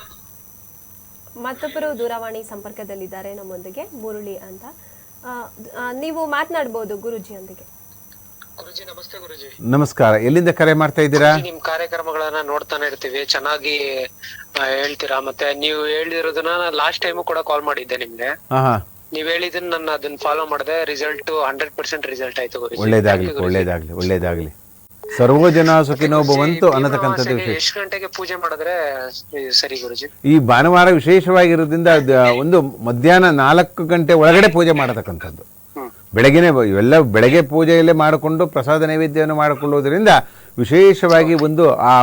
ಮತ್ತೊಬ್ಬರು ದೂರವಾಣಿ ಸಂಪರ್ಕದಲ್ಲಿದ್ದಾರೆ ನಮ್ಮೊಂದಿಗೆ, ಮುರಳಿ ಅಂತ. ನೀವು ಮಾತನಾಡಬಹುದು ಗುರುಜಿಯೊಂದಿಗೆ. ಗುರುಜಿ ನಮಸ್ತೆ. ಗುರುಜಿ ನಮಸ್ಕಾರ. ಎಲ್ಲಿಂದ ಕರೆ ಮಾಡ್ತಾ ಇದ್ದೀರಾ? ನಿಮ್ ಕಾರ್ಯಕ್ರಮಗಳನ್ನ ನೋಡ್ತಾನೆ ಇರ್ತೀವಿ, ಚೆನ್ನಾಗಿ ಹೇಳ್ತೀರಾ. ಮತ್ತೆ ನೀವು ಹೇಳಿರೋದನ್ನ ಲಾಸ್ಟ್ ಟೈಮ್ ಕೂಡ ಕಾಲ್ ಮಾಡಿದ್ದೆ ನಿಮ್ಗೆ. ನೀವ್ ಹೇಳಿದನ್ನ ನಾನು ಅದನ್ನ ಫಾಲೋ ಮಾಡಿದೆ. ರಿಸಲ್ಟ್ 100% ರಿಸಲ್ಟ್ ಆಯ್ತು ಗುರುಜಿ. ಒಳ್ಳೇದಾಗ್ಲಿ, ಒಳ್ಳೇದಾಗ್ಲಿ, ಒಳ್ಳೇದಾಗ್ಲಿ. ಸರ್ವ ಜನ ಸುಖಿನೋ ಭವಂತು ಅನ್ನತಕ್ಕಂಥದ್ದು ವಿಶೇಷ. ಎಷ್ಟು ಗಂಟೆಗೆ ಪೂಜೆ ಮಾಡಿದ್ರೆ ಸರಿ ಗುರುಜಿ? ಈ ಭಾನುವಾರ ವಿಶೇಷವಾಗಿರೋದ್ರಿಂದ ಒಂದು ಮಧ್ಯಾಹ್ನ 4 ಗಂಟೆ ಒಳಗಡೆ ಪೂಜೆ ಮಾಡತಕ್ಕಂಥದ್ದು. ಬೆಳಗ್ಗೆನೆ ಇವೆಲ್ಲ ಬೆಳಗ್ಗೆ ಪೂಜೆಯಲ್ಲೇ ಮಾಡಿಕೊಂಡು ಪ್ರಸಾದ ನೈವೇದ್ಯವನ್ನು ಮಾಡಿಕೊಳ್ಳುವುದರಿಂದ ವಿಶೇಷವಾಗಿ ಒಂದು ಆ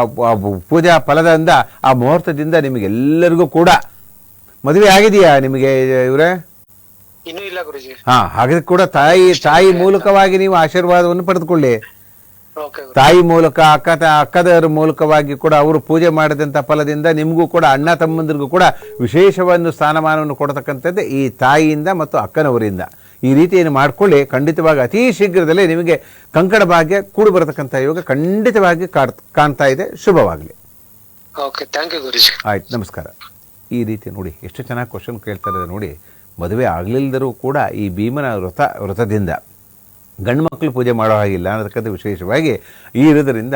ಪೂಜಾ ಫಲದಿಂದ ಆ ಮುಹೂರ್ತದಿಂದ ನಿಮಗೆಲ್ಲರಿಗೂ ಕೂಡ ಮದುವೆ ಆಗಿದೆಯಾ ನಿಮಗೆ ಇವರೇ? ಇನ್ನೂ ಇಲ್ಲ ಗುರುಜಿ. ಹಾಗಾದ್ರೆ ಕೂಡ ತಾಯಿ ಮೂಲಕವಾಗಿ ನೀವು ಆಶೀರ್ವಾದವನ್ನು ಪಡೆದುಕೊಳ್ಳಿ. ಓಕೆ. ತಾಯಿ ಮೂಲಕ ಅಕ್ಕದವರ ಮೂಲಕವಾಗಿ ಕೂಡ ಅವರು ಪೂಜೆ ಮಾಡಿದಂಥ ಫಲದಿಂದ ನಿಮಗೂ ಕೂಡ ಅಣ್ಣ ತಮ್ಮಂದಿರಿಗೂ ಕೂಡ ವಿಶೇಷವನ್ನು ಸ್ಥಾನಮಾನವನ್ನು ಕೊಡತಕ್ಕಂಥದ್ದೇ ಈ ತಾಯಿಯಿಂದ ಮತ್ತು ಅಕ್ಕನವರಿಂದ. ಈ ರೀತಿಯನ್ನು ಮಾಡಿಕೊಳ್ಳಿ. ಖಂಡಿತವಾಗಿ ಅತಿ ಶೀಘ್ರದಲ್ಲೇ ನಿಮಗೆ ಕಂಕಣ ಭಾಗ್ಯ ಕೂಡಿ ಬರತಕ್ಕಂಥ ಯೋಗ ಖಂಡಿತವಾಗಿ ಕಾಣ್ತಾ ಇದೆ. ಶುಭವಾಗಲಿ. ಓಕೆ, ಥ್ಯಾಂಕ್ ಯು ಗುರುಜಿ. ಆಯ್ತು, ನಮಸ್ಕಾರ. ಈ ರೀತಿ ನೋಡಿ ಎಷ್ಟು ಚೆನ್ನಾಗಿ ಕ್ವಶನ್ ಕೇಳ್ತಾ ಇರೋದು ನೋಡಿ. ಮದುವೆ ಆಗಲಿಲ್ಲದರೂ ಕೂಡ ಈ ಭೀಮನ ವ್ರತದಿಂದ ಗಂಡು ಮಕ್ಕಳು ಪೂಜೆ ಮಾಡೋ ಹಾಗಿಲ್ಲ ಅನ್ನತಕ್ಕಂಥ ವಿಶೇಷವಾಗಿ ಇರೋದರಿಂದ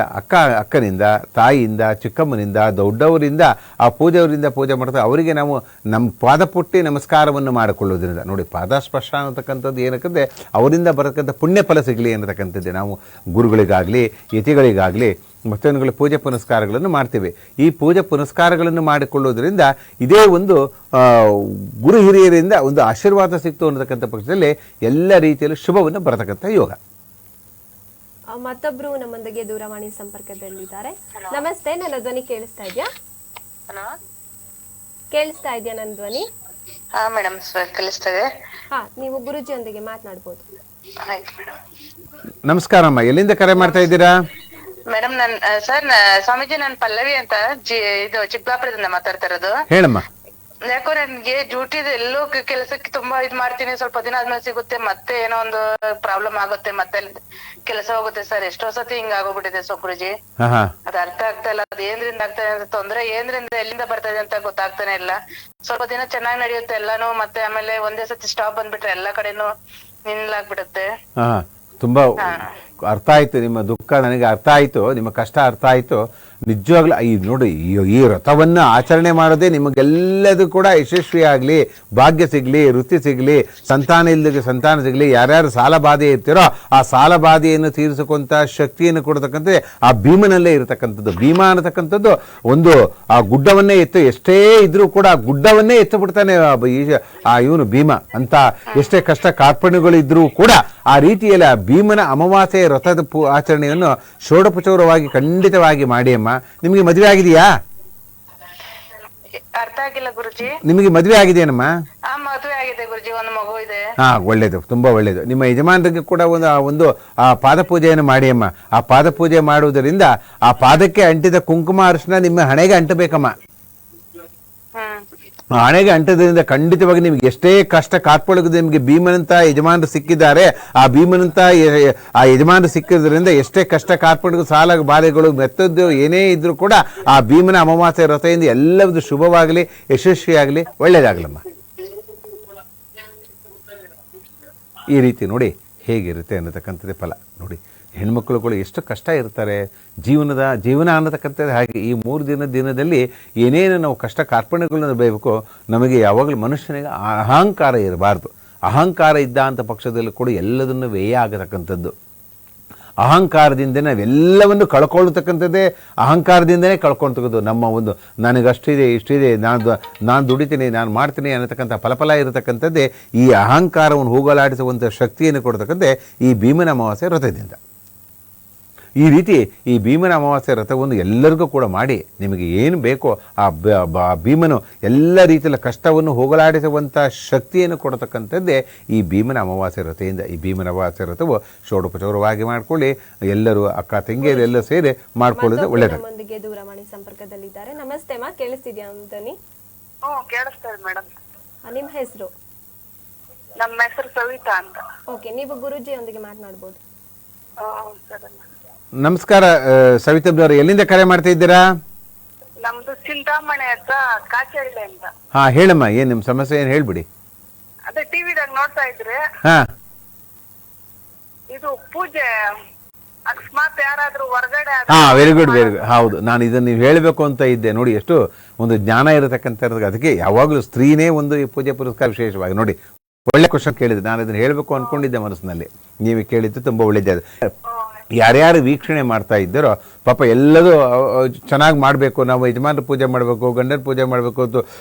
ಅಕ್ಕನಿಂದ, ತಾಯಿಯಿಂದ, ಚಿಕ್ಕಮ್ಮನಿಂದ, ದೊಡ್ಡವರಿಂದ ಆ ಪೂಜೆ ಮಾಡ್ತಾರೆ. ಅವರಿಗೆ ನಾವು ನಮ್ಮ ಪಾದಪುಟ್ಟಿ ನಮಸ್ಕಾರವನ್ನು ಮಾಡಿಕೊಳ್ಳೋದ್ರಿಂದ ನೋಡಿ, ಪಾದಸ್ಪರ್ಶ ಅನ್ನತಕ್ಕಂಥದ್ದು ಏನಕ್ಕಂದರೆ ಅವರಿಂದ ಬರತಕ್ಕಂಥ ಪುಣ್ಯ ಫಲ ಸಿಗಲಿ ಅನ್ನತಕ್ಕಂಥದ್ದೇ. ನಾವು ಗುರುಗಳಿಗಾಗಲಿ ಯತಿಗಳಿಗಾಗಲಿ ಮತ್ತೊಂದುಗಳ ಪೂಜೆ ಪುನಸ್ಕಾರಗಳನ್ನು ಮಾಡ್ತೀವಿ. ಈ ಪೂಜೆ ಪುನಸ್ಕಾರಗಳನ್ನು ಮಾಡಿಕೊಳ್ಳೋದ್ರಿಂದ ಇದೇ ಒಂದು ಗುರು ಹಿರಿಯರಿಂದ ಒಂದು ಆಶೀರ್ವಾದ ಸಿಕ್ತು ಅನ್ನತಕ್ಕಂಥ ಪಕ್ಷದಲ್ಲಿ ಎಲ್ಲ ರೀತಿಯಲ್ಲೂ ಶುಭವನ್ನು ಬರತಕ್ಕಂಥ ಯೋಗ. ಮತ್ತೊಬ್ರು ನಮ್ಮೊಂದಿಗೆ ದೂರವಾಣಿ ಸಂಪರ್ಕದಲ್ಲಿದ್ದಾರೆ. ನಮಸ್ತೆ, ನನ್ನ ಧ್ವನಿ ಕೇಳಿಸ್ತಾ ಇದೆಯಾ? ಕೇಳಿಸ್ತಾ ಇದೆಯಾ ನನ್ನ ಧ್ವನಿ? ಹಾ ಮೇಡಮ್, ಕೇಳಿಸ್ತದೆ. ನೀವು ಗುರುಜಿಯೊಂದಿಗೆ ಮಾತನಾಡಬಹುದು. ನಮಸ್ಕಾರಮ್ಮ, ಎಲ್ಲಿಂದ ಕರೆ ಮಾಡ್ತಾ ಇದ್ದೀರಾ? ಮೇಡಮ್ ಸ್ವಾಮೀಜಿ, ನಾನು ಪಲ್ಲವಿ ಅಂತ ಇದು ಚಿಕ್ಕಬಳ್ಳಾಪುರದಿಂದ ಮಾತಾಡ್ತಾ ಇರೋದು. ಹೇಳಮ್ಮ. ಯಾಕೋ ನನ್ಗೆ ಡ್ಯೂಟಿದ ಎಲ್ಲೋ ಕೆಲಸಕ್ಕೆ ತುಂಬಾ ಇದ್ ಮಾಡ್ತೀನಿ, ಸ್ವಲ್ಪ ದಿನ ಆದ್ಮೇಲೆ ಸಿಗುತ್ತೆ, ಮತ್ತೆ ಏನೋ ಒಂದು ಪ್ರಾಬ್ಲಮ್ ಆಗುತ್ತೆ, ಮತ್ತೆ ಕೆಲಸ ಹೋಗುತ್ತೆ ಸರ್. ಎಷ್ಟೋ ಸತಿ ಹಿಂಗ ಆಗೋಗ್ಬಿಟ್ಟಿದೆ ಗುರುಜಿ. ಅದ್ ಅರ್ಥ ಆಗ್ತಾ ಇಲ್ಲ, ಅದ್ ಏನ್ರಿಂದ ಆಗ್ತಾ ಇದೆ ತೊಂದ್ರೆ, ಏನ್ರಿಂದ ಎಲ್ಲಿಂದ ಬರ್ತಾ ಇದೆ ಅಂತ ಗೊತ್ತಾಗ್ತಾನೆ ಇಲ್ಲ. ಸ್ವಲ್ಪ ದಿನ ಚೆನ್ನಾಗಿ ನಡೆಯುತ್ತೆ ಎಲ್ಲಾನು, ಮತ್ತೆ ಆಮೇಲೆ ಒಂದೇ ಸತಿ ಸ್ಟಾಪ್ ಬಂದ್ಬಿಟ್ರೆ ಎಲ್ಲಾ ಕಡೆನೂ ನಿಲ್ಲಾಗ್ಬಿಡುತ್ತೆ. ತುಂಬಾ ಅರ್ಥ ಆಯ್ತು ನಿಮ್ಮ ದುಃಖ, ನನಗೆ ಅರ್ಥ ಆಯ್ತು, ನಿಮ್ಮ ಕಷ್ಟ ಅರ್ಥ ಆಯ್ತು. ನಿಜವಾಗ್ಲೂ ಈ ನೋಡಿ, ಈ ವ್ರತವನ್ನು ಆಚರಣೆ ಮಾಡೋದೇ ನಿಮಗೆಲ್ಲದೂ ಕೂಡ ಯಶಸ್ವಿ ಆಗಲಿ, ಭಾಗ್ಯ ಸಿಗಲಿ, ವೃತ್ತಿ ಸಿಗಲಿ, ಸಂತಾನ ಇಲ್ಲದೆ ಸಂತಾನ ಸಿಗಲಿ. ಯಾರ್ಯಾರು ಸಾಲ ಬಾಧೆ ಇರ್ತೀರೋ ಆ ಸಾಲ ಬಾಧೆಯನ್ನು ತೀರಿಸಕ್ಕಂಥ ಶಕ್ತಿಯನ್ನು ಕೊಡ್ತಕ್ಕಂಥದ್ದು ಆ ಭೀಮನಲ್ಲೇ ಇರತಕ್ಕಂಥದ್ದು. ಭೀಮ ಅನ್ನತಕ್ಕಂಥದ್ದು ಒಂದು ಆ ಗುಡ್ಡವನ್ನೇ ಎಷ್ಟೇ ಇದ್ರೂ ಕೂಡ ಆ ಗುಡ್ಡವನ್ನೇ ಎತ್ತಿಬಿಡ್ತಾನೆ ಇವನು ಭೀಮ ಅಂತ. ಎಷ್ಟೇ ಕಷ್ಟ ಕಾರ್ಪಣ್ಯಗಳು ಇದ್ರೂ ಕೂಡ ಆ ರೀತಿಯಲ್ಲಿ ಆ ಭೀಮನ ಅಮಾವಾಸ್ಯೆ ವ್ರತದ ಆಚರಣೆಯನ್ನು ಷೋಡೋಪಚಾರವಾಗಿ ಖಂಡಿತವಾಗಿ ಮಾಡಿ ಅಮ್ಮ. ನಿಮಗೆ ಮದುವೆ ಆಗಿದೆಯಾ? ಅರ್ಥ ಆಗಿಲ್ಲ ಗುರುಜಿ. ನಿಮಗೆ ಮದುವೆ ಆಗಿದೆಯೇನಮ್ಮ? ಮದುವೆ ಆಗಿದೆ ಗುರುಜಿ, ಒಂದು ಮಗು ಇದೆ. ಒಳ್ಳೇದು, ತುಂಬಾ ಒಳ್ಳೇದು. ನಿಮ್ಮ ಯಜಮಾನರಿಗೆ ಕೂಡ ಒಂದು ಆ ಪಾದ ಪೂಜೆಯನ್ನು ಮಾಡಿ ಅಮ್ಮ. ಆ ಪಾದ ಪೂಜೆ ಮಾಡುವುದರಿಂದ ಆ ಪಾದಕ್ಕೆ ಅಂಟಿದ ಕುಂಕುಮ ಅರಿಶಿನ ನಿಮ್ಮ ಹಣೆಗೆ ಅಂಟಬೇಕಮ್ಮ. ಹಣೆಗೆ ಅಂಟದ್ರಿಂದ ಖಂಡಿತವಾಗಿ ನಿಮ್ಗೆ ಎಷ್ಟೇ ಕಷ್ಟ ಕಾರ್ಪೊಳಗದ ನಿಮಗೆ ಭೀಮನಂತ ಯಜಮಾನರು ಸಿಕ್ಕಿದ್ದಾರೆ. ಆ ಭೀಮನಂತ ಆ ಯಜಮಾನರು ಸಿಕ್ಕಿದ್ರಿಂದ ಎಷ್ಟೇ ಕಷ್ಟ ಕಾರ್ಪೊಳಗ ಸಾಲ ಬಾಧೆಗಳು ಮೆತ್ತದ್ದು ಏನೇ ಇದ್ರೂ ಕೂಡ ಆ ಭೀಮನ ಅಮಾವಾಸ್ಯೆ ವ್ರತದಿಂದ ಎಲ್ಲವೂ ಶುಭವಾಗಲಿ, ಯಶಸ್ವಿಯಾಗಲಿ, ಒಳ್ಳೇದಾಗಲಮ್ಮ. ಈ ರೀತಿ ನೋಡಿ ಹೇಗಿರುತ್ತೆ ಅನ್ನತಕ್ಕಂಥದ್ದೇ ಫಲ. ನೋಡಿ ಹೆಣ್ಮಕ್ಳುಗಳು ಎಷ್ಟು ಕಷ್ಟ ಇರ್ತಾರೆ, ಜೀವನ ಅನ್ನತಕ್ಕಂಥದ್ದು ಹಾಗೆ. ಈ 3 ದಿನದಲ್ಲಿ ಏನೇನು ನಾವು ಕಷ್ಟ ಕಾರ್ಪಣ್ಯಗಳನ್ನು ಬಯಬೇಕು, ನಮಗೆ ಯಾವಾಗಲೂ ಮನುಷ್ಯನಿಗೆ ಅಹಂಕಾರ ಇರಬಾರ್ದು. ಅಹಂಕಾರ ಇದ್ದ ಅಂತ ಪಕ್ಷದಲ್ಲಿ ಕೂಡ ಎಲ್ಲದನ್ನು ವ್ಯಯ ಆಗತಕ್ಕಂಥದ್ದು. ಅಹಂಕಾರದಿಂದ ನಾವೆಲ್ಲವನ್ನು ಕಳ್ಕೊಳ್ತಕ್ಕಂಥದ್ದೇ, ಅಹಂಕಾರದಿಂದನೇ ಕಳ್ಕೊಳ್ತಕ್ಕಂಥದ್ದು. ನಮ್ಮ ಒಂದು ನನಗಷ್ಟಿದೆ, ಇಷ್ಟಿದೆ, ನಾನು ದುಡಿತೀನಿ, ನಾನು ಮಾಡ್ತೀನಿ ಅನ್ನತಕ್ಕಂಥ ಫಲಫಲ ಇರತಕ್ಕಂಥದ್ದೇ ಈ ಅಹಂಕಾರವನ್ನು ಹೋಗಲಾಡಿಸುವಂಥ ಶಕ್ತಿಯನ್ನು ಕೊಡ್ತಕ್ಕಂಥದ್ದೇ ಈ ಭೀಮನ ಅಮಾವಾಸ್ಯೆ ವ್ರತದಿಂದ. ಈ ರೀತಿ ಈ ಭೀಮನ ಅಮಾವಾಸ್ಯೆ ವ್ರತವನ್ನು ಎಲ್ಲರಿಗೂ ಕೂಡ ಮಾಡಿ ನಿಮಗೆ ಏನು ಬೇಕೋ ಆ ಭೀಮನು ಎಲ್ಲ ರೀತಿಯ ಕಷ್ಟವನ್ನು ಹೋಗಲಾಡಿಸುವಂಥ ಶಕ್ತಿಯನ್ನು ಕೊಡತಕ್ಕಂಥದ್ದೇ ಈ ಭೀಮನ ಅಮಾವಾಸ್ಯೆ ವ್ರತೆಯಿಂದ. ಈ ಭೀಮನ ಅಮಾವಾಸ್ಯೆ ವ್ರತವು ಷೋಡೋಪಚಾರವಾಗಿ ಮಾಡ್ಕೊಳ್ಳಿ, ಎಲ್ಲರೂ ಅಕ್ಕ ತಂಗಿಯರೆಲ್ಲ ಸೇರಿ ಮಾಡ್ಕೊಳ್ಳೋದು ಒಳ್ಳೆಯದು. ನಮ್ಮೊಂದಿಗೆ ದೂರವಾಣಿ ಸಂಪರ್ಕದಲ್ಲಿದ್ದಾರೆ. ನಮಸ್ತೆ ಮಾ, ಕೇಳಿಸ್ತಿದ್ಯಾ ಅಂತಾನಿ? ಕೇಳಿಸ್ತಾ ಇದೆ ಮೇಡಮ್. ನಿಮ್ಮ ಹೆಸರು? ನಮ್ಮ ಹೆಸರು ಸವಿತಾ ಅಂತ. ಓಕೆ, ನೀವು ಗುರುಜಿಯೊಂದಿಗೆ ಮಾತನಾಡ್ಬೋದು. ನಮಸ್ಕಾರ ಸವಿತಮ್ಮನವರು, ಎಲ್ಲಿಂದ ಕರೆ ಮಾಡ್ತಾ ಇದ್ದೀರಾ? ನಮ್ದು ಚಿಂತಾಮಣಿ ಹತ್ರ ಕಾಚಳ್ಳಿ ಅಂತ. ಹಾ ಹೇಳಮ್ಮ, ಏನ್ ನಿಮ್ ಸಮಸ್ಯೆ ಏನು ಹೇಳ್ಬಿಡಿ. ಅದೇ ಟಿವಿದಾಗ ನೋಡ್ತಾ ಇದ್ರೆ ಹಾ ಇದು ಪೂಜೆ ಅಕಸ್ಮಾತ್ ಯಾರಾದ್ರೂ ಹೊರಗಡೆ ಹಾ ವೆರಿ ಗುಡ್ ಹೌದು, ನಾನು ಇದನ್ನ ನೀವು ಹೇಳಬೇಕು ಅಂತ ಇದ್ದೆ. ನೋಡಿ ಎಷ್ಟು ಒಂದು ಜ್ಞಾನ ಇರತಕ್ಕಂಥ, ಅದಕ್ಕೆ ಯಾವಾಗಲೂ ಸ್ತ್ರೀನೇ ಒಂದು ಈ ಪೂಜೆ ಪುರಸ್ಕಾರ ವಿಶೇಷವಾಗಿ. ನೋಡಿ ಒಳ್ಳೆ ಕ್ವಶನ್ ಕೇಳಿದೆ, ನಾನು ಇದನ್ನು ಹೇಳಬೇಕು ಅನ್ಕೊಂಡಿದ್ದೆ ಮನಸ್ಸಿನಲ್ಲಿ, ನೀವು ಕೇಳಿದ್ದು ತುಂಬ ಒಳ್ಳೆಯದೇ. ಯಾರ್ಯಾರು ವೀಕ್ಷಣೆ ಮಾಡ್ತಾ ಇದ್ದಾರೋ ಪಾಪ ಎಲ್ಲದೂ ಚೆನ್ನಾಗಿ ಮಾಡಬೇಕು, ನಾವು ಯಜಮಾನರ ಪೂಜೆ ಮಾಡಬೇಕು, ಗಂಡನ ಪೂಜೆ ಮಾಡಬೇಕು,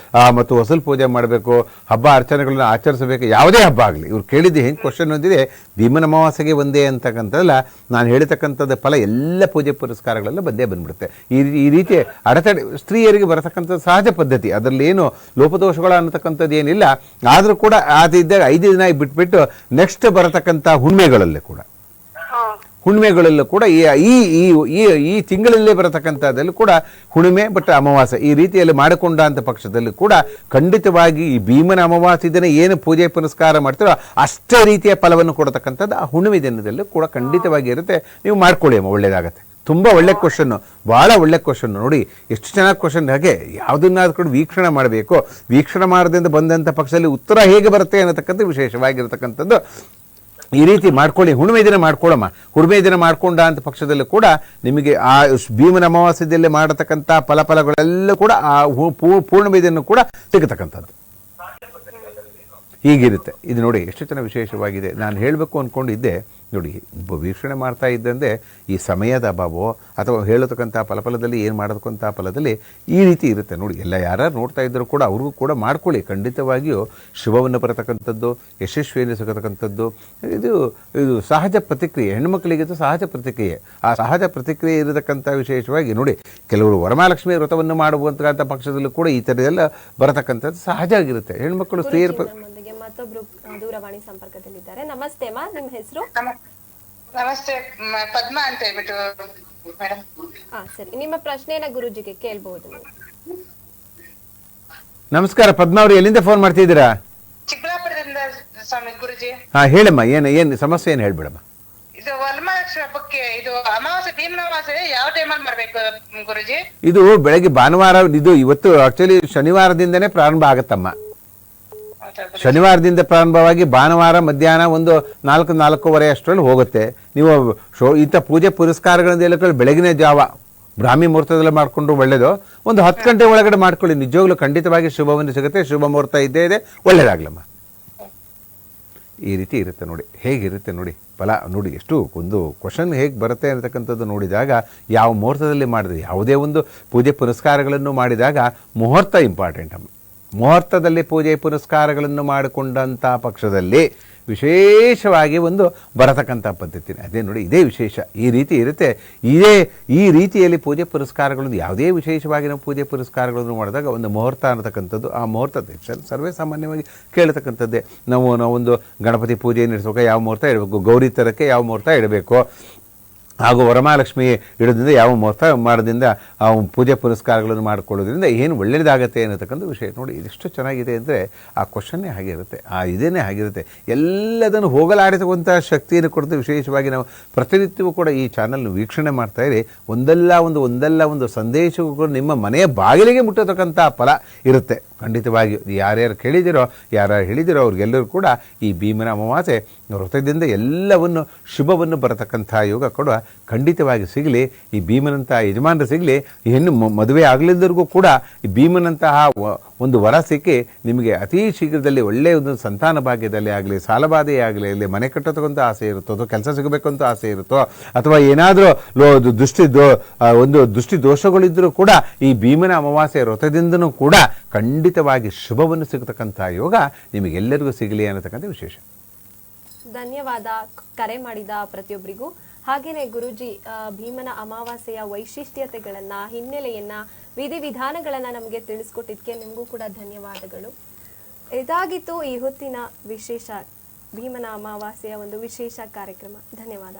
ಮತ್ತು ಹೊಸಲು ಪೂಜೆ ಮಾಡಬೇಕು, ಹಬ್ಬ ಅರ್ಚನೆಗಳನ್ನ ಆಚರಿಸಬೇಕು, ಯಾವುದೇ ಹಬ್ಬ ಆಗಲಿ. ಇವ್ರು ಕೇಳಿದ್ದು ಹೆಂಗೆ ಕ್ವಶನ್ ಹೊಂದಿದೆ, ಭೀಮನ ಅಮಾವಾಸ್ಯೆಗೆ ಒಂದೇ ಅಂತಕ್ಕಂಥದ್ದಲ್ಲ, ನಾನು ಹೇಳಿರ್ತಕ್ಕಂಥದ್ದು ಫಲ ಎಲ್ಲ ಪೂಜೆ ಪುರಸ್ಕಾರಗಳೆಲ್ಲ ಬಂದೇ ಬಂದ್ಬಿಡುತ್ತೆ. ಈ ರೀತಿ ಅಡೆತಡೆ ಸ್ತ್ರೀಯರಿಗೆ ಬರತಕ್ಕಂಥದ್ದು ಸಹಜ ಪದ್ಧತಿ, ಅದರಲ್ಲಿ ಏನು ಲೋಪದೋಷಗಳು ಅನ್ನತಕ್ಕಂಥದ್ದು ಏನಿಲ್ಲ. ಆದರೂ ಕೂಡ ಅದಿದ್ದಾಗ 5 ದಿನ ಬಿಟ್ಬಿಟ್ಟು ನೆಕ್ಸ್ಟ್ ಬರತಕ್ಕಂಥ ಹುಣ್ಮೆಗಳಲ್ಲೇ ಕೂಡ ಈ ತಿಂಗಳಲ್ಲೇ ಬರತಕ್ಕಂಥದ್ದಲ್ಲಿ ಕೂಡ ಹುಣ್ಣಿಮೆ ಬಟ್ ಅಮಾವಾಸ್ಯೆ ಈ ರೀತಿಯಲ್ಲಿ ಮಾಡಿಕೊಂಡ ಅಂತ ಪಕ್ಷದಲ್ಲಿ ಕೂಡ ಖಂಡಿತವಾಗಿ ಈ ಭೀಮನ ಅಮಾವಾಸ್ಯೆ ದಿನ ಏನು ಪೂಜೆ ಪುನಸ್ಕಾರ ಮಾಡ್ತೀರೋ ಅಷ್ಟೇ ರೀತಿಯ ಫಲವನ್ನು ಕೊಡತಕ್ಕಂಥದ್ದು ಆ ಹುಣ್ಣಿಮೆ ದಿನದಲ್ಲೂ ಕೂಡ ಖಂಡಿತವಾಗಿ ಇರುತ್ತೆ. ನೀವು ಮಾಡ್ಕೊಳ್ಳಿ ಅಮ್ಮ, ಒಳ್ಳೇದಾಗತ್ತೆ. ತುಂಬ ಒಳ್ಳೆ ಕ್ವಶನ್ನು, ಭಾಳ ಒಳ್ಳೆ ಕ್ವಶನ್. ನೋಡಿ ಎಷ್ಟು ಚೆನ್ನಾಗಿ ಕ್ವಶನ್. ಹಾಗೆ ಯಾವುದನ್ನಾದ್ರೂ ಕೂಡ ವೀಕ್ಷಣೆ ಮಾಡಬೇಕು, ವೀಕ್ಷಣೆ ಮಾಡೋದ್ರಿಂದ ಬಂದಂಥ ಪಕ್ಷದಲ್ಲಿ ಉತ್ತರ ಹೇಗೆ ಬರುತ್ತೆ ಅನ್ನತಕ್ಕಂಥ ವಿಶೇಷವಾಗಿರತಕ್ಕಂಥದ್ದು. ಈ ರೀತಿ ಮಾಡ್ಕೊಳ್ಳಿ, ಹುಣ್ಣಿಮೆ ದಿನ ಮಾಡ್ಕೊಳ್ಳಮ್ಮ. ಹುಣ್ಣಿಮೆ ದಿನ ಮಾಡ್ಕೊಂಡ ಅಂತ ಪಕ್ಷದಲ್ಲೂ ಕೂಡ ನಿಮಗೆ ಆ ಭೀಮನ ಅಮಾವಾಸ್ಯದಲ್ಲಿ ಮಾಡತಕ್ಕಂಥ ಫಲಗಳೆಲ್ಲ ಕೂಡ ಆ ಪೂರ್ಣಿಮೆ ದಿನ ಕೂಡ ಸಿಗತಕ್ಕಂಥದ್ದು ಹೀಗಿರುತ್ತೆ. ಇದು ನೋಡಿ ಎಷ್ಟು ಚೆನ್ನಾಗಿ ವಿಶೇಷವಾಗಿದೆ. ನಾನು ಹೇಳಬೇಕು ಅಂದ್ಕೊಂಡಿದ್ದೆ, ನೋಡಿ ವೀಕ್ಷಣೆ ಮಾಡ್ತಾ ಇದ್ದಂತೆ ಈ ಸಮಯದ ಅಭಾವೋ ಅಥವಾ ಹೇಳತಕ್ಕಂಥ ಫಲದಲ್ಲಿ ಏನು ಮಾಡೋದಕ್ಕಂಥ ಫಲದಲ್ಲಿ ಈ ರೀತಿ ಇರುತ್ತೆ. ನೋಡಿ ಎಲ್ಲ ಯಾರು ನೋಡ್ತಾ ಇದ್ದರೂ ಕೂಡ ಅವ್ರಿಗೂ ಕೂಡ ಮಾಡ್ಕೊಳ್ಳಿ. ಖಂಡಿತವಾಗಿಯೂ ಶುಭವನ್ನು ಬರತಕ್ಕಂಥದ್ದು, ಯಶಸ್ವಿಯನ್ನು ಸಿಗತಕ್ಕಂಥದ್ದು ಇದು ಸಹಜ ಪ್ರತಿಕ್ರಿಯೆ. ಹೆಣ್ಣುಮಕ್ಕಳಿಗೆ ಸಹಜ ಪ್ರತಿಕ್ರಿಯೆ. ಆ ಸಹಜ ಪ್ರತಿಕ್ರಿಯೆ ಇರತಕ್ಕಂಥ ವಿಶೇಷವಾಗಿ ನೋಡಿ ಕೆಲವರು ವರಮಹಾಲಕ್ಷ್ಮಿ ವ್ರತವನ್ನು ಮಾಡುವಂಥ ಪಕ್ಷದಲ್ಲೂ ಕೂಡ ಈ ಥರದೆಲ್ಲ ಬರತಕ್ಕಂಥದ್ದು ಸಹಜ ಆಗಿರುತ್ತೆ. ಹೆಣ್ಮಕ್ಕಳು ಸ್ತ್ರೀಯರ ಮತ್ತೊಬ್ರು ದೂರವಾಣಿ ಸಂಪರ್ಕದಲ್ಲಿದ್ದಾರೆ. ನಮಸ್ತೆ ಮಾ, ನಿಮ್ಮ ಹೆಸರು? ನಮಸ್ತೆ, ಪದ್ಮಾ ಅಂತ ಹೇಳ್ಬಿಟ್ಟು ಮೇಡಮ್. ಸರಿ, ನಿಮ್ಮ ಪ್ರಶ್ನೆನ ಗುರುಜಿಗೆ ಕೇಳಬಹುದು ನೀವು. ನಮಸ್ಕಾರ ಪದ್ಮಾ ಅವರು, ಎಲ್ಲಿಂದ ಫೋನ್ ಮಾಡ್ತಿದ್ದೀರಾ? ಚಿಕ್ಕಬಳ್ಳಾಪುರದಿಂದ ಸ್ವಾಮಿ ಗುರುಜಿ. ಹಾ ಹೇಳಮ್ಮ, ಏನು ಸಮಸ್ಯೆ ಏನು ಹೇಳ್ಬಿಡಮ್ಮ. ಇದು ವರಮಹಾಲಕ್ಷ್ಮಿ ಹಬ್ಬಕ್ಕೆ ಇದು ಅಮಾವಾಸ್ಯೆ ಭೀಮನ ಅಮಾವಾಸ್ಯೆ ಯಾವ ಟೈಮಲ್ಲಿ ಮಾಡ್ಬೇಕು ಗುರುಜಿ? ಇದು ಬೆಳಗ್ಗೆ ಭಾನುವಾರ, ಇದು ಇವತ್ತು ಆಕ್ಚುಲಿ ಶನಿವಾರದಿಂದನೇ ಪ್ರಾರಂಭ ಆಗತ್ತಮ್ಮ. ಶನಿವಾರದಿಂದ ಪ್ರಾರಂಭವಾಗಿ ಭಾನುವಾರ ಮಧ್ಯಾಹ್ನ ಒಂದು 4-4:30 ಅಷ್ಟರಲ್ಲಿ ಹೋಗುತ್ತೆ. ನೀವು ಇಂಥ ಪೂಜೆ ಪುರಸ್ಕಾರಗಳನ್ನೆಲ್ಲ ಬೆಳಗಿನ ಜಾವ ಬ್ರಾಹ್ಮಿ ಮುಹೂರ್ತದಲ್ಲಿ ಮಾಡಿಕೊಂಡ್ರು ಒಳ್ಳೆಯದು. ಒಂದು 10 ಗಂಟೆ ಒಳಗಡೆ ಮಾಡ್ಕೊಳ್ಳಿ, ನಿಜವಾಗ್ಲೂ ಖಂಡಿತವಾಗಿ ಶುಭವನ್ನು ಸಿಗುತ್ತೆ. ಶುಭ ಮುಹೂರ್ತ ಇದ್ದೇ ಇದೆ, ಒಳ್ಳೇದಾಗ್ಲಮ್ಮ. ಈ ರೀತಿ ಇರುತ್ತೆ ನೋಡಿ, ಹೇಗಿರುತ್ತೆ ನೋಡಿ ಫಲ. ನೋಡಿ ಎಷ್ಟು ಒಂದು ಕ್ವಶನ್ ಹೇಗೆ ಬರುತ್ತೆ ಅನ್ನತಕ್ಕಂಥದ್ದು ನೋಡಿದಾಗ, ಯಾವ ಮುಹೂರ್ತದಲ್ಲಿ ಮಾಡಿದ್ರೆ, ಯಾವುದೇ ಒಂದು ಪೂಜೆ ಪುರಸ್ಕಾರಗಳನ್ನು ಮಾಡಿದಾಗ ಮುಹೂರ್ತ ಇಂಪಾರ್ಟೆಂಟ್ ಅಮ್ಮ. ಮುಹೂರ್ತದಲ್ಲಿ ಪೂಜೆ ಪುರಸ್ಕಾರಗಳನ್ನು ಮಾಡಿಕೊಂಡಂಥ ಪಕ್ಷದಲ್ಲಿ ವಿಶೇಷವಾಗಿ ಒಂದು ಬರತಕ್ಕಂಥ ಪದ್ಧತಿ ಅದೇ ನೋಡಿ, ಇದೇ ವಿಶೇಷ. ಈ ರೀತಿ ಇರುತ್ತೆ. ಈ ರೀತಿಯಲ್ಲಿ ಪೂಜೆ ಪುರಸ್ಕಾರಗಳನ್ನು ಯಾವುದೇ ವಿಶೇಷವಾಗಿ ನಾವು ಪೂಜೆ ಪುರಸ್ಕಾರಗಳನ್ನು ಮಾಡಿದಾಗ ಒಂದು ಮುಹೂರ್ತ ಅನ್ನತಕ್ಕಂಥದ್ದು, ಆ ಮುಹೂರ್ತ ಸರ್ವೇ ಸಾಮಾನ್ಯವಾಗಿ ಕೇಳತಕ್ಕಂಥದ್ದೇ. ನಾವೊಂದು ಗಣಪತಿ ಪೂಜೆ ನಡೆಸುವಾಗ ಯಾವ ಮುಹೂರ್ತ ಇಡಬೇಕು, ಗೌರಿ ತರಕ್ಕೆ ಯಾವ ಮುಹೂರ್ತ ಇಡಬೇಕು, ಹಾಗೂ ವರಮಹಾಲಕ್ಷ್ಮಿ ಇಡೋದ್ರಿಂದ ಯಾವ ಮುಹೂರ್ತ ಮಾಡೋದ್ರಿಂದ ಆ ಪೂಜೆ ಪುರಸ್ಕಾರಗಳನ್ನು ಮಾಡಿಕೊಳ್ಳೋದ್ರಿಂದ ಏನು ಒಳ್ಳೆಯದಾಗತ್ತೆ ಅನ್ನತಕ್ಕಂಥ ವಿಷಯ. ನೋಡಿ ಇದೆಷ್ಟು ಚೆನ್ನಾಗಿದೆ ಅಂದರೆ ಆ ಕ್ವಶನ್ನೇ ಹಾಗಿರುತ್ತೆ, ಆ ಇದೇನೇ ಆಗಿರುತ್ತೆ. ಎಲ್ಲದನ್ನು ಹೋಗಲಾಡಿಸುವಂಥ ಶಕ್ತಿಯನ್ನು ಕೊಡುತ್ತೆ. ವಿಶೇಷವಾಗಿ ನಾವು ಪ್ರತಿನಿತ್ಯವೂ ಕೂಡ ಈ ಚಾನಲ್ ವೀಕ್ಷಣೆ ಮಾಡ್ತಾ ಇರಿ, ಒಂದಲ್ಲ ಒಂದು ಸಂದೇಶವು ಕೂಡ ನಿಮ್ಮ ಮನೆಯ ಬಾಗಿಲಿಗೆ ಮುಟ್ಟತಕ್ಕಂಥ ಫಲ ಇರುತ್ತೆ. ಖಂಡಿತವಾಗಿ ಯಾರ್ಯಾರು ಕೇಳಿದಿರೋ, ಯಾರ್ಯಾರು ಹೇಳಿದಿರೋ ಅವ್ರಿಗೆಲ್ಲರೂ ಕೂಡ ಈ ಭೀಮನ ಅಮಾವಾಸ್ಯೆ ವ್ರತದಿಂದ ಎಲ್ಲವನ್ನು ಶುಭವನ್ನು ಬರತಕ್ಕಂಥ ಯೋಗ ಕೊಡುವ ಖಂಡಿತವಾಗಿ ಸಿಗಲಿ. ಈ ಭೀಮನಂತಹ ಯಜಮಾನರು ಸಿಗಲಿ. ಹೆಣ್ಣು ಮದುವೆ ಆಗಲಿದ್ದರಿಗೂ ಕೂಡ ಈ ಭೀಮನಂತಹ ಒಂದು ವರ ಸಿಕ್ಕಿ ನಿಮಗೆ ಅತಿ ಶೀಘ್ರದಲ್ಲಿ ಒಳ್ಳೆಯ ಒಂದು ಸಂತಾನ ಭಾಗ್ಯದಲ್ಲಿ ಆಗಲಿ, ಸಾಲಬಾಧೆಯೇ ಆಗಲಿ, ಇಲ್ಲಿ ಮನೆ ಕಟ್ಟೋದಕ್ಕಂತ ಆಸೆ ಇರುತ್ತೋ, ಅಥವಾ ಕೆಲಸ ಸಿಗಬೇಕು ಅಂತ ಆಸೆ ಇರುತ್ತೋ, ಅಥವಾ ಏನಾದರೂ ಒಂದು ದೃಷ್ಟಿ ದೋಷಗಳಿದ್ದರೂ ಕೂಡ ಈ ಭೀಮನ ಅಮಾವಾಸ್ಯೆ ವ್ರತದಿಂದನೂ ಕೂಡ ಖಂಡಿತವಾಗಿ ಶುಭವನ್ನು ಸಿಗತಕ್ಕಂಥ ಯೋಗ ನಿಮಗೆಲ್ಲರಿಗೂ ಸಿಗಲಿ ಅನ್ನತಕ್ಕಂಥ ವಿಶೇಷ. ಧನ್ಯವಾದ ಕರೆ ಮಾಡಿದ ಪ್ರತಿಯೊಬ್ಬರಿಗೂ. ಹಾಗೇನೆ ಗುರೂಜಿ ಭೀಮನ ಅಮಾವಾಸ್ಯೆಯ ವೈಶಿಷ್ಟ್ಯತೆಗಳನ್ನ, ಹಿನ್ನೆಲೆಯನ್ನ, ವಿಧಿವಿಧಾನಗಳನ್ನ ನಮಗೆ ತಿಳಿಸ್ಕೊಟ್ಟಿದ್ದಕ್ಕೆ ನಿಮಗೂ ಕೂಡ ಧನ್ಯವಾದಗಳು. ಇದಾಗಿತ್ತು ಈ ಹೊತ್ತಿನ ವಿಶೇಷ ಭೀಮನ ಅಮಾವಾಸ್ಯೆಯ ಒಂದು ವಿಶೇಷ ಕಾರ್ಯಕ್ರಮ. ಧನ್ಯವಾದ.